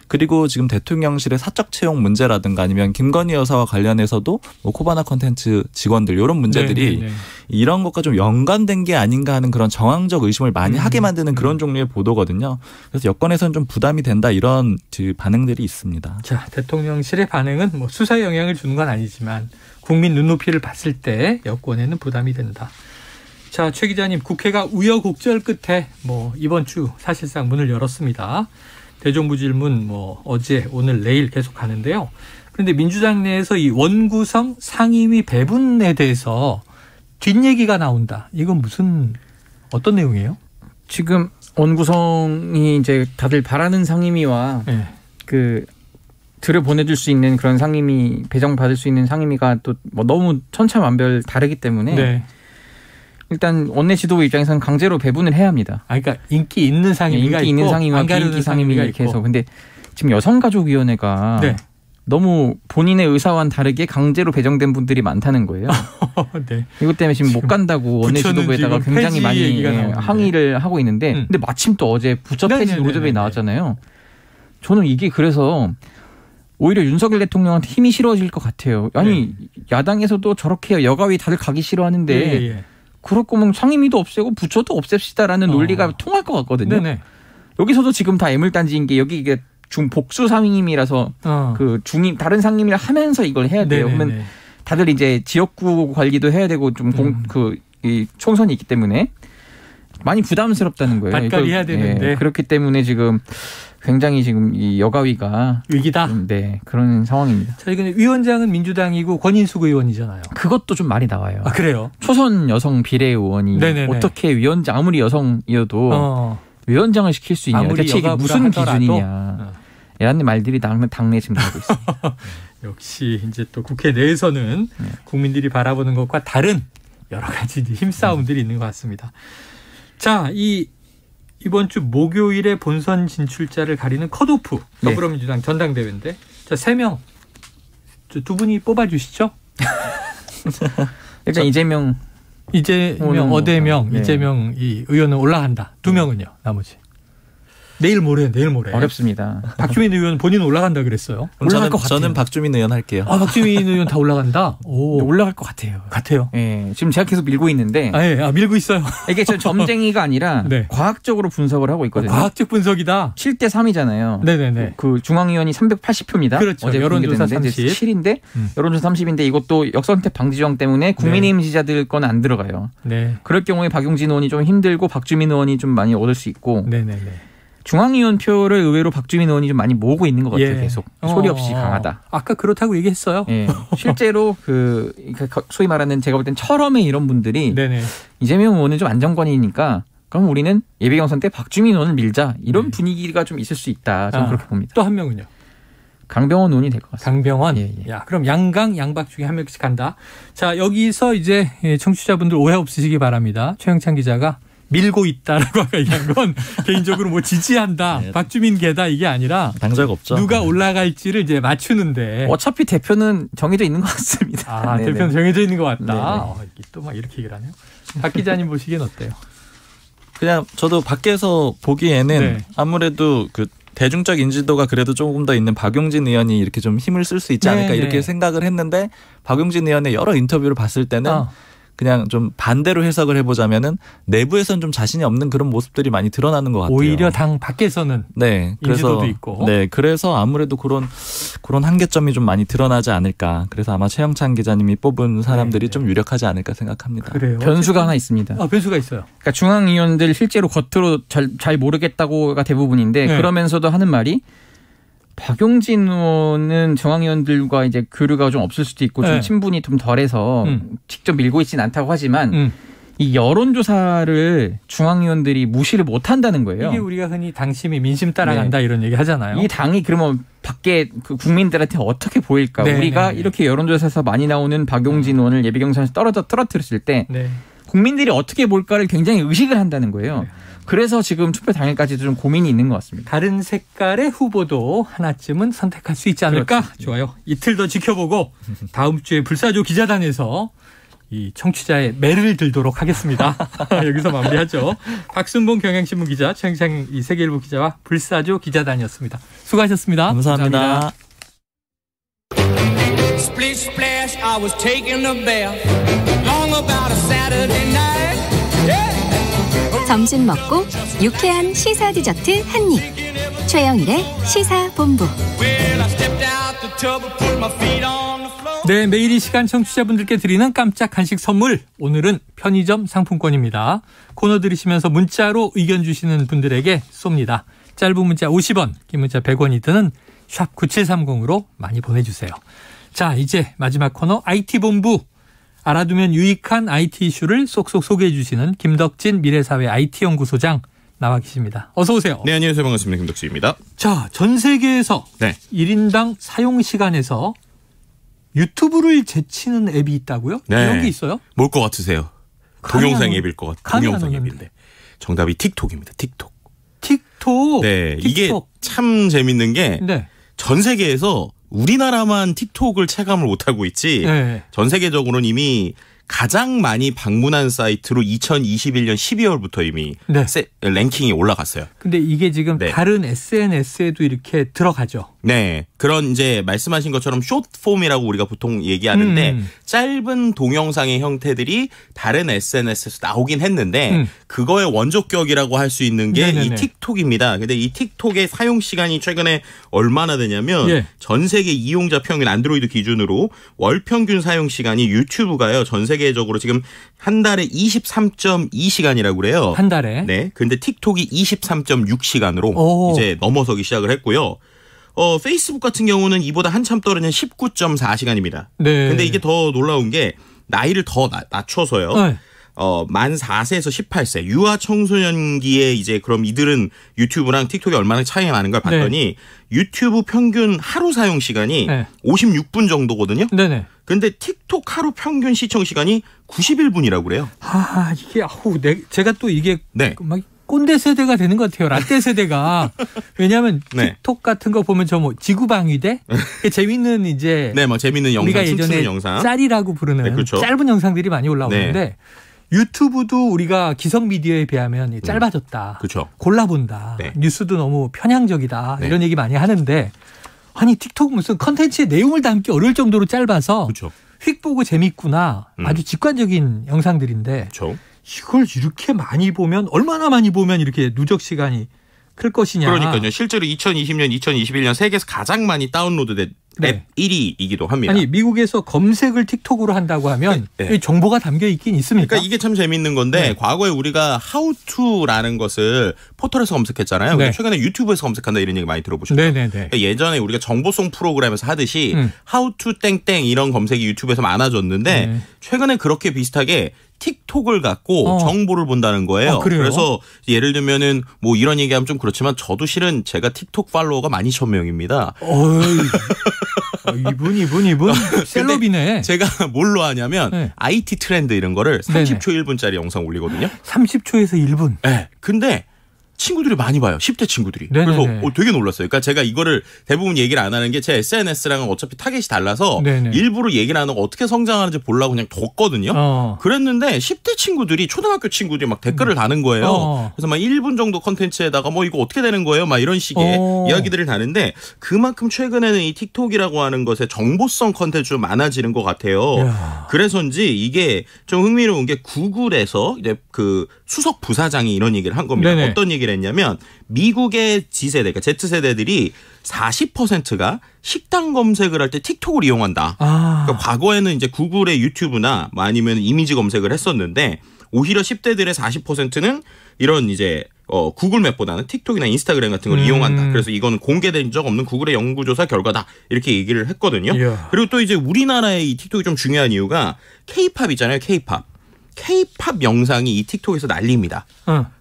그리고 지금 대통령실의 사적 채용 문제라든가 아니면 김건희 여사와 관련해서도 뭐 코바나 콘텐츠 직원들 이런 문제들이 네네네. 이런 것과 좀 연관된 게 아닌가 하는 그런 정황적 의심을 많이 하게 만드는 그런 종류의 보도거든요. 그래서 여권에서는 좀 부담이 된다 이런 반응들이 있습니다. 자, 대통령실의 반응은 뭐 수사에 영향을 주는 건 아니지만 국민 눈높이를 봤을 때 여권에는 부담이 된다. 자, 최 기자님, 국회가 우여곡절 끝에 뭐 이번 주 사실상 문을 열었습니다. 대정부 질문 뭐 어제 오늘 내일 계속 하는데요. 그런데 민주당 내에서 이 원구성 상임위 배분에 대해서 뒷얘기가 나온다. 이건 어떤 내용이에요? 지금 원구성이 이제 다들 바라는 상임위와 네. 그 들여보내줄 수 있는 그런 상임위 배정받을 수 있는 상임위가 또 뭐 너무 천차만별 다르기 때문에 네. 일단 원내 지도부 입장에서는 강제로 배분을 해야 합니다. 그러니까 인기 있는 상임위가 인기 있고 있는 상임위와 비인기 상임위 이렇게 해서. 근데 지금 여성가족위원회가 네. 너무 본인의 의사와는 다르게 강제로 배정된 분들이 많다는 거예요. 네. 이것 때문에 지금 못 간다고 원내 지도부에다가 굉장히 많이 항의를 하고 있는데 근데 마침 또 어제 부처 폐지 노조법이 나왔잖아요. 저는 이게 그래서 오히려 윤석열 대통령한테 힘이 실어질 것 같아요. 아니 야당에서도 저렇게 여가위 다들 가기 싫어하는데 그럴 거면 상임위도 없애고 부처도 없앱시다라는 논리가 통할 것 같거든요. 네네. 여기서도 지금 다 애물단지인 게 여기 이게 복수 상임위라서 그 중임 다른 상임위를 하면서 이걸 해야 돼요. 네네네. 그러면 다들 이제 지역구 관리도 해야 되고 좀 이 총선이 있기 때문에 많이 부담스럽다는 거예요. 반까지 해야 되는데 그렇기 때문에 지금 굉장히 지금 이 여가위가 위기다. 네, 그런 상황입니다. 자, 근데 위원장은 민주당이고 권인숙 의원이잖아요. 그것도 좀 말이 나와요. 아, 그래요? 초선 여성 비례의원이 네네네. 어떻게 위원장 아무리 여성이어도 위원장을 시킬 수 있냐? 대체 이게 무슨 기준이냐? 이런 말들이 당내 지금 나오고 있습니다. 역시 이제 또 국회 내에서는 국민들이 바라보는 것과 다른 여러 가지 힘싸움들이 있는 것 같습니다. 자, 이번 주 목요일에 본선 진출자를 가리는 컷오프 더불어민주당 전당대회인데 자, 3명 두 분이 뽑아주시죠. 일단 이재명, 어대명, 이재명 이 의원은 올라간다. 2명은요. 나머지. 내일 모레. 어렵습니다. 박주민 의원 본인 올라간다 그랬어요. 올라갈 것 같아요. 저는 박주민 의원 할게요. 박주민 의원 다 올라간다? 올라갈 것 같아요. 네, 지금 제가 계속 밀고 있는데. 밀고 있어요. 이게 점쟁이가 아니라 과학적으로 분석을 하고 있거든요. 과학적 분석이다. 7대 3이잖아요. 네네네. 그 중앙위원이 380표입니다. 그렇죠. 어제 여론조사 30. 7인데 여론조사 30인데 이것도 역선택 방지 조항 때문에 국민의힘 지지자들 건 안 들어가요. 네. 그럴 경우에 박용진 의원이 좀 힘들고 박주민 의원이 좀 많이 얻을 수 있고. 네네네. 중앙위원 표를 의외로 박주민 의원이 좀 많이 모으고 있는 것 같아요. 계속 소리 없이 강하다. 아까 그렇다고 얘기했어요. 실제로 소위 말하는 제가 볼 땐 철험의 이런 분들이 이재명 의원은 좀 안정권이니까 그럼 우리는 예비경선 때 박주민 의원을 밀자 이런 분위기가 좀 있을 수 있다. 저는 그렇게 봅니다. 또 한 명은요? 강병원 의원이 될 것 같습니다. 강병원. 야, 그럼 양강 양박 중에 한 명씩 간다. 자, 여기서 이제 청취자분들 오해 없으시기 바랍니다. 최영찬 기자가 밀고 있다라고 아까 얘기한 건 개인적으로 뭐 지지한다, 박주민 개다 이게 아니라 당적 없죠. 누가 올라갈지를 이제 맞추는데 어차피 대표는 정해져 있는 것 같습니다. 대표는 정해져 있는 것 같다. 또 막 이렇게 얘기를 하네요. 박 기자님 보시기엔 어때요? 그냥 저도 밖에서 보기에는 아무래도 그 대중적 인지도가 그래도 조금 더 있는 박용진 의원이 이렇게 좀 힘을 쓸 수 있지 않을까 네, 이렇게 네. 생각을 했는데 박용진 의원의 여러 인터뷰를 봤을 때는 그냥 좀 반대로 해석을 해보자면은 내부에서는 좀 자신이 없는 그런 모습들이 많이 드러나는 것 같아요. 오히려 당 밖에서는 네, 인지도도 그래서, 있고. 네, 그래서 아무래도 그런 한계점이 좀 많이 드러나지 않을까. 그래서 아마 최영찬 기자님이 뽑은 사람들이 좀 유력하지 않을까 생각합니다. 그래요. 변수가 하나 있습니다. 변수가 있어요. 그러니까 중앙위원들 실제로 겉으로 잘 모르겠다고가 대부분인데 네. 그러면서도 하는 말이 박용진 의원은 중앙위원들과 이제 교류가 좀 없을 수도 있고 좀 네. 친분이 좀 덜해서 직접 밀고 있지는 않다고 하지만 이 여론조사를 중앙위원들이 무시를 못한다는 거예요. 이게 우리가 흔히 당심이 민심 따라간다 이런 얘기 하잖아요. 이 당이 그러면 밖에 그 국민들한테 어떻게 보일까? 네, 우리가 네. 이렇게 여론조사에서 많이 나오는 박용진 의원을 예비경선에서 떨어뜨렸을 때 네. 국민들이 어떻게 볼까를 굉장히 의식을 한다는 거예요. 그래서 지금 투표 당일까지도 좀 고민이 있는 것 같습니다. 다른 색깔의 후보도 하나쯤은 선택할 수 있지 않을까? 그렇습니다. 좋아요. 이틀 더 지켜보고 다음 주에 불사조 기자단에서 이 청취자의 매를 들도록 하겠습니다. 여기서 마무리하죠. 박순봉 경향신문 기자, 최영창 이 세계일보 기자와 불사조 기자단이었습니다. 수고하셨습니다. 감사합니다. Splish splash, I was taking a bath. Long about a Saturday night. Yeah. 점심 먹고 유쾌한 시사 디저트 한 입. 최영일의 시사본부. Well, I stepped out the tub and put my feet on the floor. 네, 매일 이 시간 청취자분들께 드리는 깜짝 간식 선물. 오늘은 편의점 상품권입니다. 코너 들으시면서 문자로 의견 주시는 분들에게 쏩니다. 짧은 문자 50원, 긴 문자 100원이 드는 샵 9730으로 많이 보내주세요. 자, 이제 마지막 코너 IT본부. 알아두면 유익한 IT 이슈를 쏙쏙 소개해 주시는 김덕진 미래사회 IT연구소장 나와 계십니다. 어서 오세요. 네, 안녕하세요. 반갑습니다. 김덕진입니다. 자, 전 세계에서 1인당 사용 시간에서 유튜브를 제치는 앱이 있다고요? 네. 이런 게 있어요? 뭘 것 같으세요? 동영상 앱일 것 같아요. 동영상 앱인데. 정답이 틱톡입니다. 틱톡. 틱톡? 네, 틱톡. 이게 참 재밌는 게 전 네. 세계에서 우리나라만 틱톡을 체감을 못하고 있지 네. 전 세계적으로는 이미 가장 많이 방문한 사이트로 2021년 12월부터 이미 랭킹이 올라갔어요. 근데 이게 지금 다른 SNS에도 이렇게 들어가죠. 네. 그런 이제 말씀하신 것처럼 숏폼이라고 우리가 보통 얘기하는데 짧은 동영상의 형태들이 다른 SNS에서 나오긴 했는데 그거의 원조격이라고 할 수 있는 게 이 틱톡입니다. 근데 이 틱톡의 사용 시간이 최근에 얼마나 되냐면 전 세계 이용자 평균 안드로이드 기준으로 월 평균 사용 시간이 유튜브가요. 전 세계적으로 지금 한 달에 23.2시간이라고 그래요. 한 달에? 네. 근데 틱톡이 23.6시간으로 이제 넘어서기 시작을 했고요. 페이스북 같은 경우는 이보다 한참 떨어진 19.4시간입니다. 네. 근데 이게 더 놀라운 게 나이를 더 낮춰서요. 네. 만 4세에서 18세 유아 청소년기에 이제 그럼 이들은 유튜브랑 틱톡이 얼마나 차이가 나는 걸 봤더니 유튜브 평균 하루 사용 시간이 56분 정도거든요. 네네. 근데 틱톡 하루 평균 시청 시간이 91분이라고 그래요. 아, 이게 제가 또 이게 막 꼰대 세대가 되는 것 같아요. 라떼 세대가. 왜냐하면 틱톡 같은 거 보면 저 뭐 지구방위대 재밌는 이제 막 재밌는 영상, 우리가 예전에 춤추는 영상, 짤이라고 부르는 그렇죠. 짧은 영상들이 많이 올라오는데 유튜브도 우리가 기성 미디어에 비하면 짧아졌다. 그렇죠. 골라본다. 뉴스도 너무 편향적이다. 이런 얘기 많이 하는데 아니 틱톡 무슨 컨텐츠의 내용을 담기 어려울 정도로 짧아서 휙 보고 재밌구나. 아주 직관적인 영상들인데 이걸 이렇게 많이 보면 얼마나 많이 보면 이렇게 누적 시간이 클 것이냐. 그러니까요. 실제로 2020년, 2021년 세계에서 가장 많이 다운로드된 앱 1위이기도 합니다. 아니 미국에서 검색을 틱톡으로 한다고 하면 정보가 담겨 있긴 있습니까? 그러니까 이게 참 재밌는 건데 과거에 우리가 How to라는 것을 포털에서 검색했잖아요. 근데 최근에 유튜브에서 검색한다 이런 얘기 많이 들어보셨죠? 그러니까 예전에 우리가 정보송 프로그램에서 하듯이 How to 땡땡 이런 검색이 유튜브에서 많아졌는데 최근에 그렇게 비슷하게 틱톡을 갖고 정보를 본다는 거예요. 그래서 예를 들면은 뭐 이런 얘기하면 좀 그렇지만 저도 실은 제가 틱톡 팔로워가 12,000명입니다. 이분 셀럽이네. 제가 뭘로 하냐면 IT 트렌드 이런 거를 30초 1분짜리 영상 올리거든요. 30초에서 1분. 네. 근데 친구들이 많이 봐요. 10대 친구들이. 네네네. 그래서 되게 놀랐어요. 그러니까 제가 이거를 대부분 얘기를 안 하는 게 제 SNS랑은 어차피 타겟이 달라서 네네. 일부러 얘기를 안 하고 어떻게 성장하는지 보려고 그냥 뒀거든요. 그랬는데 10대 친구들이 초등학교 친구들이 막 댓글을 다는 거예요. 그래서 막 1분 정도 컨텐츠에다가 뭐 이거 어떻게 되는 거예요? 막 이런 식의 이야기들을 다는데 그만큼 최근에는 이 틱톡이라고 하는 것에 정보성 컨텐츠가 많아지는 것 같아요. 야. 그래서인지 이게 좀 흥미로운 게 구글에서 이제 그 수석 부사장이 이런 얘기를 한 겁니다. 네네. 어떤 얘기를 했냐면 미국의 G세대, 그러니까 Z세대들이 40%가 식당 검색을 할 때 틱톡을 이용한다. 그러니까 과거에는 이제 구글의 유튜브나 뭐 아니면 이미지 검색을 했었는데 오히려 10대들의 40%는 이런 이제 구글 맵보다는 틱톡이나 인스타그램 같은 걸 이용한다. 그래서 이거는 공개된 적 없는 구글의 연구조사 결과다. 이렇게 얘기를 했거든요. 이야. 그리고 또 이제 우리나라의 이 틱톡이 좀 중요한 이유가 K-팝 있잖아요. K-팝 영상이 이 틱톡에서 난립니다.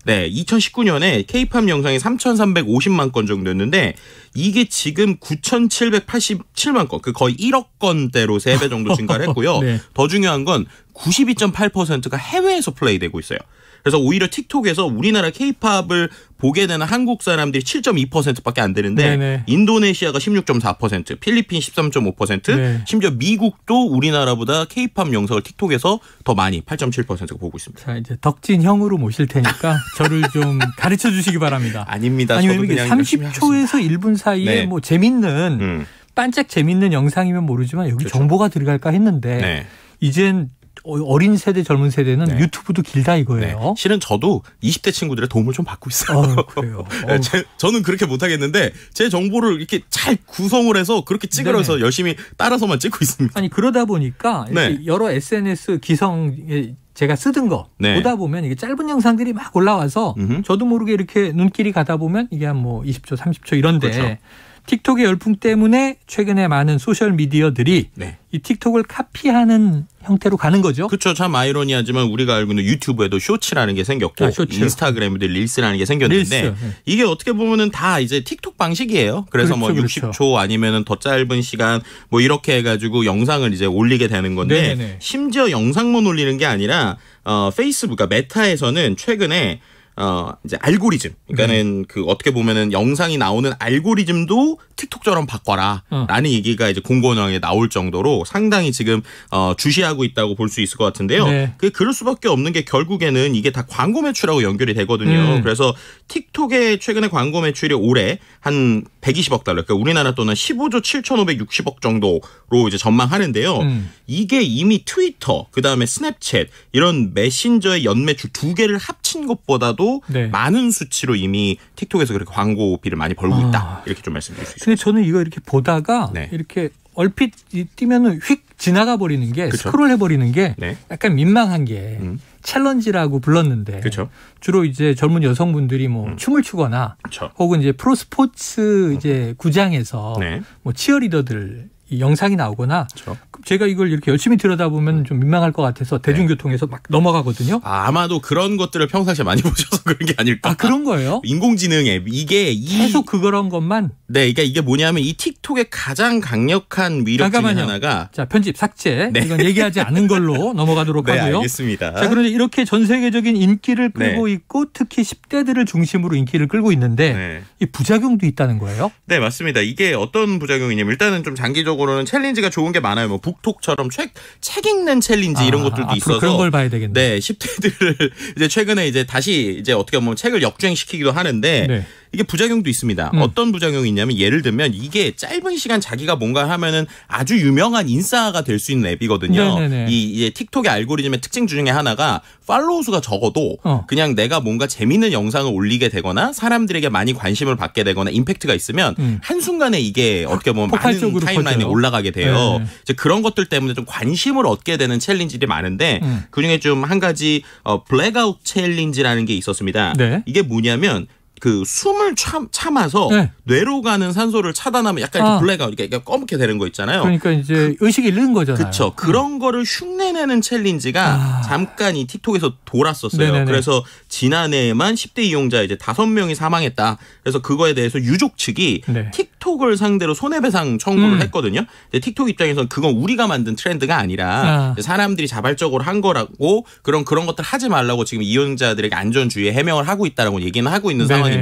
네, 2019년에 K-팝 영상이 3,350만 건 정도였는데 이게 지금 9,787만 건, 그 거의 1억 건대로 3배 정도 증가를 했고요. 네. 더 중요한 건 92.8%가 해외에서 플레이되고 있어요. 그래서 오히려 틱톡에서 우리나라 K-팝을 보게 되는 한국 사람들이 7.2%밖에 안 되는데 네네. 인도네시아가 16.4%, 필리핀 13.5%, 네. 심지어 미국도 우리나라보다 K-팝 영상을 틱톡에서 더 많이 8.7%가 보고 있습니다. 자, 이제 덕진 형으로 모실 테니까 저를 좀 가르쳐 주시기 바랍니다. 아닙니다. 아니, 저도 왜냐면 그냥 30초에서 1분 사이에 네. 뭐 재밌는 반짝 재밌는 영상이면 모르지만 여기 그렇죠. 정보가 들어갈까 했는데 네. 이젠 어린 세대 젊은 세대는 유튜브도 길다 이거예요. 네. 실은 저도 20대 친구들의 도움을 좀 받고 있어요. 그래요. 네, 저는 그렇게 못하겠는데 제 정보를 이렇게 잘 구성을 해서 그렇게 찍으면서 열심히 따라서만 찍고 있습니다. 아니 그러다 보니까 이렇게 네. 여러 SNS 기성에 제가 쓰던 거 네. 보다 보면 이게 짧은 영상들이 막 올라와서 저도 모르게 이렇게 눈길이 가다 보면 이게 한 뭐 20초 30초 이런데 그렇죠. 틱톡의 열풍 때문에 최근에 많은 소셜 미디어들이 네. 이 틱톡을 카피하는 형태로 가는 거죠. 그렇죠. 참 아이러니하지만 우리가 알고 있는 유튜브에도 쇼츠라는 게 생겼고 쇼츠. 인스타그램에도 릴스라는 게 생겼는데 릴스. 네. 이게 어떻게 보면은 다 이제 틱톡 방식이에요. 그래서 뭐 그렇죠. 60초 아니면은 더 짧은 시간 뭐 이렇게 해가지고 영상을 이제 올리게 되는 건데 네네. 심지어 영상만 올리는 게 아니라 페이스북, 그러니까 메타에서는 최근에 이제 알고리즘, 그러니까는 그 어떻게 보면은 영상이 나오는 알고리즘도 틱톡처럼 바꿔라 라는 얘기가 이제 공고명에 나올 정도로 상당히 지금 주시하고 있다고 볼 수 있을 것 같은데요. 네. 그게 그럴 수밖에 없는 게 결국에는 이게 다 광고 매출하고 연결이 되거든요. 그래서 틱톡의 최근에 광고 매출이 올해 한 120억 달러, 그러니까 우리나라 돈은 15조 7,560억 정도로 이제 전망하는데요. 이게 이미 트위터, 그 다음에 스냅챗 이런 메신저의 연매출 두 개를 합친 것보다도 네. 많은 수치로 이미 틱톡에서 그렇게 광고비를 많이 벌고 있다. 이렇게 좀 말씀드릴 수 있습니다. 근데 저는 이거 이렇게 보다가 네. 이렇게 얼핏 뛰면은 휙 지나가 버리는 게 그쵸? 스크롤 해버리는 게 네. 약간 민망한 게 챌린지라고 불렀는데 그쵸? 주로 이제 젊은 여성분들이 뭐 춤을 추거나 그쵸. 혹은 이제 프로 스포츠 이제 구장에서 네. 뭐 치어리더들 이 영상이 나오거나 그쵸. 제가 이걸 이렇게 열심히 들여다보면 좀 민망할 것 같아서 대중교통에서 막 넘어가거든요. 아마도 그런 것들을 평상시에 많이 보셔서 그런 게 아닐까. 아, 그런 거예요? 인공지능 앱. 이게 계속 그런 것만. 네, 그러니까 이게 뭐냐면 이 틱톡의 가장 강력한 위력 중에 잠깐만요. 하나가. 자, 편집 삭제. 네. 이건 얘기하지 않은 걸로 넘어가도록 네, 하고요. 알겠습니다. 자, 그런데 이렇게 전 세계적인 인기를 끌고 있고 특히 10대들을 중심으로 인기를 끌고 있는데 이 부작용도 있다는 거예요? 네, 맞습니다. 이게 어떤 부작용이냐면 일단은 좀 장기적으로는 챌린지가 좋은 게 많아요. 뭐 북톡처럼 책 읽는 챌린지 이런 것들도 앞으로 있어서 그런 걸 봐야 되겠네. 네, 10대들을 이제 최근에 이제 다시 이제 어떻게 보면 책을 역주행시키기도 하는데 이게 부작용도 있습니다. 어떤 부작용이 있냐면 예를 들면 이게 짧은 시간 자기가 뭔가 하면은 아주 유명한 인싸가 될 수 있는 앱이거든요. 네네네. 이 이제 틱톡의 알고리즘의 특징 중에 하나가 팔로우 수가 적어도 그냥 내가 뭔가 재밌는 영상을 올리게 되거나 사람들에게 많이 관심을 받게 되거나 임팩트가 있으면 한순간에 이게 어떻게 보면 많은 폭발적으로 타임라인에 퍼져요. 올라가게 돼요. 네. 이제 그런 것들 때문에 좀 관심을 얻게 되는 챌린지들이 많은데 그중에 좀 한 가지 블랙아웃 챌린지라는 게 있었습니다. 네. 이게 뭐냐면 그 숨을 참아서 네. 뇌로 가는 산소를 차단하면 약간 이렇게 블랙아웃, 이렇게 검게 되는 거 있잖아요. 그러니까 이제 의식을 잃는 거잖아요. 그렇죠. 그런 거를 흉내내는 챌린지가 잠깐 이 틱톡에서 돌았었어요. 네네네. 그래서 지난해에만 10대 이용자 이제 5명이 사망했다. 그래서 그거에 대해서 유족 측이 네. 틱톡을 상대로 손해배상 청구를 했거든요. 근데 틱톡 입장에서는 그건 우리가 만든 트렌드가 아니라 사람들이 자발적으로 한 거라고 그런 것들 하지 말라고 지금 이용자들에게 안전주의에 해명을 하고 있다라고 얘기는 하고 있는 네네. 상황인데요.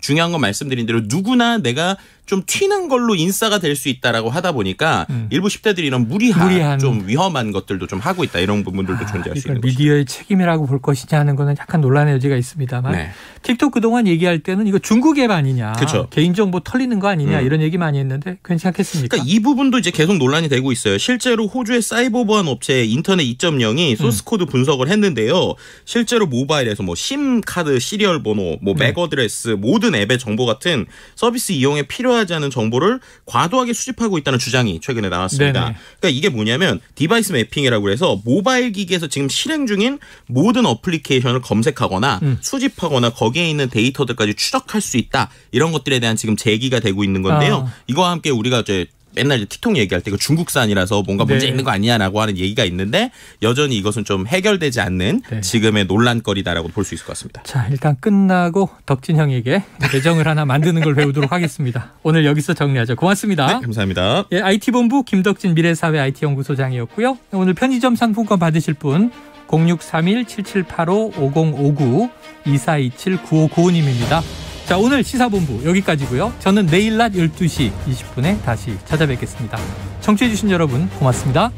중요한 건 말씀드린 대로 누구나 내가 좀 튀는 걸로 인싸가 될 수 있다라고 하다 보니까 일부 10대들이 이런 무리한 좀 위험한 것들도 좀 하고 있다. 이런 부분들도 존재할 수 있는 거죠. 미디어의 책임이라고 볼 것이냐 하는 거는 약간 논란의 여지가 있습니다만 네. 틱톡 그동안 얘기할 때는 이거 중국 앱 아니냐. 그쵸. 개인정보 털리는 거 아니냐 이런 얘기 많이 했는데 괜찮겠습니까? 그러니까 이 부분도 이제 계속 논란이 되고 있어요. 실제로 호주의 사이버 보안 업체 인터넷 2.0이 소스코드 분석을 했는데요. 실제로 모바일에서 뭐 심카드 시리얼 번호, 뭐 맥어드레스, 모든 앱의 정보 같은 서비스 이용에 필요하지 않은 정보를 과도하게 수집하고 있다는 주장이 최근에 나왔습니다. 네네. 그러니까 이게 뭐냐면 디바이스 매핑이라고 해서 모바일 기기에서 지금 실행 중인 모든 어플리케이션을 검색하거나 수집하거나 거기에 있는 데이터들까지 추적할 수 있다. 이런 것들에 대한 지금 제기가 되고 있는 건데요. 이거와 함께 우리가 이제 맨날 이제 틱톡 얘기할 때 그 중국산이라서 뭔가 문제 있는 거 아니냐라고 하는 얘기가 있는데 여전히 이것은 좀 해결되지 않는 지금의 논란거리다라고 볼 수 있을 것 같습니다. 자, 일단 끝나고 덕진 형에게 계정을 하나 만드는 걸 배우도록 하겠습니다. 오늘 여기서 정리하죠. 고맙습니다. 네, 감사합니다. 예, IT본부 김덕진 미래사회 IT연구소장이었고요. 오늘 편의점 상품권 받으실 분 0631-7785-5059-2427-9595님입니다. 자, 오늘 시사본부 여기까지고요. 저는 내일 낮 12시 20분에 다시 찾아뵙겠습니다. 청취해 주신 여러분 고맙습니다.